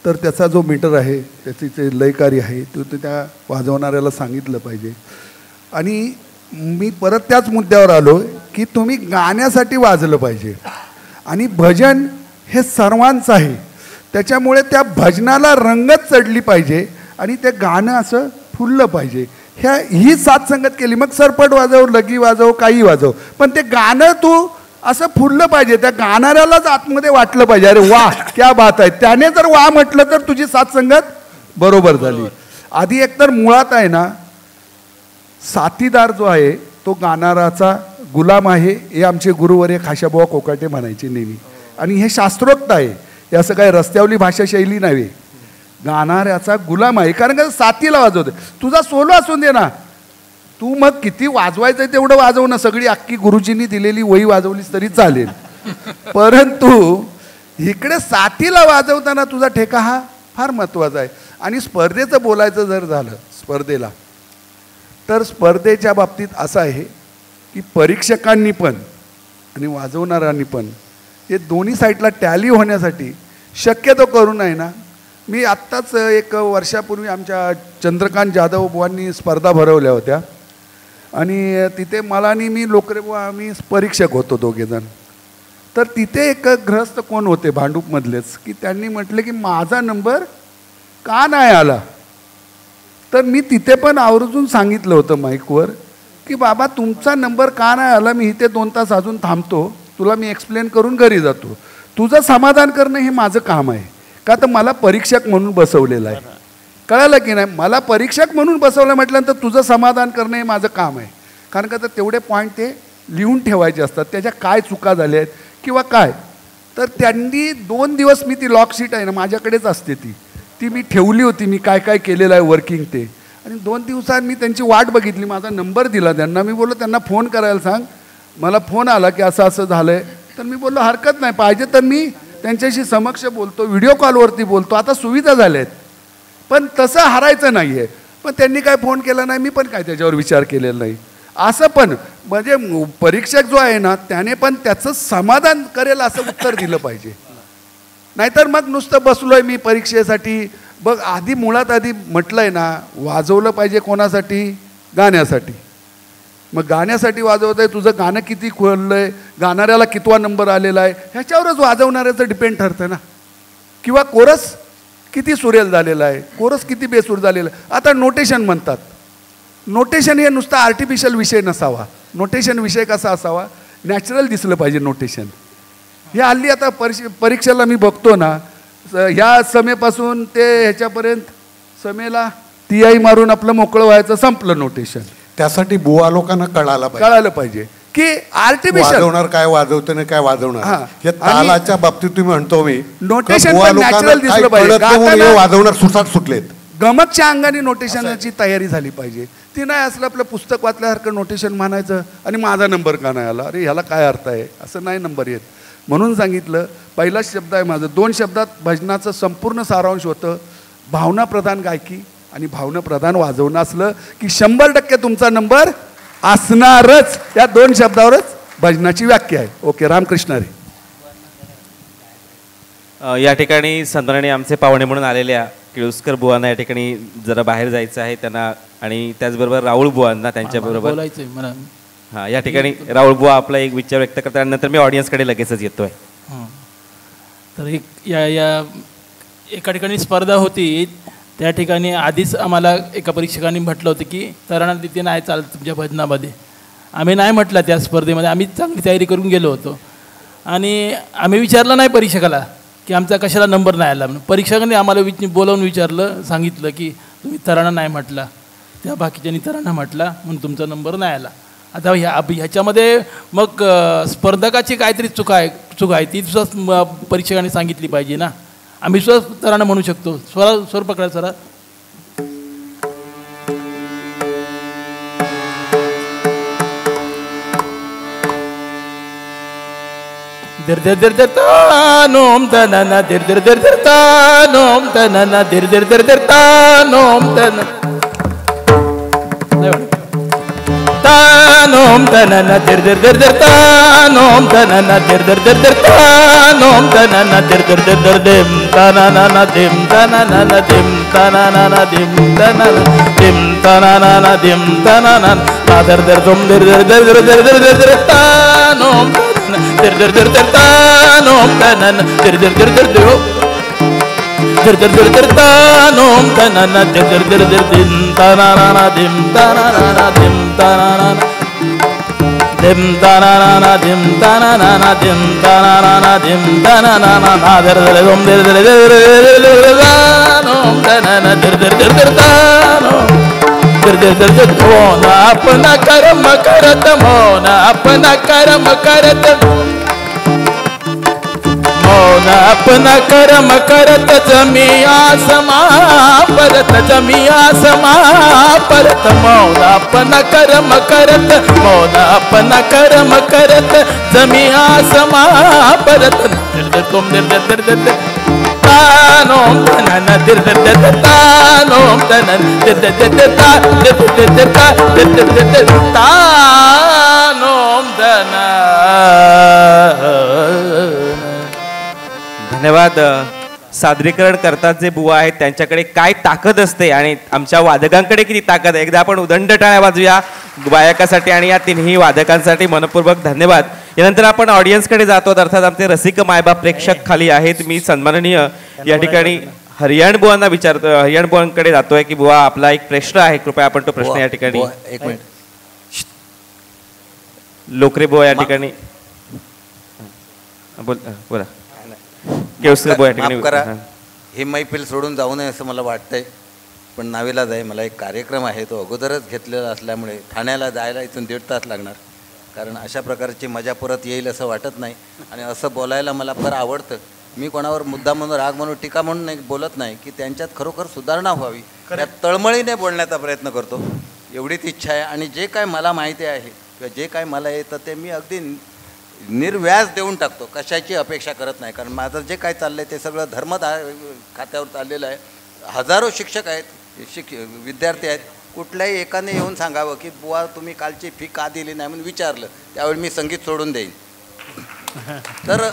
तर त्याचा जो मीटर आहे, त्याची जे लयकारी आहे तो त्या वाजवणाऱ्याला सांगितलं पाहिजे. आणि मी परत त्याच मुद्द्यावर आलो की तुम्ही गाण्यासाठी वाजलं पाहिजे आणि भजन हे सर्वांचं आहे, त्याच्यामुळे त्या भजनाला रंगत चढली पाहिजे आणि ते गाणं असं फुललं पाहिजे. ही साथसंगत केली, मग सरपट वाजव, लगी वाजव, काही वाजव, पण ते गाणं तू असं फुललं पाहिजे, त्या गाणाऱ्यालाच आतमध्ये वाटलं पाहिजे अरे वा क्या बात आहे. त्याने जर वा म्हटलं तर तुझी साथसंगत बरोबर झाली. आधी एकतर मुळात आहे ना, साथीदार जो आहे तो गाणाराचा गुलाम आहे, हे आमचे गुरुवर्य खाशाबुवा कोकाटे म्हणायचे नेहमी. आणि हे शास्त्रोक्त आहे, हे असं काय रस्त्यावली भाषा शैली नव्हे. गाणाऱ्याचा गुलाम आहे, कारण का साथीला वाजवते. तुझा सोलो असून दे ना, तू मग किती वाजवायचं तेवढं वाजव ना, सगळी अख्खी गुरुजींनी दिलेली वही वाजवलीस तरी चालेल, परंतु इकडे साथीला वाजवताना तुझा ठेका हा फार महत्त्वाचा आहे. आणि स्पर्धेचं बोलायचं जर झालं स्पर्धेला, तर स्पर्धेच्या बाबतीत असं आहे की परीक्षकांनी पण आणि वाजवणाऱ्यांनी पण हे दोन्ही साईडला टॅली होण्यासाठी शक्यतो करून आहे ना, मी आत्ताच एक वर्षापूर्वी आमच्या चंद्रकांत जाधव बुवांनी स्पर्धा भरवल्या होत्या आणि तिथे मला आणि मी लोकरे बुवा आम्ही परीक्षक होतो दोघेजण. तर तिथे एक गृहस्थ कोण होते भांडूपमधलेच की त्यांनी म्हटले की माझा नंबर का नाही आला. तर मी तिथे पण आवर्जून सांगितलं होतं माईकवर की बाबा तुमचा नंबर का नाही आला, मी इथे 2 तास अजून थांबतो, तुला मी एक्सप्लेन करून घरी जातो, तुझं समाधान करणं हे माझं काम आहे. का तर मला परीक्षक म्हणून बसवलेलं आहे, कळालं की नाही. मला परीक्षक म्हणून बसवलं म्हटल्यानंतर तुझं समाधान करणं हे माझं काम आहे. कारण का तर तेवढे पॉईंट ते लिहून ठेवायचे असतात, त्याच्या काय चुका झाल्या आहेत किंवा काय. तर त्यांनी 2 दिवस मी ती लॉकशीट आहे ना माझ्याकडेच असते, ती मी ठेवली होती, मी काय काय केलेलं आहे वर्किंग ते. आणि 2 दिवसांनी मी त्यांची वाट बघितली, माझा नंबर दिला त्यांना. मी बोललो त्यांना फोन करायला सांग, मला फोन आला की असं असं झालं आहे. तर मी बोललो हरकत नाही, पाहिजे तर मी त्यांच्याशी समक्ष बोलतो, व्हिडिओ कॉलवरती बोलतो, आता सुविधा झाल्या आहेत, पण तसं हारायचं नाही आहे. पण त्यांनी काय फोन केला नाही, मी पण काय त्याच्यावर विचार केलेला नाही. असं पण म्हणजे परीक्षक जो आहे ना त्याने पण त्याचं समाधान करेल असं उत्तर दिलं पाहिजे. नाहीतर मग नुसतं बसलोय मी परीक्षेसाठी, बघ आधी मुळात आधी म्हटलंय ना वाजवलं पाहिजे कोणासाठी, गाण्यासाठी. मग गाण्यासाठी वाजवत आहे, तुझं गाणं किती खोललं आहे, गाणाऱ्याला कितवा नंबर आलेला आहे ह्याच्यावरच वाजवणाऱ्याचं डिपेंड ठरतं ना. किंवा कोरस किती सुरेल झालेला आहे, कोरस किती बेसूर झालेला आहे. आता नोटेशन म्हणतात, नोटेशन हे नुसता आर्टिफिशियल विषय नसावा, नोटेशन विषय कसा असावा, नॅचरल दिसलं पाहिजे नोटेशन. हे हल्ली आता परीक्षेला मी बघतो ना, ह्या समेपासून ते ह्याच्यापर्यंत समेला ती मारून आपलं मोकळं व्हायचं, संपलं नोटेशन. त्यासाठी बुवा लोकांना कळालं पाहिजे की आर्टिफिशियल वाजवणार काय, वाजवते ना काय वाजवणार. या तालाच्या बाबतीत तुम्ही म्हणतो मी नोटेशन नॅचरल दिसलं पाहिजे, वाजवणार सुसाट सुटलेत. गमकच्या अंगाने नोटेशनची तयारी झाली पाहिजे. ती नाही असलं आपलं पुस्तक वाचल्यासारखं नोटेशन म्हणायचं आणि माझा नंबर का नाही आला, अरे ह्याला काय अर्थ आहे, असं नाही नंबर येत. म्हणून सांगितलं पहिलाच शब्द आहे माझं, 2 शब्दात भजनाचं संपूर्ण सारांश होतं. भावनाप्रधान गायकी आणि भावनाप्रधान वाजवणं असलं की 100% तुमचा नंबर असणारच. या 2 शब्दावरच भजनाची व्याख्या आहे. ओके, रामकृष्ण हरी. या ठिकाणी संतांनी आमचे पाहुणे म्हणून आलेल्या किळुस्कर बुवांना या ठिकाणी जरा बाहेर जायचं आहे त्यांना, आणि त्याचबरोबर राहुल बुवांना त्यांच्याबरोबर बोलायचं मला. हां, या ठिकाणी राहुल बुवा आपला एक विचार व्यक्त करतात आणि नंतर मी ऑडियन्सकडे लगेचच येतोय. तर या एका ठिकाणी स्पर्धा होती, त्या ठिकाणी आधीच आम्हाला एका परीक्षकांनी म्हटलं होतं की तराणा तिथे नाही चालत तुमच्या भजनामध्ये. आम्ही नाही म्हटलं त्या स्पर्धेमध्ये, आम्ही चांगली तयारी करून गेलो होतो आणि आम्ही विचारलं नाही परीक्षकाला की आमचा कशाला नंबर नाही आला. म्हणून परीक्षकांनी आम्हाला बोलावून विचारलं, सांगितलं की तुम्ही तराणा नाही म्हटला, त्या बाकीच्यांनी तराणा म्हटला म्हणून तुमचा नंबर नाही आला. आता ह्याच्यामध्ये मग स्पर्धकाची काहीतरी चूक आहे ती सुद्धा परीक्षकांनी सांगितली पाहिजे ना. आम्ही सुद्धा तराणा म्हणू शकतो. स्वर पकडा सरा. दिर दिर दिर दिर ता नोम तनना दिर दिर दिर दिर ता नोम तनना दिर दिर दिर दिर ता नोम तन ता तानोम तनना दिर दिर दिर दिर तानोम तनना दिर दिर दिर दिर तानोम तनना दिर दिर दिर दिर दिम तनना दिम तनना दिम तनना दिम तनना दिम तनना दिम तनना दर दर तुम दिर दिर दिर दिर दिर दिर दिर दिर तानोम दिर दिर दिर दिर तानोम तनना दिर दिर दिर दिर दिर दिर दिर दिर दिर तानोम तनना दिर दिर दिर दिर दिम तनना दिम तनना दिम तनना dim tanana dim tanana dim tanana dim tanana nader dum dir dir dir dir nom tanana dir dir dir dir nom dir dir dir dir mona apna karam karat mona apna karam karat मौन अपना कर्म करत जमिया समा परत जमिया समा परत मौन अपना कर्म करत मौन अपना कर्म करत जमिया समा परत तुम दिर दिर दिर दिर तानोम तनन दिर दिर दिर तानोम तनन दिर दिर दिर दिर ता दिर दिर दिर ता दिर दिर दिर दिर तानोम तनन. धन्यवाद. सादरीकरण करतात जे बुवा आहेत त्यांच्याकडे काय ताकद असते आणि आमच्या वादकांकडे किती ताकद आहे. एकदा आपण उदंड टाळ्या वाजूया गायकासाठी आणि या तिन्ही वादकांसाठी मनपूर्वक धन्यवाद. यानंतर आपण ऑडियन्सकडे जातो. अर्थात आमचे रसिक मायबाप प्रेक्षक खाली आहेत. मी सन्माननीय या ठिकाणी हरियाण बुवांना विचारतो, हरियाण बुवांकडे जातोय की बुवा आपला एक प्रश्न आहे, कृपया आपण तो प्रश्न या ठिकाणी. एक मिनिट. लोकरे बुवा या ठिकाणी बोला. माफ करा, ही मैफिल सोडून जाऊ नये असं मला वाटतंय, पण नावीलाज आहे. मला एक कार्यक्रम आहे तो अगोदरच घेतलेला असल्यामुळे ठाण्याला जायला इथून 1.5 तास लागणार. कारण अशा प्रकारची मजा परत येईल असं वाटत नाही आणि असं बोलायला मला फार आवडतं. मी कोणावर मुद्दा म्हणून राग म्हणून टीका म्हणून नाही बोलत नाही, की त्यांच्यात खरोखर सुधारणा व्हावी त्या तळमळीने बोलण्याचा प्रयत्न करतो, एवढीच इच्छा आहे. आणि जे काय मला माहिती आहे किंवा जे काय मला येतं ते मी अगदी निर्व्याज देऊन टाकतो, कशाची अपेक्षा करत नाही. कारण माझं जे काय चाललं आहे ते सगळं धर्म खात्यावर चाललेलं आहे. हजारो शिक्षक आहेत, विद्यार्थी आहेत, कुठल्याही एकाने येऊन सांगावं की बुवा तुम्ही कालची फी का दिली नाही म्हणून विचारलं, त्यावेळी मी संगीत सोडून देईन. तर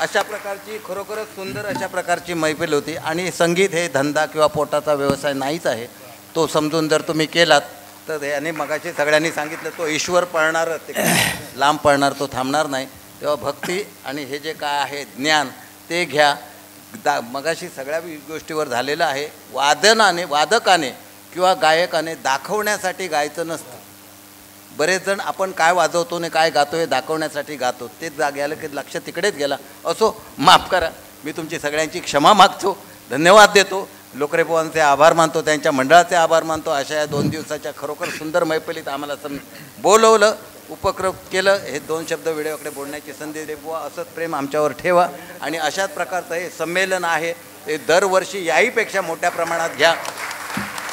अशा प्रकारची खरोखरच सुंदर अशा प्रकारची मैफिल होती. आणि संगीत हे धंदा किंवा पोटाचा व्यवसाय नाहीच आहे, तो समजून जर तुम्ही केलात तर याने मगाशी सगळ्यांनी सांगितलं तो ईश्वर पळणार, ते लांब पळणार, तो थांबणार नाही. तेव्हा भक्ती आणि हे जे काय आहे ज्ञान ते घ्या. मगाशी सगळ्या गोष्टीवर झालेलं आहे. वादकाने किंवा गायकाने दाखवण्यासाठी गायचं नसतं. बरेच जण आपण काय वाजवतो आणि काय गातो हे दाखवण्यासाठी गातो, ते गेलं की लक्ष तिकडेच गेला. असो, माफ करा, मी तुमची सगळ्यांची क्षमा मागतो, धन्यवाद देतो, लोकरेपोवांचे आभार मानतो, त्यांच्या मंडळाचे आभार मानतो. अशा या 2 दिवसाच्या खरोखर सुंदर मैफिलीत आम्हाला बोलवलं, उपक्रम केलं, हे 2 शब्द व्हिडिओकडे बोलण्याची संधी दे बुवा. असंच प्रेम आमच्यावर ठेवा आणि अशाच प्रकारचं हे संमेलन आहे ते दरवर्षी याहीपेक्षा मोठ्या प्रमाणात घ्या.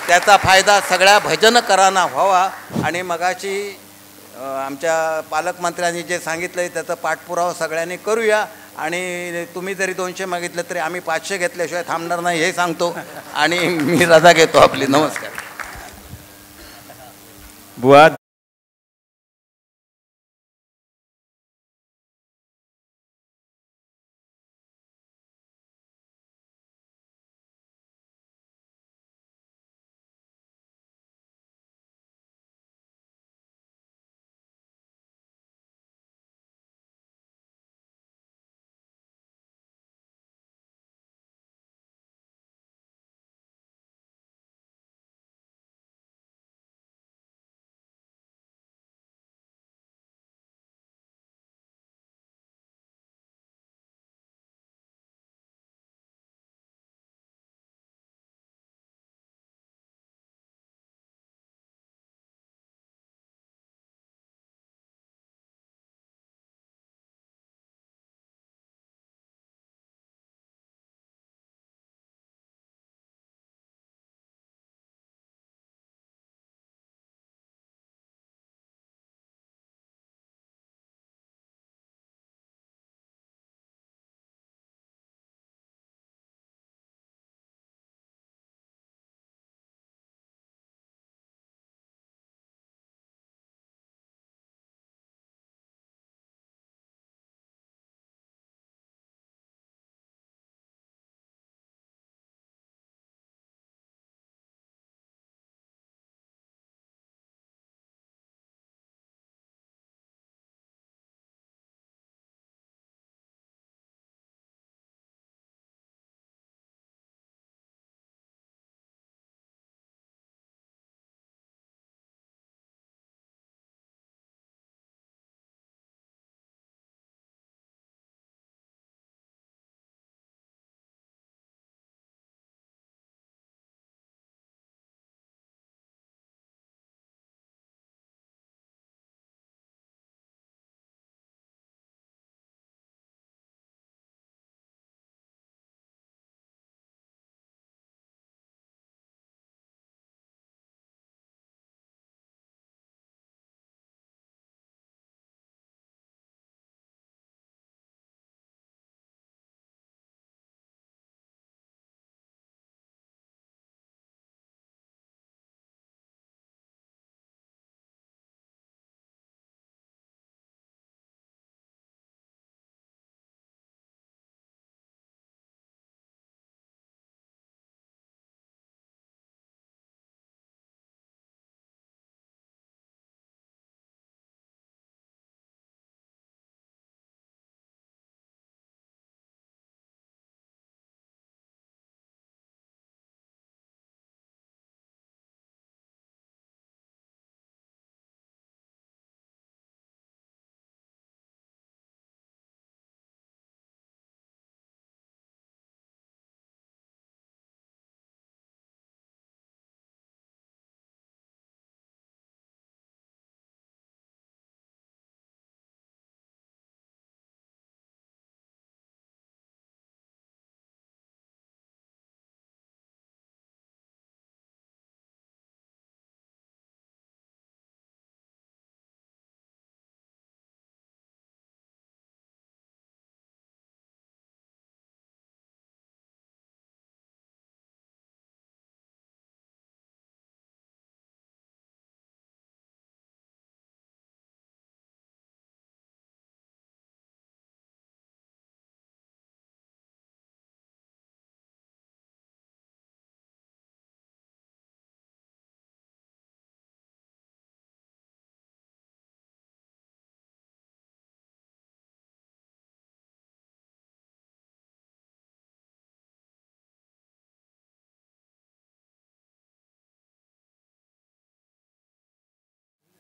त्याचा फायदा सगळ्या भजनकरांना व्हावा. आणि मगाशी आमच्या पालकमंत्र्यांनी जे सांगितलं आहे त्याचा पाठपुरावा सगळ्यांनी करूया. आणि तुम्ही जरी 200 मागितलं तरी आम्ही 500 घेतल्याशिवाय थांबणार नाही हे सांगतो आणि मी रजा घेतो आपली. नमस्कार बुवा.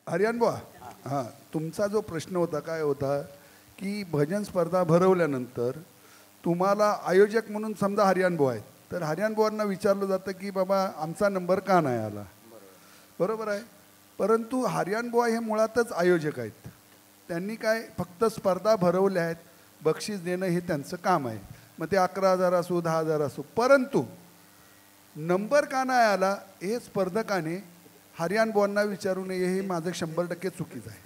हरियाण बुवा, हां, तुमचा जो प्रश्न होता काय होता की भजन स्पर्धा भरवल्यानंतर तुम्हाला आयोजक म्हणून समजा हरियाण बुवा आहेत, तर हरियाण बुवांना विचारलं जातं की बाबा आमचा नंबर का नाही आला. बरोबर आहे. परंतु हरियाण बुवा हे मुळातच आयोजक आहेत. त्यांनी काय फक्त स्पर्धा भरवल्या आहेत, बक्षीस देणं हे त्यांचं काम आहे. मग ते 11,000 असो 10,000 असो. परंतु नंबर का नाही आला हे स्पर्धकाने हरियाण बुवांना विचारू नये, हे माझं 100% चुकीचं आहे.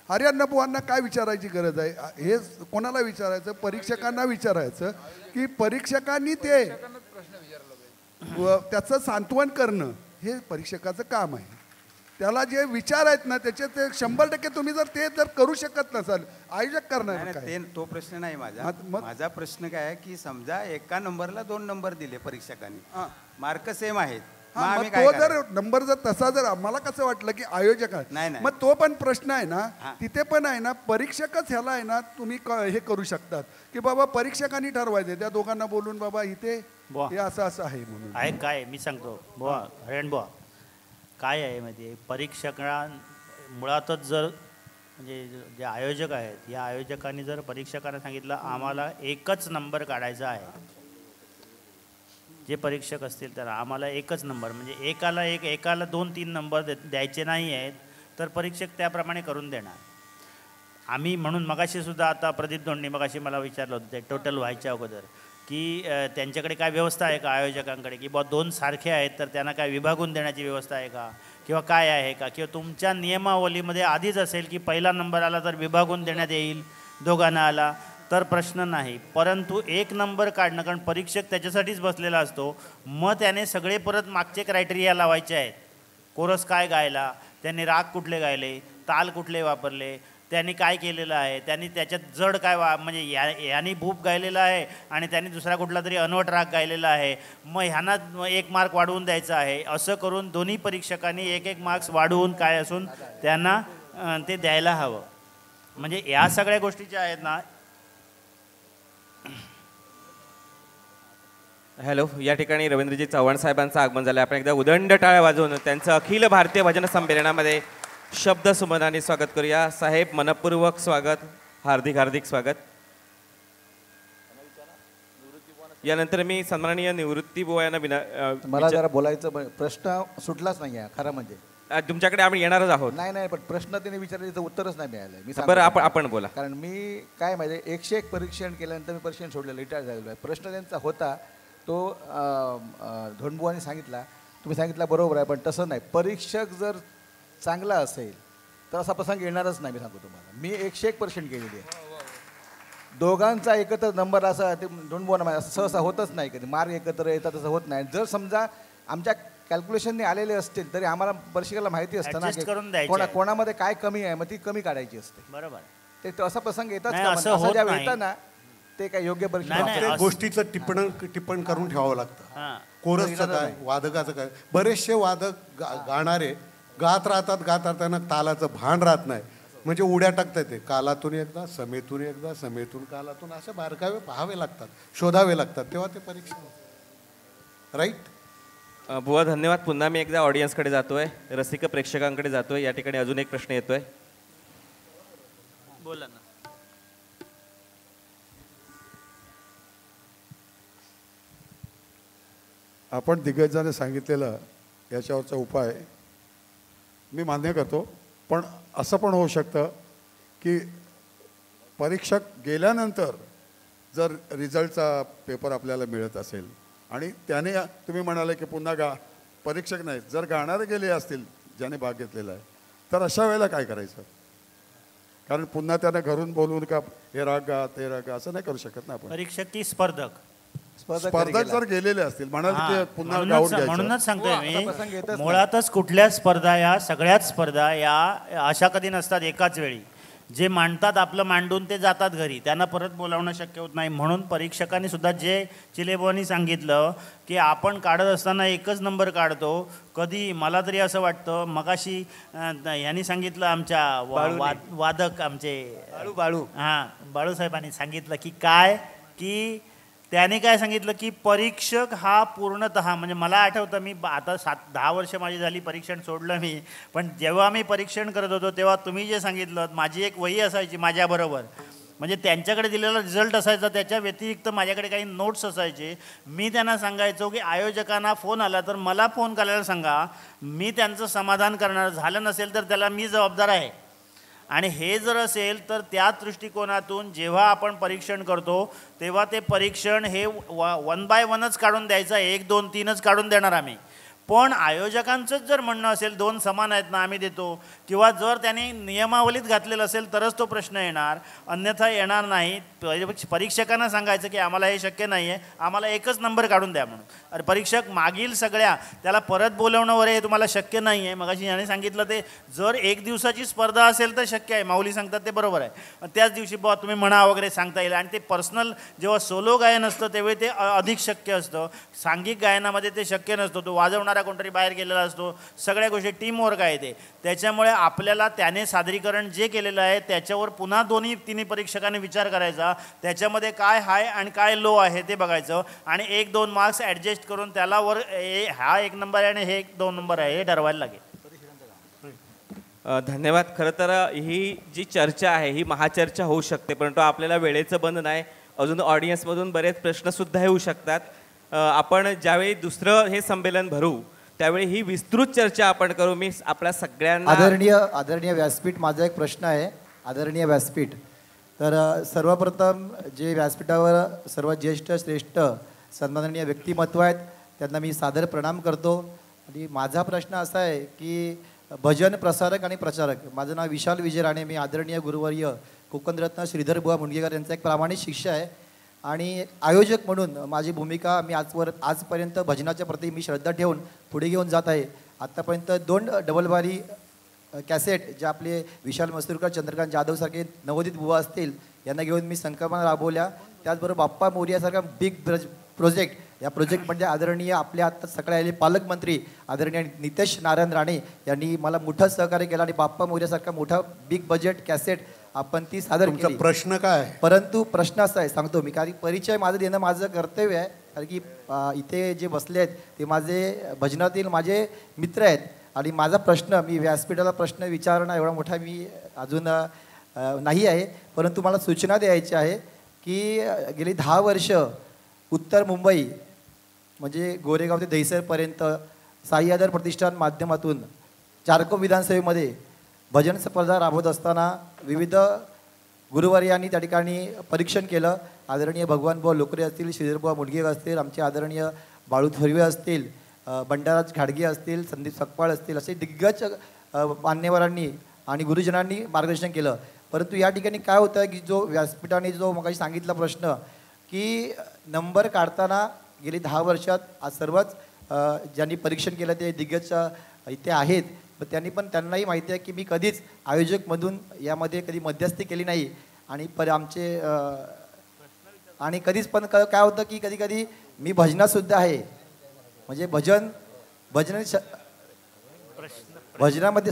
हरियाण बुवांना काय विचारायची गरज आहे? हे कोणाला विचारायचं? परीक्षकांना विचारायचं की परीक्षकांनी ते त्याचं सांत्वन करणं हे परीक्षकाचं काम आहे. त्याला जे विचार आहेत ना त्याचे ते 100% तुम्ही जर ते जर करू शकत नसाल, आयोजक करणार नाही, काय? ते तो प्रश्न नाही माझा. माझा प्रश्न काय आहे की समजा एका नंबरला 2 नंबर दिले परीक्षकांनी, मार्क सेम आहेत, मग हां, आम्ही मग काय तो करायचं? जर नंबर जर तसा जर आम्हाला कसं वाटलं की आयोजक आहे, नाही, नाही. मग तो पण प्रश्न आहे ना, तिथे पण आहे ना, परीक्षकच ह्याला आहे ना तुम्ही हे करू शकतात की बाबा परीक्षकांनी ठरवायचे, त्या दोघांना बोलून बाबा इथे हे असं असं आहे म्हणून. आहे काय मी सांगतो बुवा, हरियाण बुवा, काय आहे माहिती आहे, परीक्षकां मुळातच जर म्हणजे जे आयोजक आहेत या आयोजकांनी जर परीक्षकांना सांगितलं आम्हाला एकच नंबर काढायचा आहे, जे परीक्षक असतील तर आम्हाला एकच नंबर म्हणजे एकाला 2-3 नंबर द्यायचे नाही आहेत, तर परीक्षक त्याप्रमाणे करून देणार. आम्ही म्हणून मगाशी सुद्धा आता प्रदीप दोंडे मगाशी मला विचारलं होतं ते टोटल व्हायच्या अगोदर की त्यांच्याकडे काय व्यवस्था आहे का आयोजकांकडे की बा 2 सारखे आहेत तर त्यांना काय विभागून देण्याची व्यवस्था आहे का किंवा काय आहे का, किंवा तुमच्या नियमावलीमध्ये आधीच असेल की पहिला नंबर आला तर विभागून देण्यात येईल, दोघांना आला तर प्रश्न नाही. परंतु 1 नंबर काढणं, कारण परीक्षक त्याच्यासाठीच बसलेला असतो, मग त्याने सगळे परत मागचे क्रायटेरिया लावायचे आहेत. कोरस काय गायला, त्यांनी राग कुठले गायले, ताल कुठले वापरले, त्यांनी काय केलेलं आहे, त्यांनी त्याच्यात जड काय म्हणजे यांनी भूप गायलेला आहे आणि त्यांनी दुसरा कुठला तरी अनवट राग गायलेला आहे, मग ह्यांना 1 मार्क वाढवून द्यायचा आहे. असं करून दोन्ही परीक्षकांनी 1-1 मार्क्स वाढवून काय असून त्यांना ते द्यायला हवं. म्हणजे या सगळ्या गोष्टी ज्या आहेत ना. हॅलो, या ठिकाणी रवींद्रजी चव्हाण साहेबांचं आगमन झालं. आपण एकदा उदंड टाळ्या वाजवून त्यांचं अखिल भारतीय भजन संमेलनामध्ये शब्द सुमनाने स्वागत करूया. साहेब, मनपूर्वक स्वागत, हार्दिक हार्दिक स्वागत. यानंतर मी सन्माननीय निवृत्ती बुवा यांना मला जरा बोलायचं प्रश्न सुटलाच नाही आहे खरं म्हणजे. तुमच्याकडे आम्ही येणारच आहोत. नाही पण प्रश्न त्याने विचारले उत्तरच नाही मिळालं. मी बरं, आपण बोला. कारण मी काय माहिती 101 परीक्षण केल्यानंतर मी परीक्षण सोडलेलं, रिटायर झालेलो आहे. प्रश्न त्यांचा होता तो धोंडबुवांनी सांगितला, तुम्ही सांगितला बरोबर आहे, पण तसं नाही. परीक्षक जर चांगला असेल तर असा प्रसंग येणारच नाही. मी सांगतो तुम्हाला, मी 101% केलेली आहे. दोघांचा एकत्र नंबर असा ते धोंडबुवांना असं सहसा होतच नाही, कधी मार्क एकत्र येतात तसं होत नाही. जर समजा आमच्या कॅल्क्युलेशनने आलेले असतील तरी आम्हाला परीक्षकाला माहिती असतं ना की कोणामध्ये काय कमी आहे, मग ती कमी काढायची असते. बरोबर. ते असा प्रसंग येतात असं ज्या येतं ना ते काय योग्य परीक्षा गोष्टीचं टिप्पण करून ठेवावं लागतं. कोरसचं काय, वादकाचं काय. बरेचसे वादक गाणारे गात राहतात त्यांना तालाचं भान राहत नाही, म्हणजे उड्या टाकतात. ते कालातून एकदा, समेतून एकदा, समेतून कालातून, असे बारकावे पाहावे लागतात, शोधावे लागतात, तेव्हा ते परीक्षा. राईट. बुवा धन्यवाद. पुन्हा मी एकदा ऑडियन्सकडे जातोय, रसिक प्रेक्षकांकडे जातोय. या ठिकाणी अजून एक प्रश्न येतोय. बोला ना. आपण दिग्गजाने सांगितलेलं याच्यावरचा उपाय मी मान्य करतो, पण असं पण होऊ शकतं की परीक्षक गेल्यानंतर जर रिझल्टचा पेपर आपल्याला मिळत असेल आणि त्याने तुम्ही म्हणाले की पुन्हा परीक्षक नाही, जर गाणारे गेले असतील ज्याने भाग घेतलेला आहे, तर अशा वेळेला काय करायचं? कारण पुन्हा त्यांना घरून बोलवून का हे राग गा ते राग गा असं नाही करू शकत ना आपण. परीक्षक की स्पर्धक जर गेलेले असतील म्हणूनच सांगतोय मी, मुळातच कुठल्या स्पर्धा, या सगळ्याच स्पर्धा या अशा कधी नसतात एकाच वेळी. जे मांडतात आपलं मांडून ते जातात घरी, त्यांना परत बोलावणं शक्य होत नाही. म्हणून परीक्षकांनी सुद्धा जे चिलेबुवांनी सांगितलं की आपण काढत असताना एकच नंबर काढतो. कधी मला तरी असं वाटतं, मगाशी यांनी सांगितलं आमच्या वादक आमचे बाळू बाळूसाहेबांनी सांगितलं की काय की त्याने काय सांगितलं की परीक्षक हा पूर्णतः, म्हणजे मला आठवतं मी आता 7-10 वर्ष माझी झाली परीक्षण सोडलं मी, पण जेव्हा मी परीक्षण करत होतो तेव्हा तुम्ही जे सांगितलं, माझी एक वही असायची माझ्याबरोबर, म्हणजे त्यांच्याकडे दिलेला रिझल्ट असायचा, त्याच्या व्यतिरिक्त माझ्याकडे काही नोट्स असायचे. मी त्यांना सांगायचो की आयोजकांना फोन आला तर मला फोन करायला सांगा, मी त्यांचं समाधान करणार, झालं नसेल तर त्याला मी जबाबदार आहे. आणि हे जर असेल तर त्या दृष्टिकोनातून जेव्हा आपण परीक्षण करतो तेव्हा ते परीक्षण हे 1 by 1च काढून द्यायचं, 1, 2, 3च काढून देणार आम्ही. पण आयोजकांचंच जर म्हणणं असेल 2 समान आहेत ना आम्ही देतो, किंवा जर त्यांनी नियमावलीत घातलेलं असेल तरच तो प्रश्न येणार, अन्यथा येणार नाही. परीक्षकांना सांगायचं की आम्हाला हे शक्य नाही आहे, आम्हाला 1च नंबर काढून द्या म्हणून. अरे परीक्षक मागील सगळ्या त्याला परत बोलवणं वगैरे हे तुम्हाला शक्य नाही आहे. मगाशी याने सांगितलं ते जर 1 दिवसाची स्पर्धा असेल तर शक्य आहे, माऊली सांगतात ते बरोबर आहे. त्याच दिवशी बुवा तुम्ही म्हणा वगैरे सांगता येईल. आणि ते पर्सनल जेव्हा सोलो गायन असतं तेव्हा ते अधिक शक्य असतं. सांघिक गायनामध्ये ते शक्य नसतं, तो वाजवणारा कोणतरी बाहेर गेलेला असतो, सगळ्या गोष्टी टीमवर्क आहे ते. त्याच्यामुळे आपल्याला त्याने सादरीकरण जे केलेलं आहे त्याच्यावर पुन्हा 2-3 परीक्षकांनी विचार करायचा, त्याच्यामध्ये काय हाय आणि काय लो आहे ते बघायचं, आणि 1-2 मार्क्स ॲडजस्ट करून त्याला वर हा 1 नंबर आहे आणि हे 2 नंबर आहे हे ठरवायला लागेल. धन्यवाद. खरं तर ही जी चर्चा आहे ही महाचर्चा होऊ शकते, परंतु आपल्याला वेळेचं बंधन आहे. अजून ऑडियन्समधून बरेच प्रश्नसुद्धा येऊ शकतात. आपण ज्यावेळी दुसरं हे संमेलन भरू त्यावेळी ही विस्तृत चर्चा आपण करू. मी आपल्या सगळ्यांना आदरणीय व्यासपीठ, माझा एक प्रश्न आहे. आदरणीय व्यासपीठ, तर सर्वप्रथम जे व्यासपीठावर सर्व ज्येष्ठ श्रेष्ठ सन्माननीय व्यक्तिमत्व आहेत त्यांना मी सादर प्रणाम करतो. आणि माझा प्रश्न असा आहे की भजन प्रसारक आणि प्रचारक, माझं नाव विशाल विजय राणे, मी आदरणीय गुरुवर्य कोकणरत्न श्रीधर बुवा मुंडगेकर यांचा एक प्रामाणिक शिष्य आहे. आणि आयोजक म्हणून माझी भूमिका मी आजपर्यंत भजनाच्या प्रती मी श्रद्धा ठेवून पुढे घेऊन जात आहे. आत्तापर्यंत 2 डबलबारी कॅसेट जे आपले विशाल मस्तुरकर, चंद्रकांत जाधवसारखे नवोदित बुवा असतील यांना घेऊन मी संकल्पना राबवल्या. त्याचबरोबर बाप्पा मोरियासारखा बिग प्रोजेक्ट, या प्रोजेक्टमध्ये आदरणीय आपल्या आत्ता सकाळी आलेले पालकमंत्री आदरणीय नितेश नारायण राणे यांनी मला मोठं सहकार्य केलं आणि बाप्पा मोरियासारखा मोठा बिग बजेट कॅसेट आपण ती सादर केली. प्रश्न काय? परंतु प्रश्न असा आहे, सांगतो मी, कारण परिचय माझं देणं माझं कर्तव्य आहे. कारण की इथे जे बसले आहेत ते माझे भजनातील माझे मित्र आहेत. आणि माझा प्रश्न, मी व्यासपीठाला प्रश्न विचारणं एवढा मोठा मी अजून नाही आहे, परंतु मला सूचना द्यायची आहे की गेली 10 वर्ष उत्तर मुंबई म्हणजे गोरेगाव ते दहिसरपर्यंत साई आधार प्रतिष्ठान माध्यमातून चारकोप विधानसभेमध्ये भजन स्पर्धा राबवत असताना विविध गुरुवर्यांनी त्या ठिकाणी परीक्षण केलं. आदरणीय भगवानबुवा लोकरे असतील, श्रीधरबुवा मुडगेकर असतील, आमचे आदरणीय बाळू थोरवे असतील, बंडाराज घाडगे असतील, संदीप सकपाळ असतील, असे दिग्गज मान्यवरांनी आणि गुरुजनांनी मार्गदर्शन केलं. परंतु या ठिकाणी काय होतं की जो व्यासपीठाने जो मगाशी सांगितला प्रश्न की नंबर काढताना गेली 10 वर्षात आज सर्वच ज्यांनी परीक्षण केलं ते दिग्गज इथे आहेत, पण त्यांनाही माहिती आहे की मी कधीच आयोजकमधून यामध्ये कधी मध्यस्थी केली नाही. आणि आमचे आणि कधीच पण काय होतं की कधी कधी मी भजनातसुद्धा आहे, म्हणजे भजनामध्ये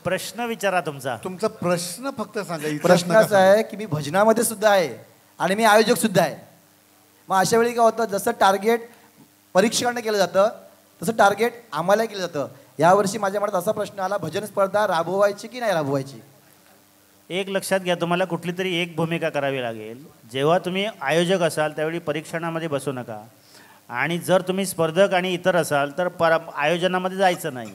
प्रश्न विचारा तुमचा प्रश्न फक्त सांगा. प्रश्न असा आहे की मी भजनामध्ये सुद्धा आहे आणि मी आयोजक सुद्धा आहे. मग अशा वेळी काय होतं, जसं टार्गेट परीक्षकांना केलं जातं तसं टार्गेट आम्हालाही केलं जातं. यावर्षी माझ्या मनात असा प्रश्न आला, भजन स्पर्धा राबवायची की नाही राबवायची? एक लक्षात घ्या, तुम्हाला कुठली तरी एक भूमिका करावी लागेल. जेव्हा तुम्ही आयोजक असाल त्यावेळी परीक्षणामध्ये बसू नका, आणि जर तुम्ही स्पर्धक आणि इतर असाल तर आयोजनामध्ये जायचं नाही.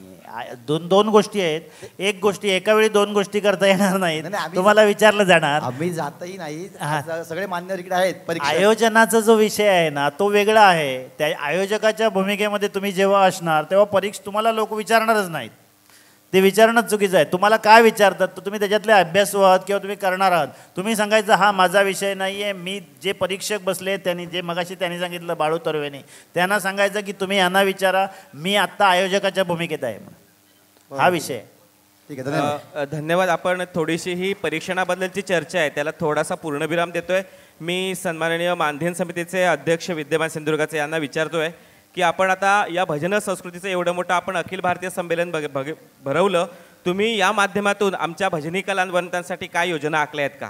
दोन गोष्टी आहेत. एक गोष्टी एका वेळी 2 गोष्टी करता येणार नाहीत, तुम्हाला विचारलं जाणार. आम्ही जातही नाही, सगळे मान्य इकडे आहेत. आयोजनाचा जो विषय आहे ना तो वेगळा आहे. त्या आयोजकाच्या भूमिकेमध्ये तुम्ही जेव्हा असणार तेव्हा तुम्हाला लोक विचारणारच नाहीत. ते विचारणंच चुकीचं आहे. तुम्हाला काय विचारतात तर तुम्ही त्याच्यातले अभ्यासू आहात किंवा तुम्ही करणार आहात. तुम्ही सांगायचं हा माझा विषय नाही आहे. मी जे परीक्षक बसले त्यांनी जे मगाशी त्यांनी सांगितलं बाळू तर्वेने, त्यांना सांगायचं की तुम्ही यांना विचारा, मी आत्ता आयोजकाच्या भूमिकेत आहे. हा विषय. ठीक आहे, धन्यवाद. आपण थोडीशी ही परीक्षणाबद्दलची चर्चा आहे त्याला थोडासा पूर्णविराम देतोय. मी सन्माननीय मानधन समितीचे अध्यक्ष विद्यमान सिंधुदुर्गाचे यांना विचारतोय की आपण आता या भजन संस्कृतीचं एवढं मोठं आपण अखिल भारतीय संमेलन भरवलं, तुम्ही या माध्यमातून आमच्या भजनी कलावंतांसाठी काय योजना आखल्या आहेत का?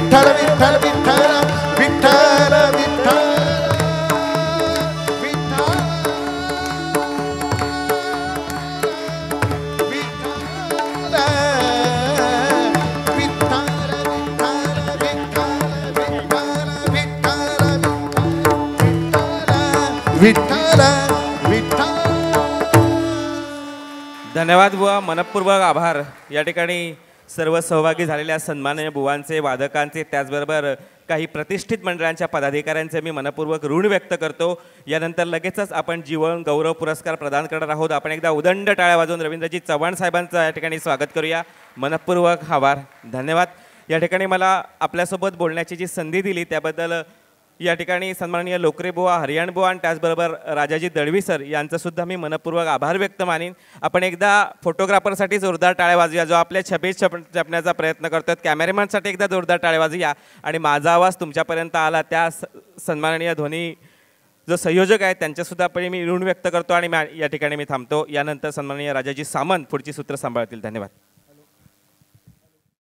विठ्ठल विठ्ठल विठ्ठल विठ्ठल विठ्ठल विठ्ठल विठ्ठल. धन्यवाद बुवा, मनपूर्वक आभार. या ठिकाणी सर्व सहभागी झालेल्या सन्माननीय बुवांचे, वादकांचे, त्याचबरोबर काही प्रतिष्ठित मंडळांच्या पदाधिकाऱ्यांचे मी मनपूर्वक ऋण व्यक्त करतो. यानंतर लगेचच आपण जीवन गौरव पुरस्कार प्रदान करणार आहोत. आपण एकदा उदंड टाळ्या वाजवून रवींद्रजी चव्हाण साहेबांचं या ठिकाणी स्वागत करूया. मनपूर्वक आभार, धन्यवाद. या ठिकाणी मला आपल्यासोबत बोलण्याची जी संधी दिली त्याबद्दल या ठिकाणी सन्माननीय लोकरे बुवा, हरियाण बुवा आणि त्याचबरोबर राजाजी दळवी सर यांचंसुद्धा मी मनपूर्वक आभार व्यक्त मानीन. आपण एकदा फोटोग्राफरसाठी जोरदार टाळ्या वाजूया जो आपल्या छबी छापण्याचा प्रयत्न करतोय. कॅमेरामॅनसाठी एकदा जोरदार टाळ्या वाजूया. आणि माझा आवाज तुमच्यापर्यंत आला त्या सन्माननीय ध्वनी जो संयोजक आहेत त्यांच्यासुद्धा आपण मी ऋण व्यक्त करतो आणि या ठिकाणी मी थांबतो. यानंतर सन्माननीय राजाजी सामंत पुढची सूत्र सांभाळतील. धन्यवाद.